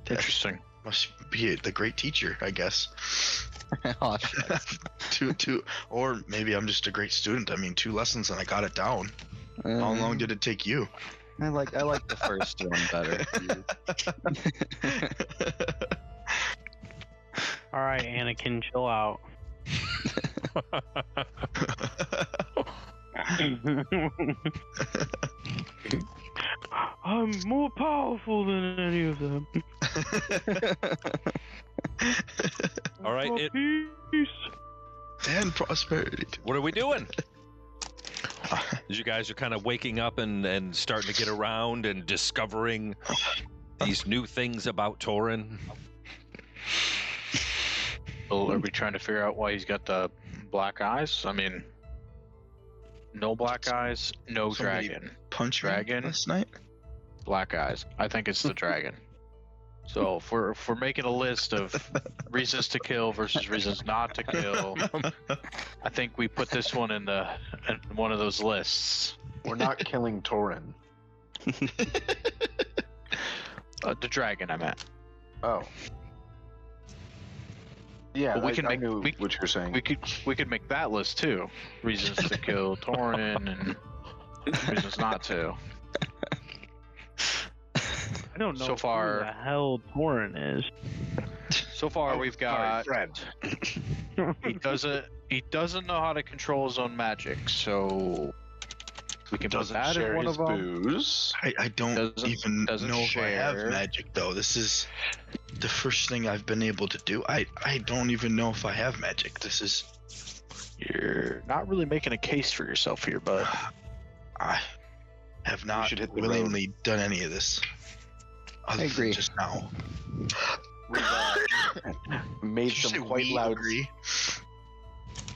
Interesting. Must be the great teacher, I guess. Oh, shucks. two, or maybe I'm just a great student. I mean, 2 lessons and I got it down. How long did it take you? I like the first one better. All right, Anakin, chill out. I'm more powerful than any of them. All right, Peace. And prosperity. what are we doing? As you guys are kind of waking up and starting to get around and discovering these new things about Torin. So are we trying to figure out why he's got the black eyes? I mean, no black eyes, no Somebody dragon. Punch Dragon. me last night. Black eyes. I think it's the dragon. So if we're making a list of reasons to kill versus reasons not to kill, I think we put this one in one of those lists. We're not killing Torin. The dragon, I meant. Oh. Yeah, But we I can make knew what you're saying. we could make that list too. Reasons to kill Torin and reasons not to. I don't know So far- who the hell Torin is. So far, we've got Fred. he doesn't know how to control his own magic, so we can put Doesn't that share in one his of them. booze. I don't even doesn't know if I have share. magic though. This is the first thing I've been able to do. I don't even know if I have magic. This is You're not really making a case for yourself here, bud. I have not should hit the willingly done any of this. Other than agree. just now. We've made Did you say some quite we loud. agree?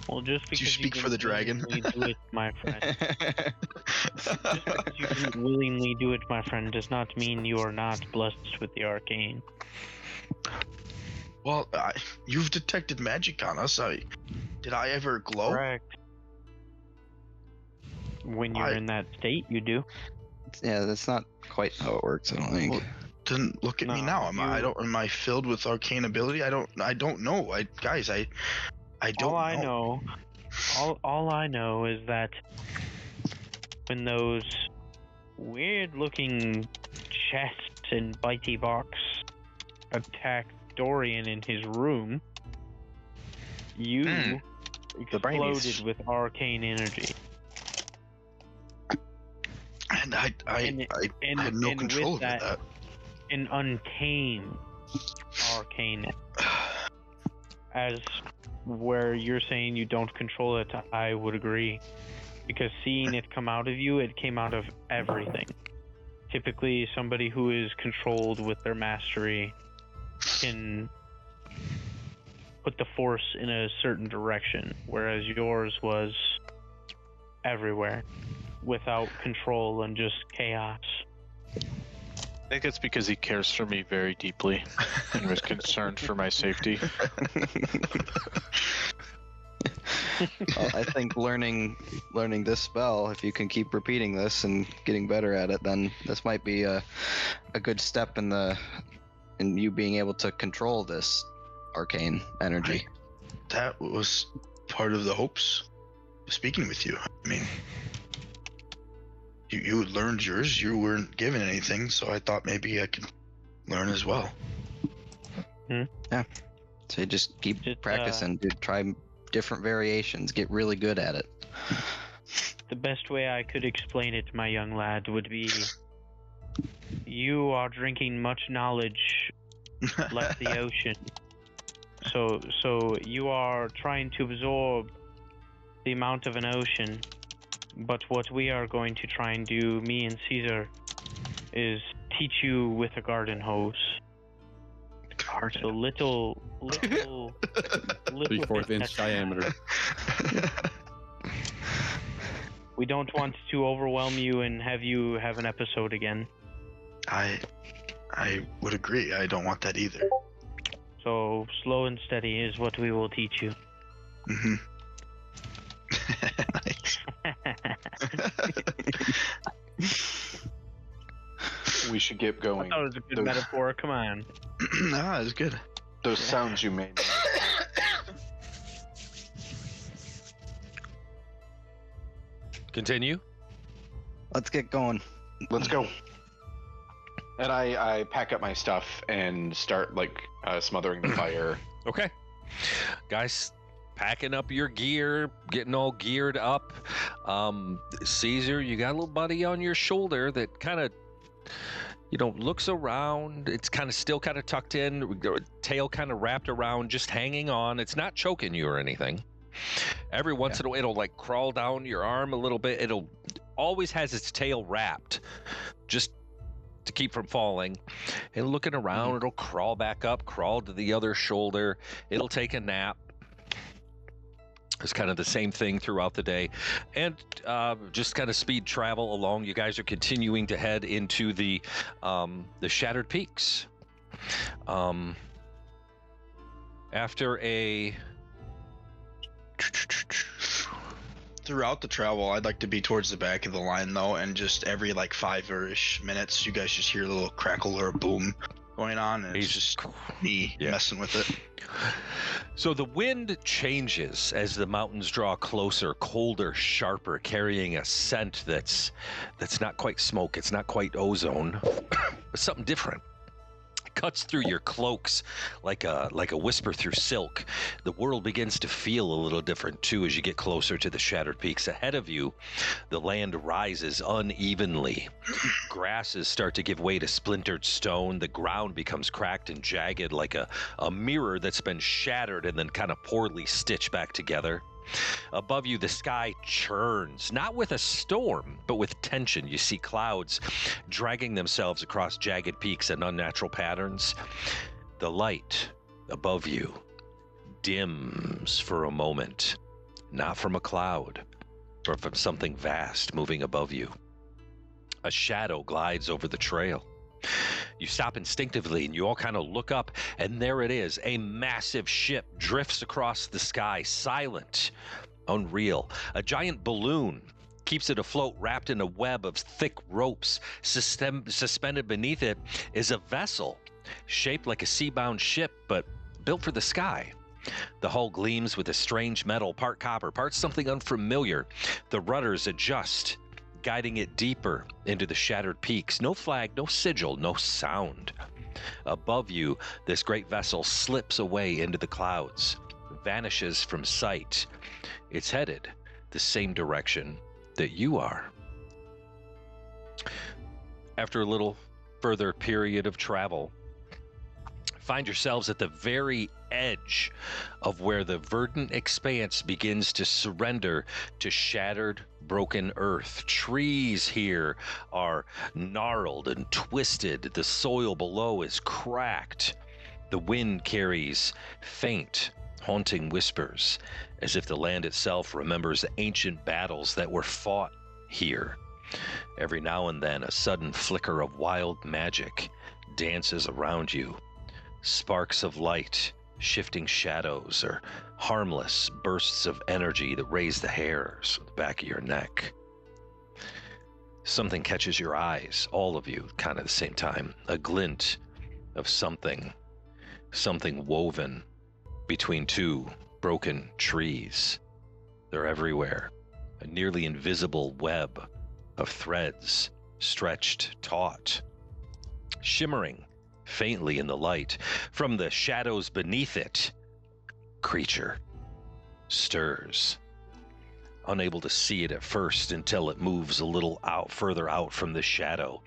Well, just because you speak for the dragon? willingly do it, my friend. Just because you didn't willingly do it, my friend, does not mean you are not blessed with the arcane. Well, you've detected magic on us. Did I ever glow? Correct. When you're in that state, you do. Yeah, that's not quite how it works. I don't think. Well, then look at me No, now. you- Am I filled with arcane ability? I don't know. I don't All I know, all I know is that when those weird-looking chests and bitey box attacked Dorian in his room, you The brainies. exploded with arcane energy. And I had no and control with over that. An untamed arcane, as where you're saying you don't control it, I would agree. Because seeing it come out of you, it came out of everything. Typically, somebody who is controlled with their mastery can put the force in a certain direction, whereas yours was everywhere, without control and just chaos. I think it's because he cares for me very deeply and was concerned for my safety. Well, I think learning this spell, if you can keep repeating this and getting better at it, then this might be a good step in you being able to control this arcane energy. That was part of the hopes of speaking with you. I mean, you had learned yours. You weren't given anything, so I thought maybe I could learn as well. So you just keep Just, practicing, try different variations, get really good at it. The best way I could explain it, my young lad, would be you are drinking much knowledge like the ocean. So you are trying to absorb the amount of an ocean, but what we are going to try and do, me and Caesar, is teach you with a garden hose. So little 3/4 inch diameter. We don't want to overwhelm you and have you have an episode again. I would agree. I don't want that either. So slow and steady is what we will teach you. Mm-hmm. Nice. We should get I going. thought it was a good Those- metaphor. Come on. Ah, it's good. Those sounds you made. Continue. Let's get going. Let's go. And I pack up my stuff and start smothering the fire. Okay. Guys, packing up your gear, getting all geared up. Caesar, you got a little buddy on your shoulder that kind of, looks around. It's kind of still kind of tucked in, tail kind of wrapped around, just hanging on. It's not choking you or anything. Every once in a while, it'll crawl down your arm a little bit. It'll always has its tail wrapped, just to keep from falling. And looking around, it'll crawl back up, crawl to the other shoulder. It'll take a nap. It's kind of the same thing throughout the day. And just kind of speed travel along. You guys are continuing to head into the Shattered Peaks. After a... Throughout the travel, I'd like to be towards the back of the line, though, and just every 5-ish minutes, you guys just hear a little crackle or a boom going on, and it's just me messing with it. So the wind changes as the mountains draw closer, colder, sharper, carrying a scent that's not quite smoke, it's not quite ozone, but something different. It cuts through your cloaks like a whisper through silk. The world begins to feel a little different too as you get closer to the Shattered Peaks. Ahead of you, the land rises unevenly. Grasses start to give way to splintered stone. The ground becomes cracked and jagged like a mirror that's been shattered and then kind of poorly stitched back together. Above you, the sky churns, not with a storm, but with tension. You see clouds dragging themselves across jagged peaks and unnatural patterns. The light above you dims for a moment, not from a cloud, but from something vast moving above you. A shadow glides over the trail. You stop instinctively and you all kind of look up, and there it is. A massive ship drifts across the sky, silent, unreal. A giant balloon keeps it afloat, wrapped in a web of thick ropes. Suspended beneath it is a vessel shaped like a sea-bound ship, but built for the sky. The hull gleams with a strange metal, part copper, part something unfamiliar. The rudders adjust, guiding it deeper into the shattered peaks. No flag, no sigil, no sound. Above you, this great vessel slips away into the clouds, vanishes from sight. It's headed the same direction that you are. After a little further period of travel, find yourselves at the very edge of where the verdant expanse begins to surrender to shattered, broken earth. Trees here are gnarled and twisted. The soil below is cracked. The wind carries faint, haunting whispers, as if the land itself remembers ancient battles that were fought here. Every now and then, a sudden flicker of wild magic dances around you. Sparks of light, shifting shadows, or harmless bursts of energy that raise the hairs on the back of your neck. Something catches your eyes, all of you, kind of at the same time. A glint of something woven between two broken trees. They're everywhere. A nearly invisible web of threads stretched taut, shimmering faintly in the light. From the shadows beneath it, creature stirs. Unable to see it at first until it moves a little further out from the shadow.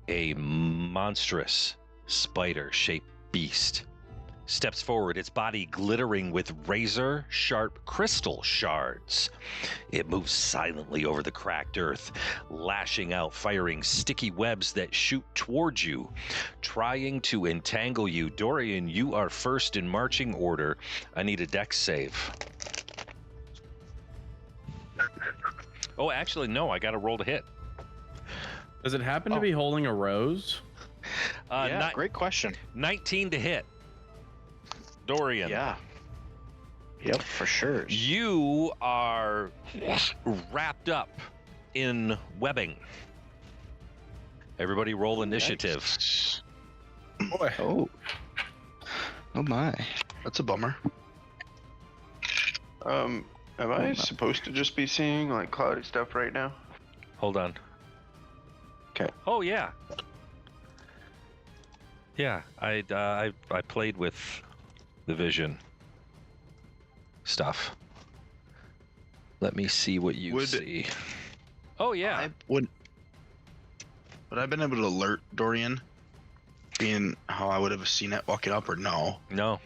A monstrous spider-shaped beast steps forward, its body glittering with razor-sharp crystal shards. It moves silently over the cracked earth, lashing out, firing sticky webs that shoot towards you, trying to entangle you. Dorian, you are first in marching order. I need a dex save. Oh, actually, no, I got to roll to hit. Does it happen to be holding a rose? Yeah, great question. 19 to hit. Dorian. Yeah. Yep, for sure. You are wrapped up in webbing. Everybody roll initiative. Boy, Oh my. that's a bummer. Am I supposed to just be seeing like cloudy stuff right now? Hold on. Okay. Oh yeah. Yeah, I played with the vision stuff. Let me see what you see. Oh yeah. Would I have been able to alert Dorian, being how I would have seen it walking up, or no? No.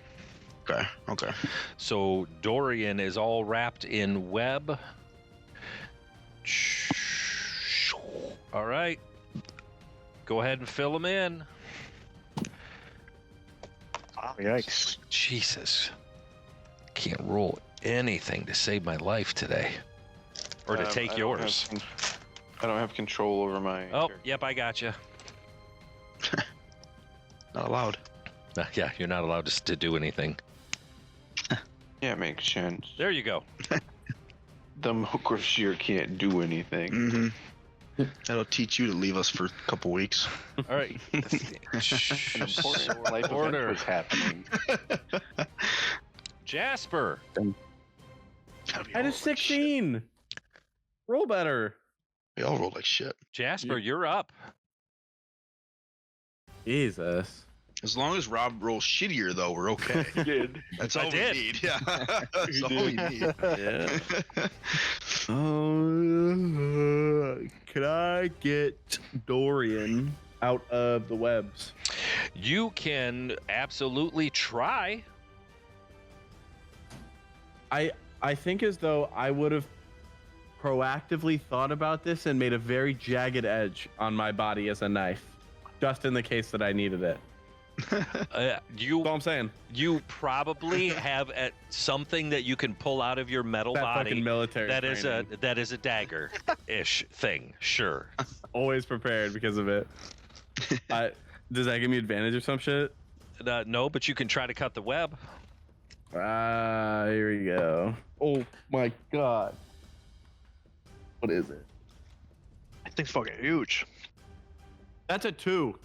Okay. So Dorian is all wrapped in web. All right. Go ahead and fill him in. Oh, yikes. Jesus. Can't roll anything to save my life today. Or to take yours. I don't have control over my. Oh, yep, I got you. Not allowed. Yeah, you're not allowed to do anything. Yeah, it makes sense. There you go. The Mokrashir can't do anything. Mm-hmm. That'll teach you to leave us for a couple weeks. All right. An important life Order. event was happening. Jasper. I had a 16. Roll better. We all rolled like shit. Jasper, you're up. Jesus. As long as Rob rolls shittier, though, we're okay. He did. That's I all did. we need. Yeah. That's all we need. Yeah. Can I get Dorian out of the webs? You can absolutely try. I I think as though I would have proactively thought about this and made a very jagged edge on my body as a knife, just in the case that I needed it. That's all I'm saying. You probably have something that you can pull out of your metal That body fucking military that is training. a dagger-ish thing. Sure. Always prepared because of it. Does that give me advantage or some shit? No, but you can try to cut the web. Here we go. Oh my god. What is it? I think it's fucking huge. That's a 2.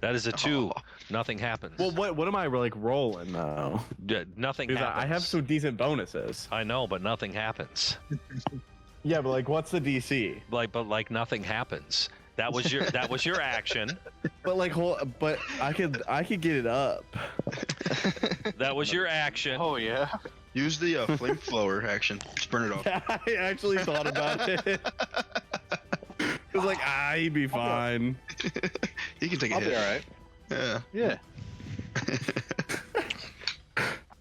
That is a 2. Nothing happens. Well, what am I like rolling though? Nothing Because happens. I have some decent bonuses. I know, but nothing happens. Yeah, but like, what's the DC? But nothing happens. That was your action. But like, but I could get it up. That was your action. Oh yeah. Use the flamethrower action. Just burn it off. I actually thought about it. It was like, he'd be fine. He can take a I'll hit. be all right. Yeah. Yeah.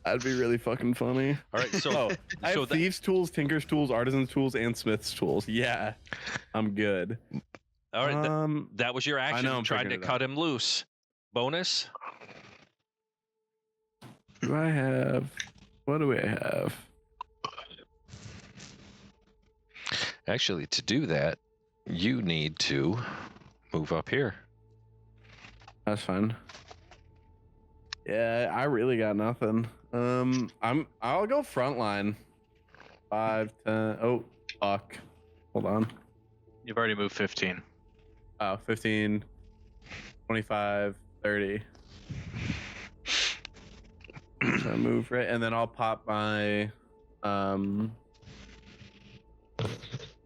That'd be really fucking funny. All right, so I have thieves' tools, tinker's tools, artisan's tools, and smith's tools. Yeah, I'm good. all right, that was your action. I know, I'm trying to picking it cut him loose. Bonus. Do I have? What do I have? Actually, to do that, you need to move up here. That's fine. Yeah, I really got nothing. I'll go frontline. 5, 10. Oh, fuck. Hold on. You've already moved 15. Oh, 15, 25, 30. So I move right, and then I'll pop my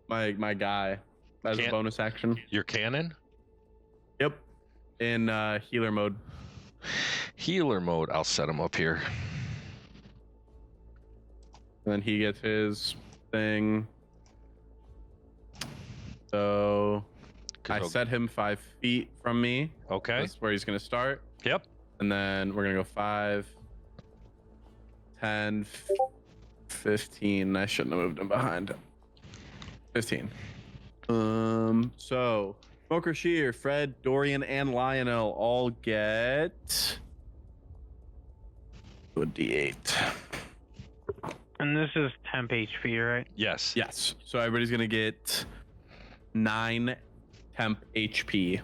my guy as a bonus action. Your cannon? Yep. In healer mode. Healer mode. I'll set him up here. And then he gets his thing. So I set him 5 feet from me. Okay. That's where he's gonna start. Yep. And then we're gonna go 5, 10, 15. I shouldn't have moved him behind. 15. So Smoker Shear, Fred, Dorian, and Lionel all get a D8. And this is temp HP, right? Yes. Yes. So everybody's gonna get 9 temp HP.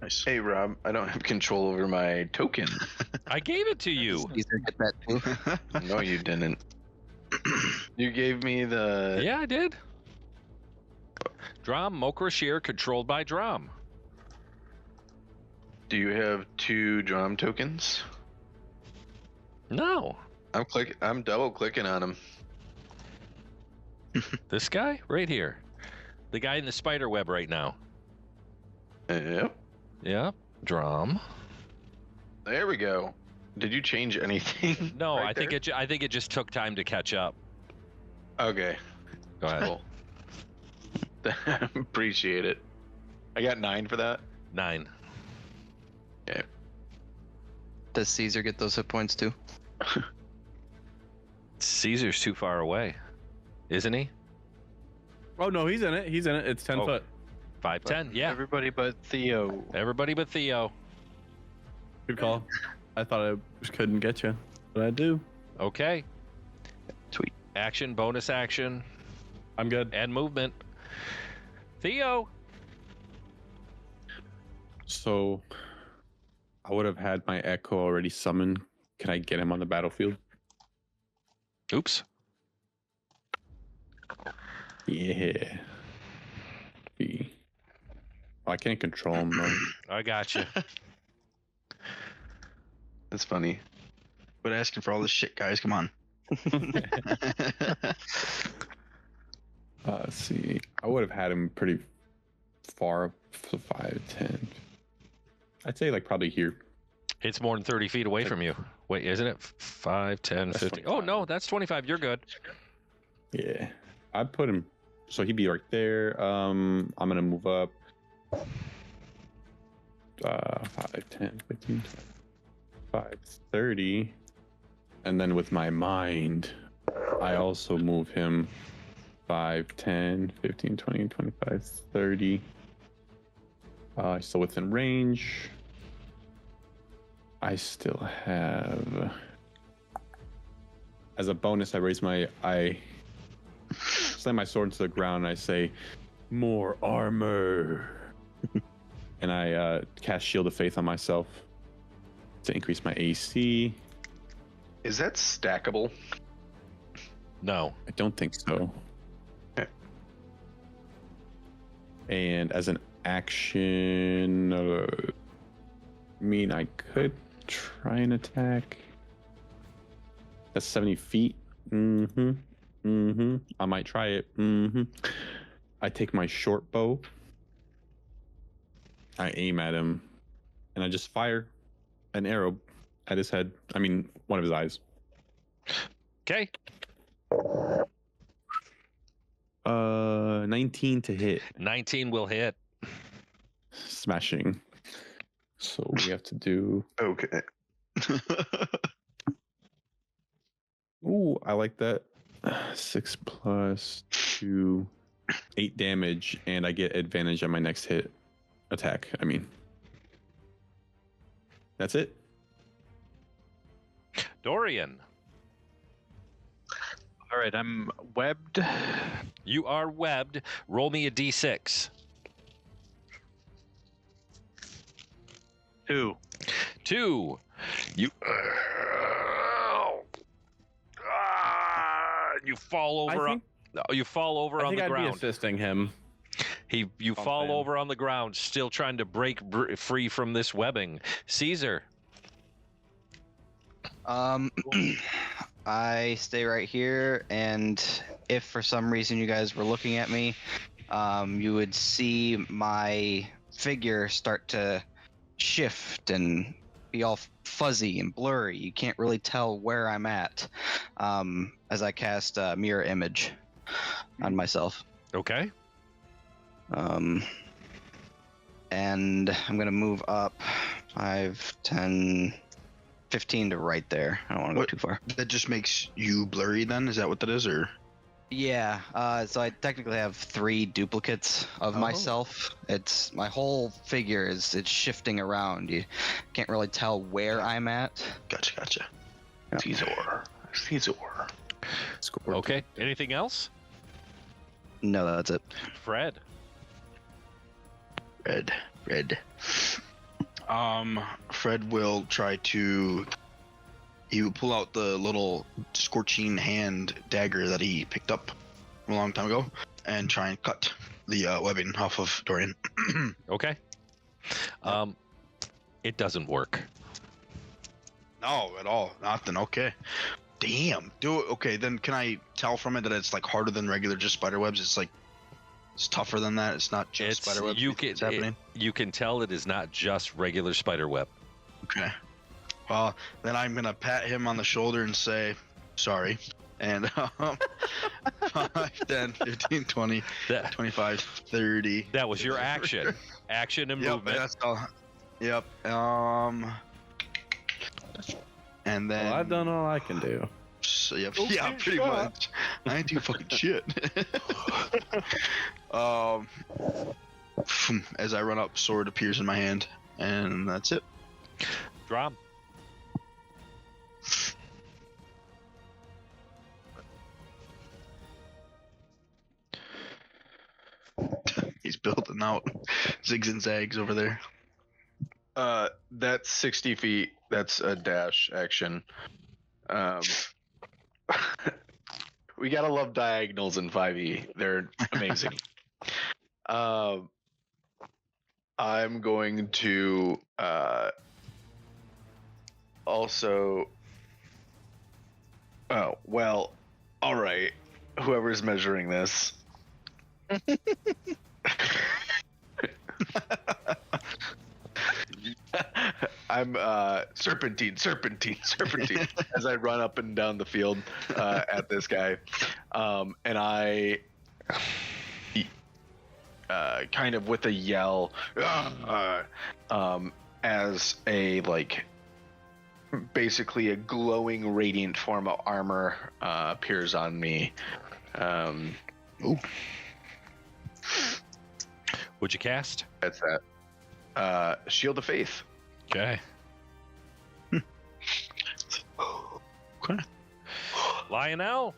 Nice. Hey Rob, I don't have control over my token. I gave it to you. Caesar get that too. No, you didn't. You gave me the. Yeah, I did. Drum, Mokra Shear, controlled by Drum. Do you have 2 drum tokens? No. I'm double clicking on them. This guy right here. The guy in the spider web right now. Yep. Yeah. Drum. There we go. Did you change anything? No, right I think it just took time to catch up. Okay. Go ahead. Cool. Appreciate it. I got 9 for that. 9. Okay. Does Caesar get those hit points too? Caesar's too far away, isn't he? Oh no, he's in it. He's in it. It's 10 foot. 5'10". Yeah. Everybody but Theo. Everybody but Theo. Good call. I thought I just couldn't get you, but I do. Okay. Sweet. Action, bonus action, I'm good. and movement. Theo. So I would have had my echo already summoned. Can I get him on the battlefield? Oops. Yeah. Oh, I can't control him though. I got you. That's funny. Quit asking for all this shit, guys. Come on. Let's see. I would have had him pretty far up, so 5, 10. I'd say like probably here. It's more than 30 feet away from you. Wait, isn't it? 5, 10, That's 15. Oh, 25. no, that's 25. You're good. Yeah. I'd put him, so he'd be right there. I'm gonna move up. 5, 10, 15, 5, 30. And then with my mind, I also move him 5, 10, 15, 20, 25, 30. Still within range. I still have... As a bonus, I slam my sword into the ground and I say, more armor. And I cast Shield of Faith on myself to increase my AC. Is that stackable? No. I don't think so. Okay. And as an action, I could try an attack. That's 70 feet. I might try it. I take my short bow. I aim at him, and I just fire an arrow at his head. I mean, one of his eyes. Okay. 19 to hit. 19 will hit. Smashing. So we have to do... Okay. Ooh, I like that. 6 plus 2, 8 damage, and I get advantage on my next attack. I mean, that's it. Dorian. All right, I'm webbed. You are webbed. Roll me a d6. 2. 2. You fall over. You fall over on the ground. I'd be assisting him. You fall over on the ground, still trying to break free from this webbing. Caesar. I stay right here, and if for some reason you guys were looking at me, you would see my figure start to shift and be all fuzzy and blurry. You can't really tell where I'm at as I cast a mirror image on myself. Okay. And I'm going to move up 5, 10, 15 to right there. I don't want to go too far. That just makes you blurry then? Is that what that is, or? Yeah, so I technically have 3 duplicates of myself. It's my whole figure it's shifting around. You can't really tell where I'm at. Gotcha. Caesar. Okay. Anything else? No, that's it. Fred. Fred. Fred will try to... He will pull out the little scorching hand dagger that he picked up a long time ago and try and cut the webbing off of Dorian. Okay. It doesn't work. No, at all. Nothing. Okay. Damn. Okay, then can I tell from it that it's like harder than regular just spider webs? It's like it's tougher than that. It's not just spider webs. It's happening. You can tell it is not just regular spider web. Okay. Well, then I'm gonna pat him on the shoulder and say, sorry. And 5, 10, 15, 20, 25, 30. That was your action. Action and movement. That's all. Yep. And then Well, I've done all I can do. So, yeah, pretty much. I ain't do fucking shit. As I run up, sword appears in my hand, and that's it. Drum. He's building out zigs and zags over there. That's 60 feet. That's a dash action. We gotta love diagonals in 5e. They're amazing. I'm going to also. Oh well, all right. Whoever's measuring this. I'm serpentine as I run up and down the field at this guy, and I kind of with a yell as a like basically a glowing, radiant form of armor appears on me. Would you cast? That's that. Shield of Faith. Okay. Okay. Lionel.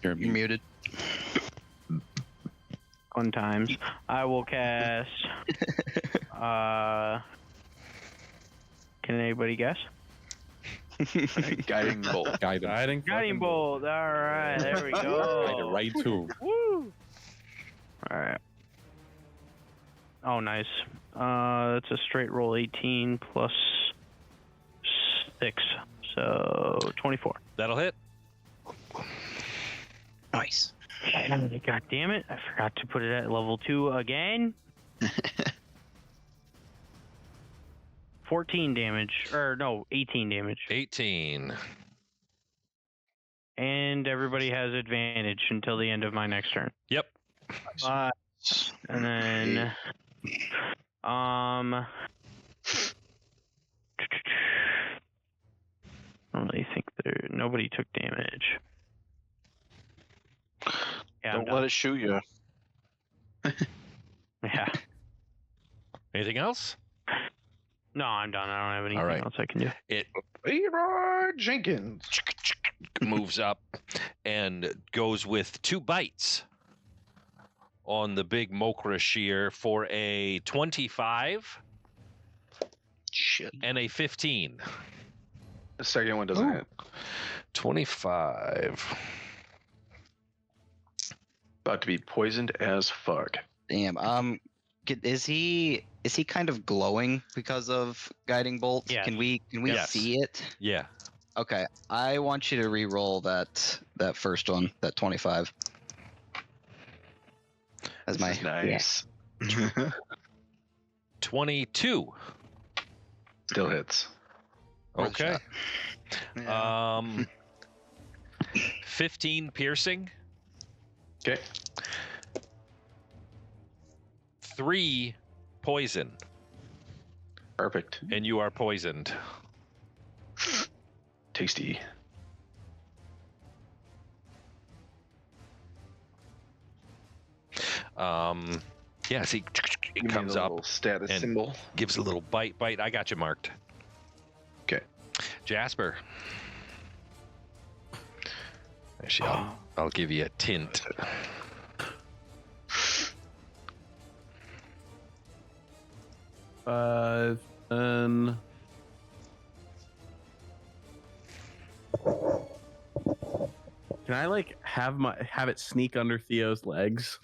You're muted. Fun times. I will cast. Can anybody guess? Guiding bolt. Guiding bolt. All right, there we go. Right to. Woo! All right. Oh, nice. That's a straight roll. 18 plus 6, so 24. That'll hit. Nice. God damn it! I forgot to put it at level 2 again. 14 damage, or no, 18 damage. 18. And everybody has advantage until the end of my next turn. Yep. And then, I don't really think nobody took damage. Yeah, Don't let it shoot you. Yeah. Anything else? No, I'm done. I don't have anything All right. else I can do. It Leroy Jenkins. moves up and goes with 2 bites on the big Mokra shear for a 25 Shit. and a 15. The second one doesn't hit. 25. About to be poisoned as fuck. Damn. Is he kind of glowing because of guiding bolt? Yes. Can we Yes. see it? Yeah. Okay. I want you to re-roll that first one, that 25. That's This is nice. 22. Still hits. Worth a Okay. shot. 15 piercing. Okay. 3 poison, Perfect. and you are poisoned. Tasty. Yeah, see, Give it me comes the up, little status and- symbol. gives a little bite. I got you marked. Okay. Jasper. Actually, I'll give you a tint. And can I like have it sneak under Theo's legs?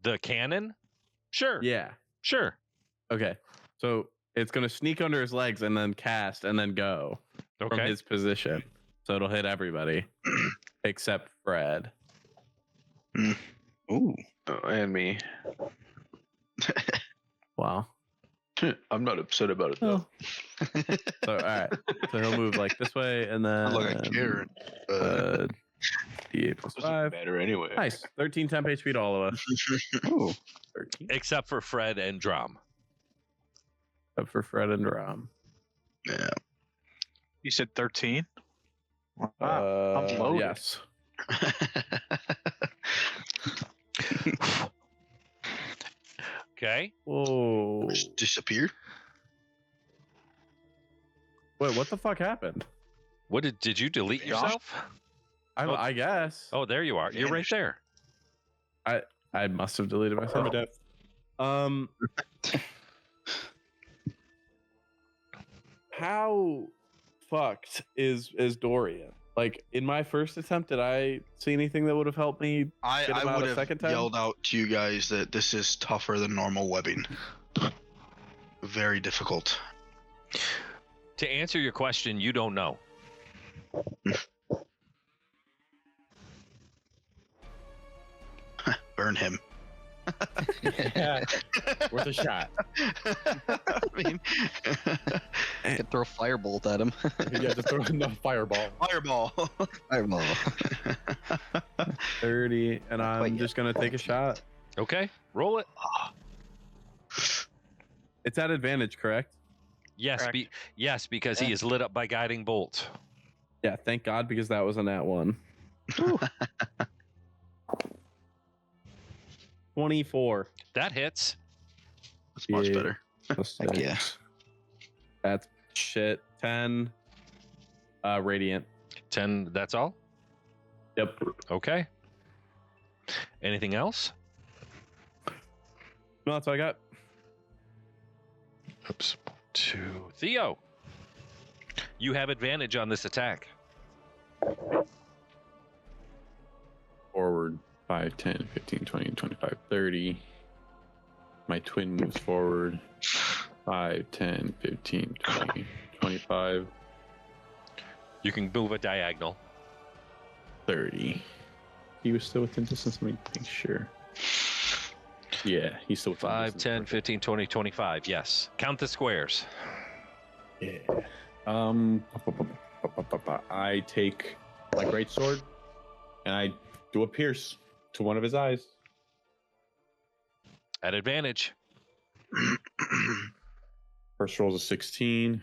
The cannon? Sure. Yeah. Sure. Okay. So it's gonna sneak under his legs and then cast and then go from Okay. his position. So it'll hit everybody except Fred. Ooh. Oh, and me. Wow. I'm not upset about it though. So all right. So he'll move like this way and then Look like Karen. D8 plus Doesn't 5. matter anyway. Nice. 13 temp HP to all of us. Ooh. 13. Except for Fred and Drum. Up for Fred and Rom. Yeah. You said 13? Wow. I'm loaded. Yes. Okay. Whoa. Just disappeared. Wait, what the fuck happened? What did you delete yourself? I guess. Oh, there you are. You're right there. I must have deleted myself. How fucked is Dorian? Like in my first attempt, did I see anything that would have helped me? I Get him out would a have second time? yelled out to you guys that this is tougher than normal webbing. Very difficult. To answer your question, you don't know. Burn him. Yeah, worth a shot. I mean, I could throw firebolt at him. Yeah, just throw enough fireball. fireball. Fireball. 30, and Not quite I'm yet. just gonna take a shot. Okay, roll it. It's at advantage, correct? Yes, Correct. yes, because he is lit up by guiding bolt. Yeah, thank God, because that was a nat 1. 24. That hits. That's much Yeah. better. Plus Heck yeah. 6. That's shit. 10. Radiant. 10. That's all. Yep. Okay. Anything else? No, that's all I got. Oops. 2. Theo, you have advantage on this attack. Forward 5, 10, 15, 20, 25, 30. My twin moves forward 5, 10, 15, 20, 25, You can move a diagonal. 30. He was still within distance. Let me make sure. Yeah, he's still within 5, distance. 10, Perfect. 15, 20, 25. Yes. Count the squares. Yeah. I take my great sword and I do a pierce to one of his eyes. At advantage. First roll's a 16.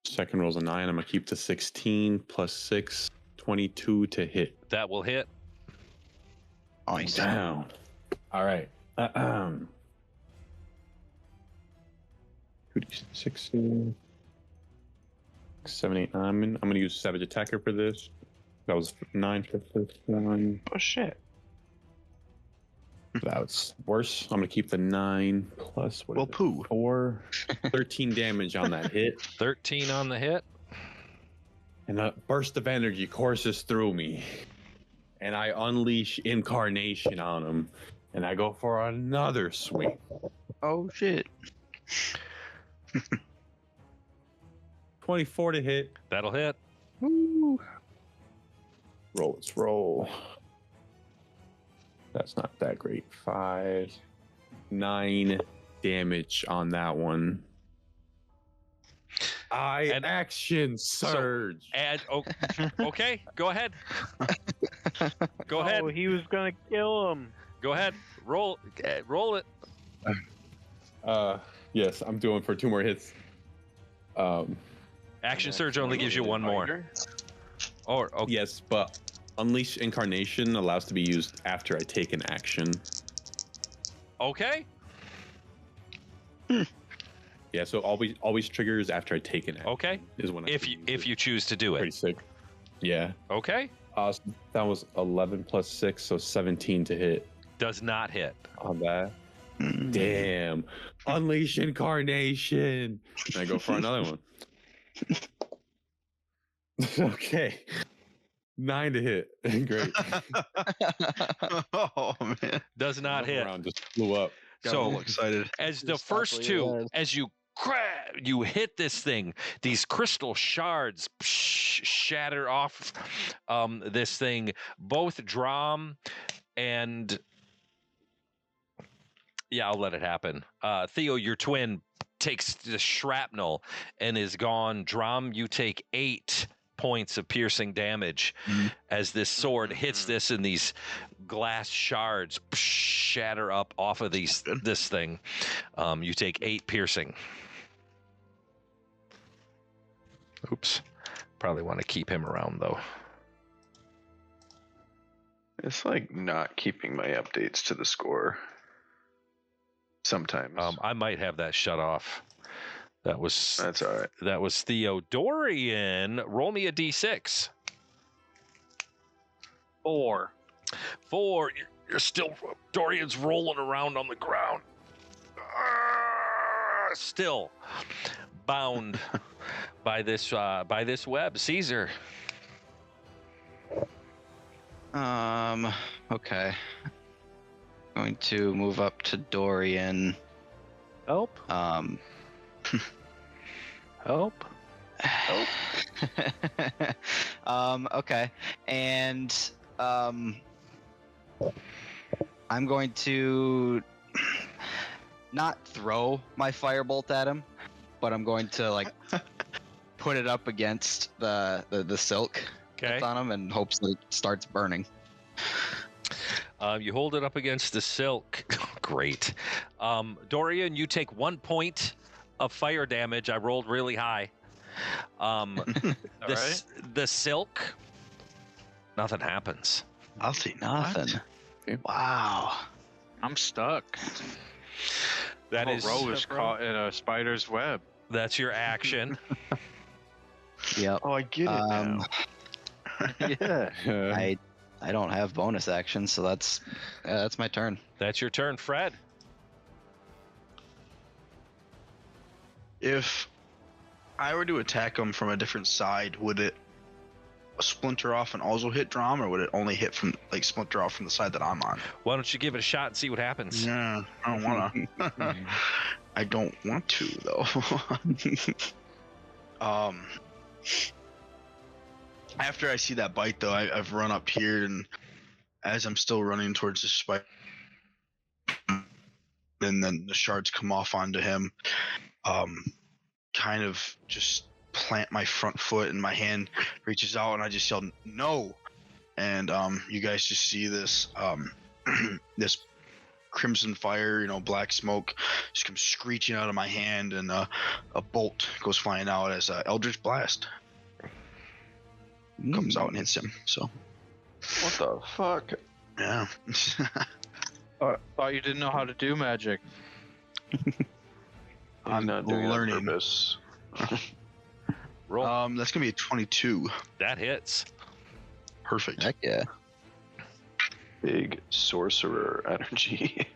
Second roll's a 9. I'm gonna keep the 16 plus 6, 22 to hit. That will hit. Nice. Down. All right. 2d6, 7, 8, 9. I'm gonna use Savage Attacker for this. That was 9 for this one. Oh shit. That's worse. I'm gonna keep the 9 plus what? Well, is it? poo. 4. 13 damage on that hit. 13 on the hit. And a burst of energy courses through me. And I unleash Incarnation on him. And I go for another swing. Oh shit. 24 to hit. That'll hit. Roll, let's roll. That's not that great. 5, 9 damage on that one. And- action surge. And okay, go ahead. Go ahead. Oh, he was gonna kill him. Go ahead. Roll it. Yes, I'm doing for 2 more hits. Action surge only gives you one more. Or okay. Yes, but Unleash Incarnation allows to be used after I take an action. Okay. Yeah, so always triggers after I take an action. Okay. Is when I If can you use if it. you choose to do Pretty it. sick. Yeah. Okay. So that was 11 plus 6, so 17 to hit Does not hit. on that. Damn. Unleash Incarnation. And I go for another one. Okay. 9 to hit. Great. Oh man, Does not Another hit. round just flew up. got So- a little excited. As the Just first stop two, where you as you you hit this thing, these crystal shards shatter off this thing. Both Drom and yeah, I'll let it happen. Theo, your twin, takes the shrapnel and is gone. Drom, you take 8 points of piercing damage as this sword hits this, and these glass shards shatter up off of this thing. You take 8 piercing. Oops. Probably want to keep him around though. It's like not keeping my updates to the score. Sometimes. I might have that shut off. That's all right. That was Theodorian. Roll me a d6. 4. 4. You're still Dorian's rolling around on the ground. Still bound by this web. Caesar. Okay. Going to move up to Dorian. Help. Help. Okay. And I'm going to not throw my firebolt at him, but I'm going to like put it up against the silk that's on him and hopes that it starts burning. You hold it up against the silk. Great. Dorian, you take 1 point of fire damage. I rolled really high. The silk, nothing happens. I'll see Nothing. Wow. I'm stuck. That is row is caught in a spider's web. That's your action. Yep. Oh, I get it now. Yeah. I don't have bonus action, so that's my turn. That's your turn, Fred. If I were to attack him from a different side, would it splinter off and also hit Drom, or would it only hit from splinter off from the side that I'm on? Why don't you give it a shot and see what happens? Yeah, I don't wanna. I don't want to though. After I see that bite though, I've run up here, and as I'm still running towards the spike, and then the shards come off onto him, kind of just plant my front foot, and my hand reaches out, and I just yell no, and you guys just see this this crimson fire, black smoke just comes screeching out of my hand, and a bolt goes flying out as Eldritch Blast comes out and hits him. So What the fuck? yeah. Thought you didn't know how to do magic. I'm not doing learning. it on purpose. Roll. That's gonna be a 22. That hits. Perfect. Heck yeah. Big sorcerer energy.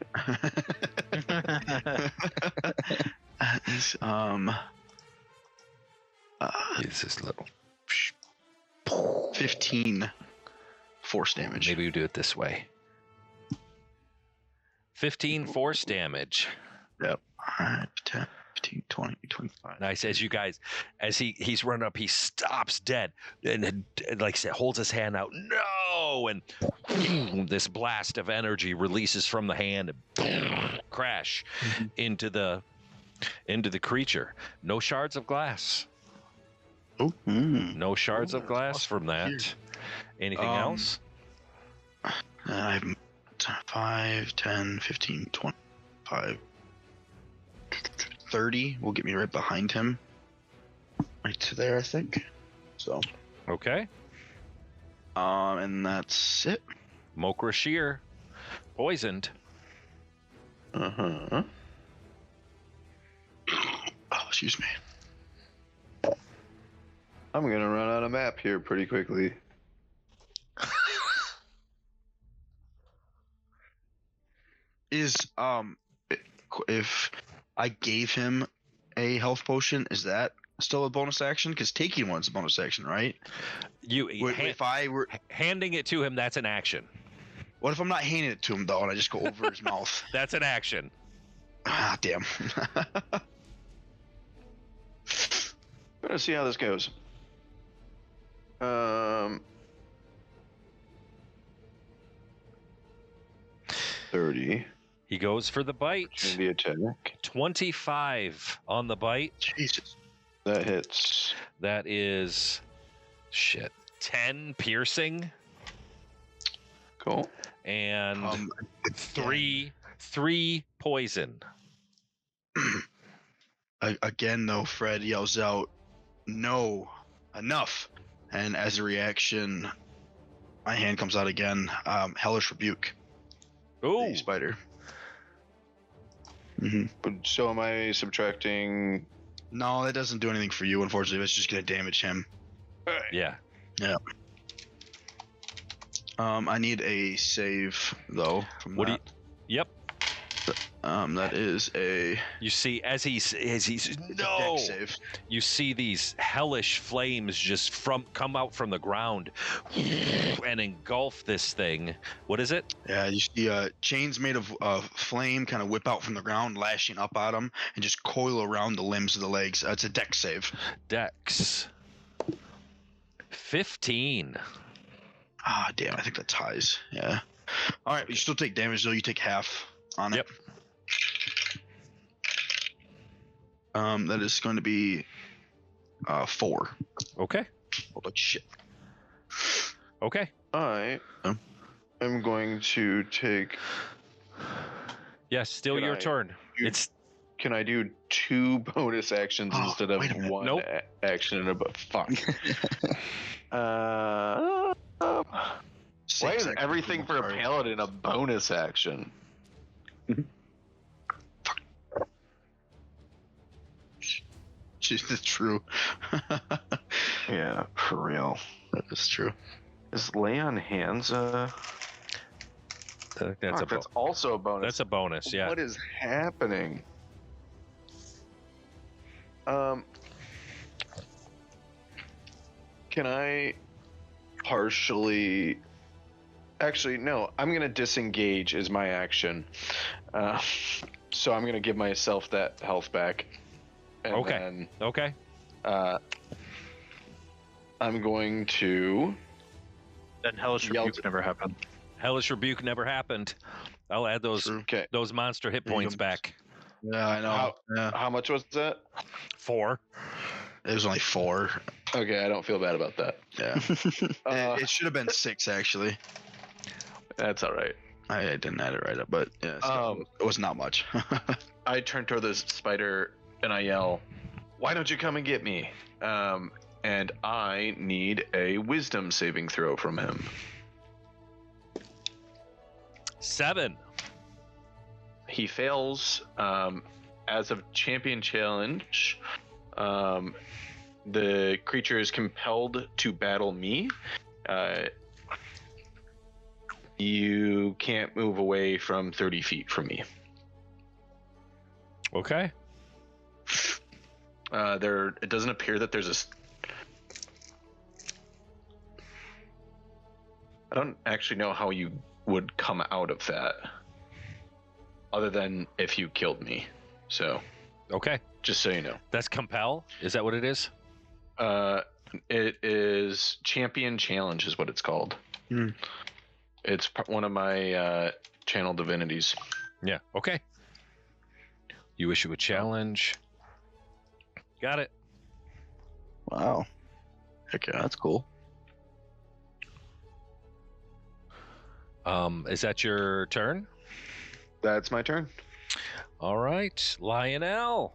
It's, It's this little. 15 force damage. Maybe we do it this way. 15 force damage. Yep. 5, 10, 15, 20, 25. Nice. As he's running up, he stops dead and like I said, holds his hand out. No! And this blast of energy releases from the hand and crash into the creature. No shards of glass. Oh. No shards of glass from that. Here. Anything else? I have 5, 10, 15, 25, 30 will get me right behind him. Right to there, I think. So. Okay. And that's it. Mokra Shear. Poisoned. Uh-huh. Oh, excuse me. I'm gonna run out of map here pretty quickly. Is if I gave him a health potion, is that still a bonus action? Because taking one's a bonus action, right? If I were handing it to him, that's an action. What if I'm not handing it to him though, and I just go over his mouth? That's an action. Ah, damn. Let's see how this goes. 30. He goes for the bite. The attack. 25 on the bite. Jesus. That hits. That is 10 piercing. Cool. And three poison. Again, though, Fred yells out, "No, enough!" And as a reaction, my hand comes out again. Hellish Rebuke. Ooh. The spider. But so am I subtracting? No, that doesn't do anything for you, unfortunately. It's just going to damage him. Yeah. Yeah. I need a save, though, from What do that. Yep. That is a You see, as he's no, deck save. you see these hellish flames just come out from the ground and engulf this thing. What is it? Yeah, you see chains made of flame kind of whip out from the ground, lashing up at him, and just coil around the limbs of the legs. It's a deck save. Dex. 15. Ah, damn, I think that ties. Yeah. All right, but you still take damage though. You take half on it. Yep. That is going to be 4. Okay. Holy shit. Okay. I am going to take. Yes, still Can your I turn. do- It's Can I do 2 bonus actions Oh, instead of wait a minute. one Nope. action? Fuck. Why Six is actions everything for a card. paladin a bonus action? Jeez, that's true. Yeah, for real. That is true. Is lay on hands that's fuck, that's also a bonus. that's a bonus. Yeah. What is happening? Can I partially? Actually, no. I'm gonna disengage as my action. So I'm gonna give myself that health back. And Okay. Then, Okay. I'm going to. Then Hellish Yell Rebuke never happened. Hellish Rebuke never happened. I'll add those Okay. those monster hit There you points go. back. Yeah, I know. Yeah. How much was that? 4. It was only 4. Okay, I don't feel bad about that. Yeah. It should have been 6 actually. That's all right. I didn't add it right up, but yeah, still, it was not much. I turn toward this spider and I yell, "Why don't you come and get me?" And I need a wisdom saving throw from him. 7. He fails. As of champion challenge, the creature is compelled to battle me. You can't move away from 30 feet from me. Okay. It doesn't appear that there's I don't actually know how you would come out of that, other than if you killed me. So, Okay. just so you know, That's compel. Is that what it is? it is champion challenge, is what it's called. Hmm. It's one of my channel divinities. Yeah. Okay. You issue a challenge. Got it. Wow, Heck yeah. that's cool. Is that your turn? That's my turn. All right, Lionel.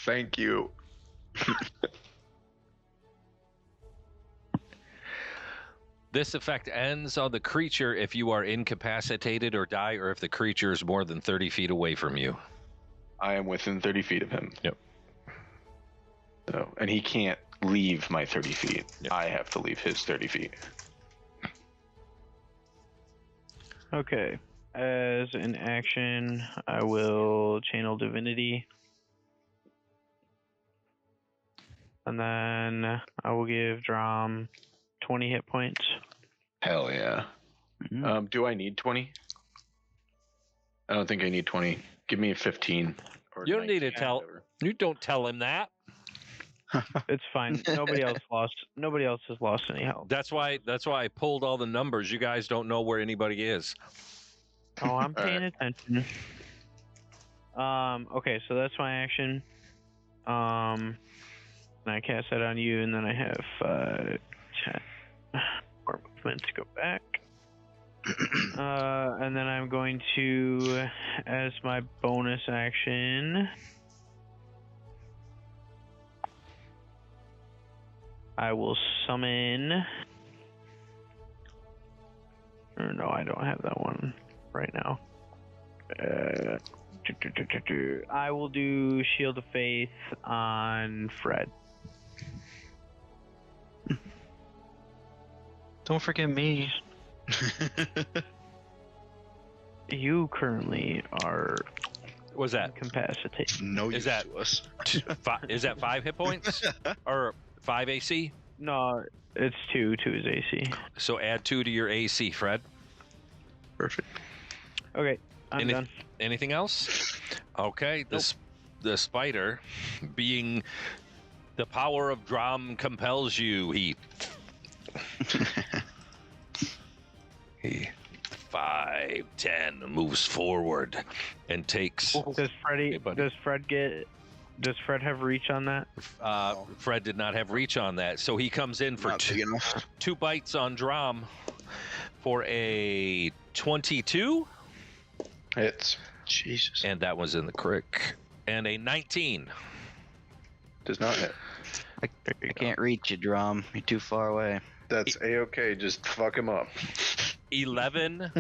Thank you. This effect ends on the creature if you are incapacitated or die, or if the creature is more than 30 feet away from you. I am within 30 feet of him. Yep. So, and he can't leave my 30 feet. Yep. I have to leave his 30 feet. Okay. As an action, I will channel divinity. And then I will give Drom 20 hit points. Hell yeah. Mhm. Do I need 20? I don't think I need 20. Give me a 15. Or You don't need to 19, tell. whatever. You don't tell him that. It's fine. Nobody else has lost any health. That's why I pulled all the numbers. You guys don't know where anybody is. Oh, I'm paying attention. Okay, so that's my action. And I cast that on you, and then I have 10 more movement to go back. And then I'm going to, as my bonus action, I will summon. Or no, I don't have that one right now. I will do Shield of Faith on Fred. Don't forget me. You currently are. Was that incapacitated? No Is use that to us. Is that 5 hit points or 5 AC? No, it's 2. 2 is AC. So add 2 to your AC, Fred. Perfect. Okay, I'm done. Anything else? Okay, the spider, being The power of Drum compels you. He 5, 10 moves forward and takes. Does Fred have reach on that? Fred did not have reach on that, so he comes in for Not big enough. 2 bites on Drum for a 22, Hits. Jesus. and that was in the crick, and a 19. Does not hit. I can't reach you, Drum. You're too far away. That's a-okay. Just fuck him up. 11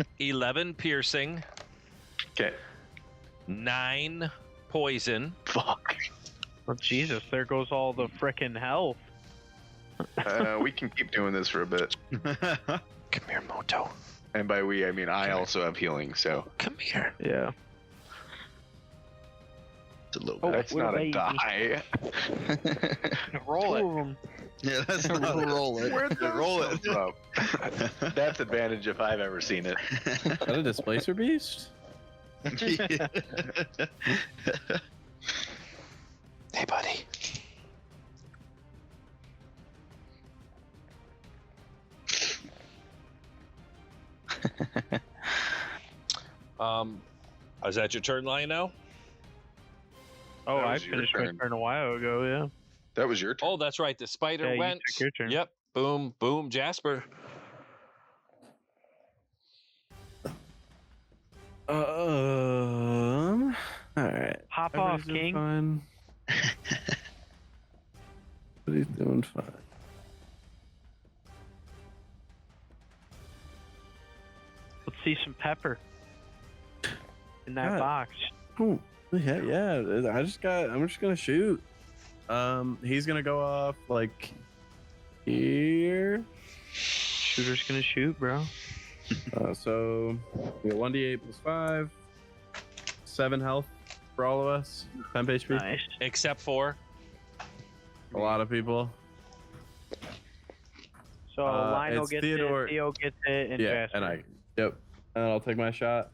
piercing, Okay. 9 poison, Fuck. Oh, Jesus, there goes all the frickin' health. We can keep doing this for a bit. Come here, Moto. And by we, I mean I also have healing, so. Come here. Yeah. It's a little Oh, bit. That's what not a a baby. die. Roll Two it. of 'em. Yeah, that's not a roll it. Where'd those roll come it. from? That's advantage if I've ever seen it. Is that a displacer beast? Hey, buddy. Is that your turn, Lionel? Oh, That I was your finished my turn. turn a while ago, yeah. That was your turn. Oh, that's right. The spider Yeah, you went. took your turn. Yep. Boom, boom, Jasper. All right. Hop off, Everybody's doing King. Fine. Everybody's doing fine. Let's see some pepper in that God. box. Oh, yeah. I'm just gonna shoot. He's gonna go off like here. Shooter's gonna shoot, bro. So we got 1d8 plus 5, 7 health for all of us. 10 HP. Nice. Except for. A lot of people. So Lionel it's gets Theodore. it, Theo gets it, and Yeah, Jasper. and I. Yep. And I'll take my shot.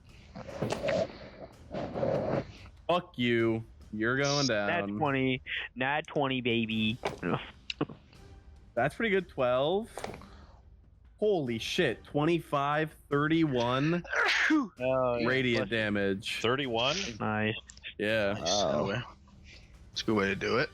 Fuck you. You're going Nat down. 20, nat 20, baby. That's pretty good. 12. Holy shit. 25, 31 Oh, yeah. radiant damage. 31. Nice. Yeah. It's a good way to do it.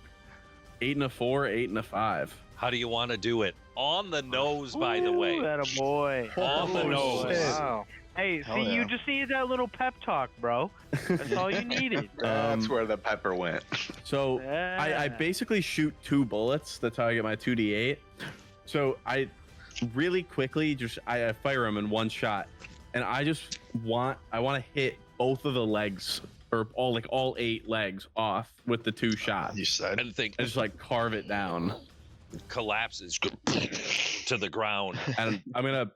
8 and a 4, 8 and a 5. How do you want to do it? On the nose, by the way. That a boy. On the Oh, nose. shit. Wow. Hey, Hell see, yeah. you just needed that little pep talk, bro. That's all you needed. That's where the pepper went. So I Yeah. basically shoot 2 bullets. That's how I get my 2d8. So I really quickly I fire them in one shot, and I want to hit both of the legs, or all 8 legs off with the 2 shots. You said. And think And just like carve it down. collapses to the ground. And I'm gonna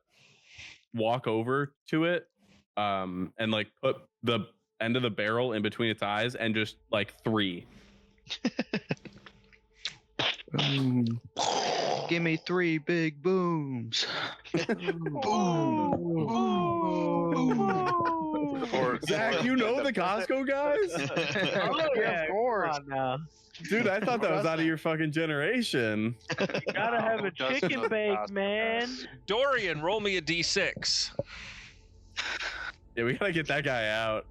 walk over to it, and like put the end of the barrel in between its eyes, and just like 3. Give me 3 big booms. Zach, you know the Costco guys? Oh, yeah, of course. come on now. Dude, I thought that was out of your fucking generation. You gotta have a Justin chicken knows bake, about man. Dorian, roll me a d6. Yeah, we gotta get that guy out.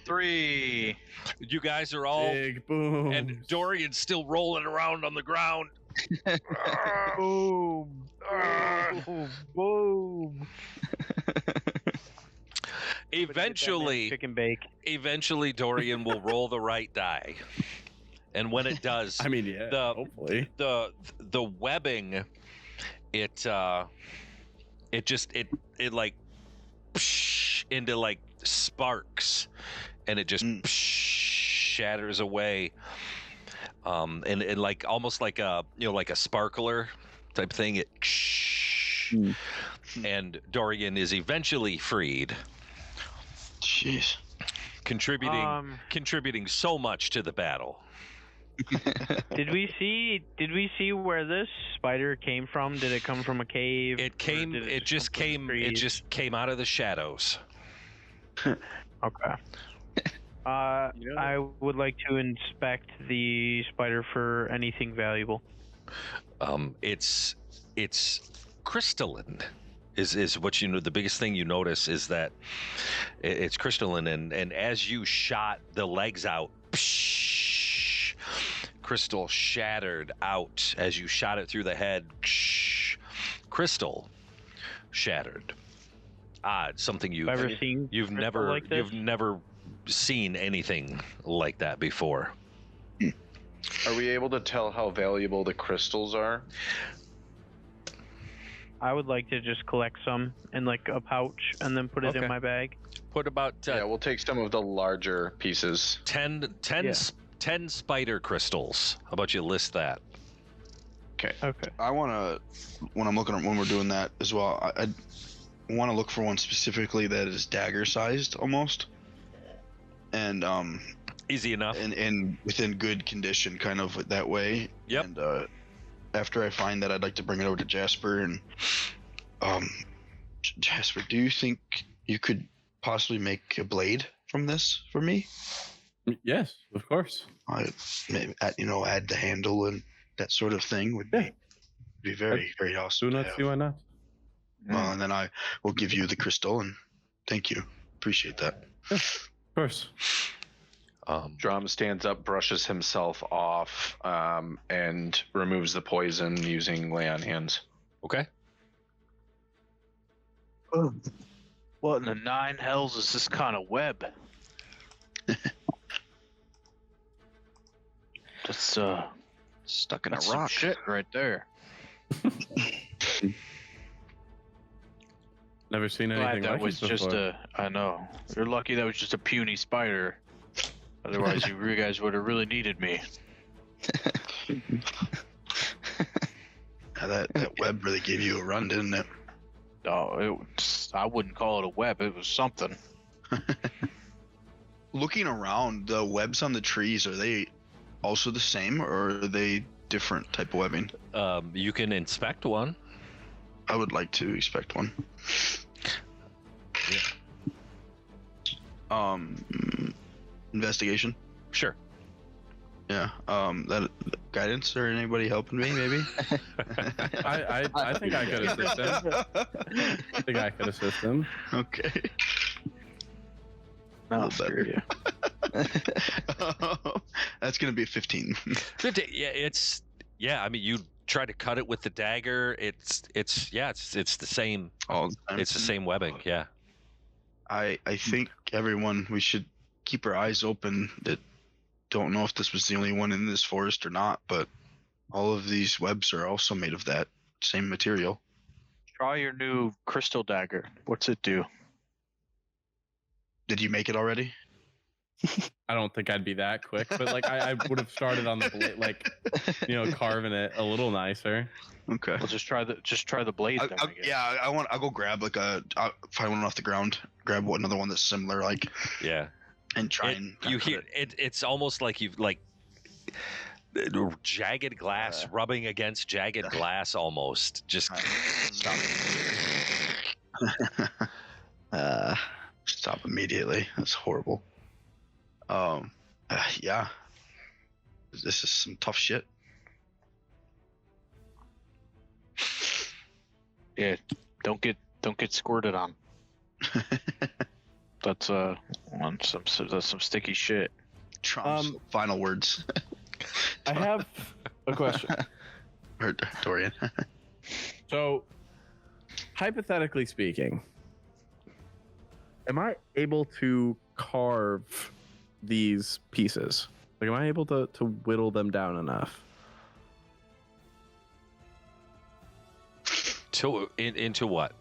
3. You guys are all. Big boom. And Dorian's still rolling around on the ground. Boom. Boom. Boom. Eventually, Chicken bake. Dorian will roll the right die. And when it does, I mean, yeah, hopefully. the webbing, it like psh, into like sparks, and it just psh, shatters away. And like almost like a like a sparkler type thing. It and Dorian is eventually freed, Jeez. contributing so much to the battle. Did we see where this spider came from? Did it come from a cave? It came. Or did It just come from came. the It trees? just came out of the shadows. Okay. I would like to inspect the spider for anything valuable. It's crystalline. Is what you know. The biggest thing you notice is that it's crystalline, and as you shot the legs out, psh, crystal shattered out as you shot it through the head. Psh, crystal shattered. Odd, something you've never like this? you've never seen anything like that before. Are we able to tell how valuable the crystals are? I would like to just collect some in like a pouch and then put it in Okay. my bag. Put about Yeah, we'll take some of the larger pieces. 10 spider crystals. How about you list that? Okay. Okay. I want to, when we're doing that as well, I want to look for one specifically that is dagger sized almost, and Easy enough. and within good condition, kind of that way. Yep. And after I find that, I'd like to bring it over to Jasper. And Jasper, do you think you could possibly make a blade from this for me? Yes, of course. I maybe add the handle and that sort of thing would be very, very awesome. Do to not have. see why not. Well, and then I will give you the crystal, and thank you. Appreciate that. Of course. Drum stands up, brushes himself off, and removes the poison using lay on hands. Okay. What in the nine hells is this kind of web? That's Stuck in that's a some rock. shit right there. Never seen anything Glad that like was this just before. I know. You're lucky that was just a puny spider. Otherwise, you guys would have really needed me. That web really gave you a run, didn't it? Oh, I wouldn't call it a web. It was something. Looking around, the webs on the trees, are they also the same, or are they different type of webbing? You can inspect one. I would like to expect one. Investigation. Sure. Yeah. That guidance or anybody helping me, maybe? I think I could assist him. I think I could assist him. Okay. A No, little better. That's gonna be a 15. 50. Yeah. I mean, you try to cut it with the dagger. It's the same. All the time. It's the same webbing. Yeah. I think everyone, we should keep our eyes open. That don't know if this was the only one in this forest or not, but all of these webs are also made of that same material. Try your new crystal dagger. What's it do? Did you make it already? I don't think I'd be that quick, but like I would have started on the blade, like carving it a little nicer. Okay. Well, just try the blade. Then, I guess. Yeah, I'll go grab I'll find one off the ground, grab another one that's similar, like, Yeah. and try and You cut hear it. It's almost like you've jagged glass rubbing against jagged glass, almost. Just Stop. Stop immediately. That's horrible. Yeah. This is some tough shit. Yeah. Don't get squirted on. That's some sticky shit. Trump's final words. I have a question. Or Dorian. So, hypothetically speaking, am I able to carve these pieces? Like, am I able to whittle them down enough? Into what?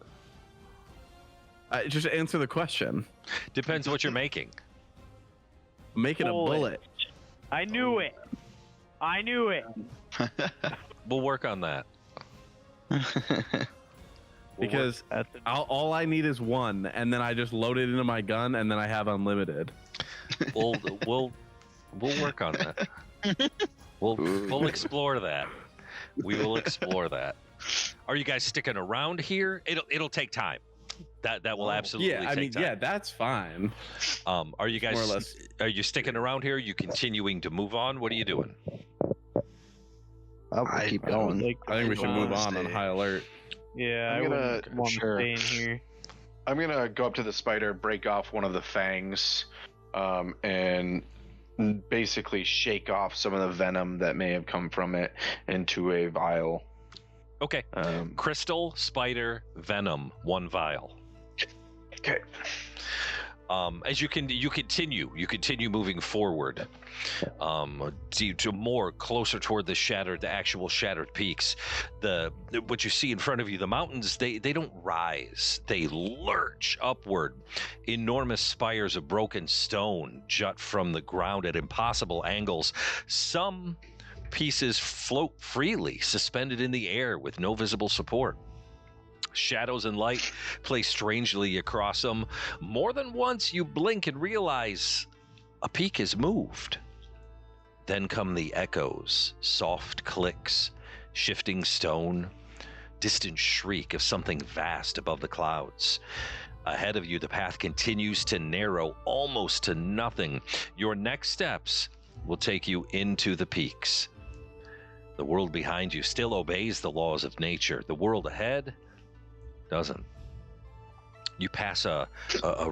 Just answer the question. Depends what you're making. I'm making a bullet. I knew it. We'll work on that. Because all I need is one, and then I just load it into my gun, and then I have unlimited. We'll work on that. We'll explore that. We will explore that. Are you guys sticking around here? It'll take time. That will absolutely Yeah, I take mean, time. yeah, that's fine. Are you guys More or less. are you sticking around here? Are you continuing to move on? What are you doing? We'll I- keep I would going. like- I think we should move wanna on stay. high alert. Yeah, I'm I gonna- wouldn't want to sure. stay in here. I'm gonna go up to the spider, break off one of the fangs, and basically shake off some of the venom that may have come from it into a vial. Okay. Crystal, spider, venom, 1 vial. Okay. As you continue moving forward, to more closer toward the actual shattered peaks. What you see in front of you, the mountains, they don't rise, they lurch upward. Enormous spires of broken stone jut from the ground at impossible angles. Some pieces float freely, suspended in the air with no visible support. Shadows and light play strangely across them. More than once you blink and realize a peak is moved. Then come the echoes, soft clicks, shifting stone, distant shriek of something vast above the clouds. Ahead of you, the path continues to narrow almost to nothing. Your next steps will take you into the peaks. The world behind you still obeys the laws of nature. The world ahead doesn't. You pass a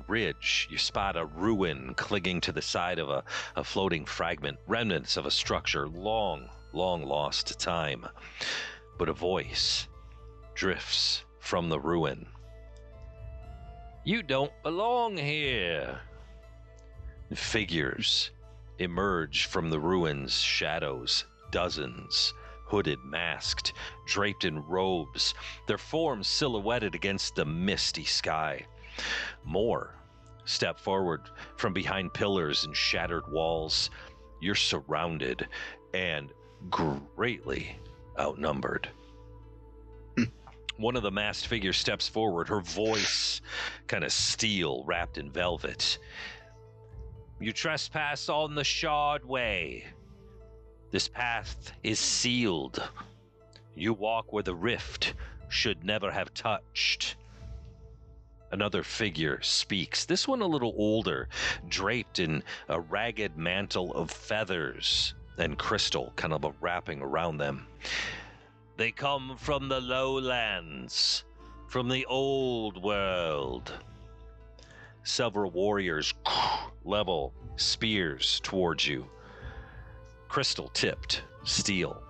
ridge. You spot a ruin clinging to the side of a floating fragment, remnants of a structure long lost to time. But a voice drifts from the ruin. You don't belong here. Figures emerge from the ruins, shadows, dozens, hooded, masked, draped in robes, their forms silhouetted against the misty sky. More step forward from behind pillars and shattered walls. You're surrounded and greatly outnumbered. One of the masked figures steps forward, her voice kind of steel wrapped in velvet. You trespass on the Shard Way. This path is sealed. You walk where the rift should never have touched. Another figure speaks, this one a little older, draped in a ragged mantle of feathers and crystal, kind of a wrapping around them. They come from the lowlands, from the old world. Several warriors level spears towards you. Crystal tipped steel.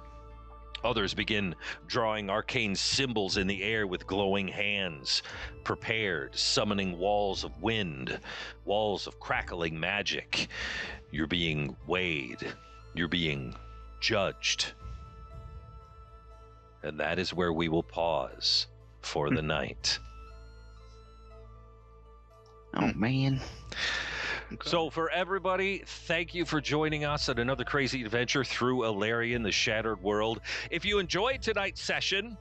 Others begin drawing arcane symbols in the air with glowing hands, prepared, summoning walls of wind, walls of crackling magic. You're being weighed. You're being judged. And that is where we will pause for the night. Oh, man. So for everybody, thank you for joining us on another crazy adventure through Elarion, the Shattered World. If you enjoyed tonight's session,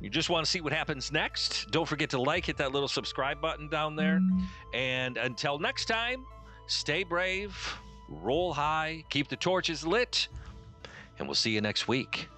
you just want to see what happens next, don't forget to hit that little subscribe button down there. And until next time, stay brave, roll high, keep the torches lit, and we'll see you next week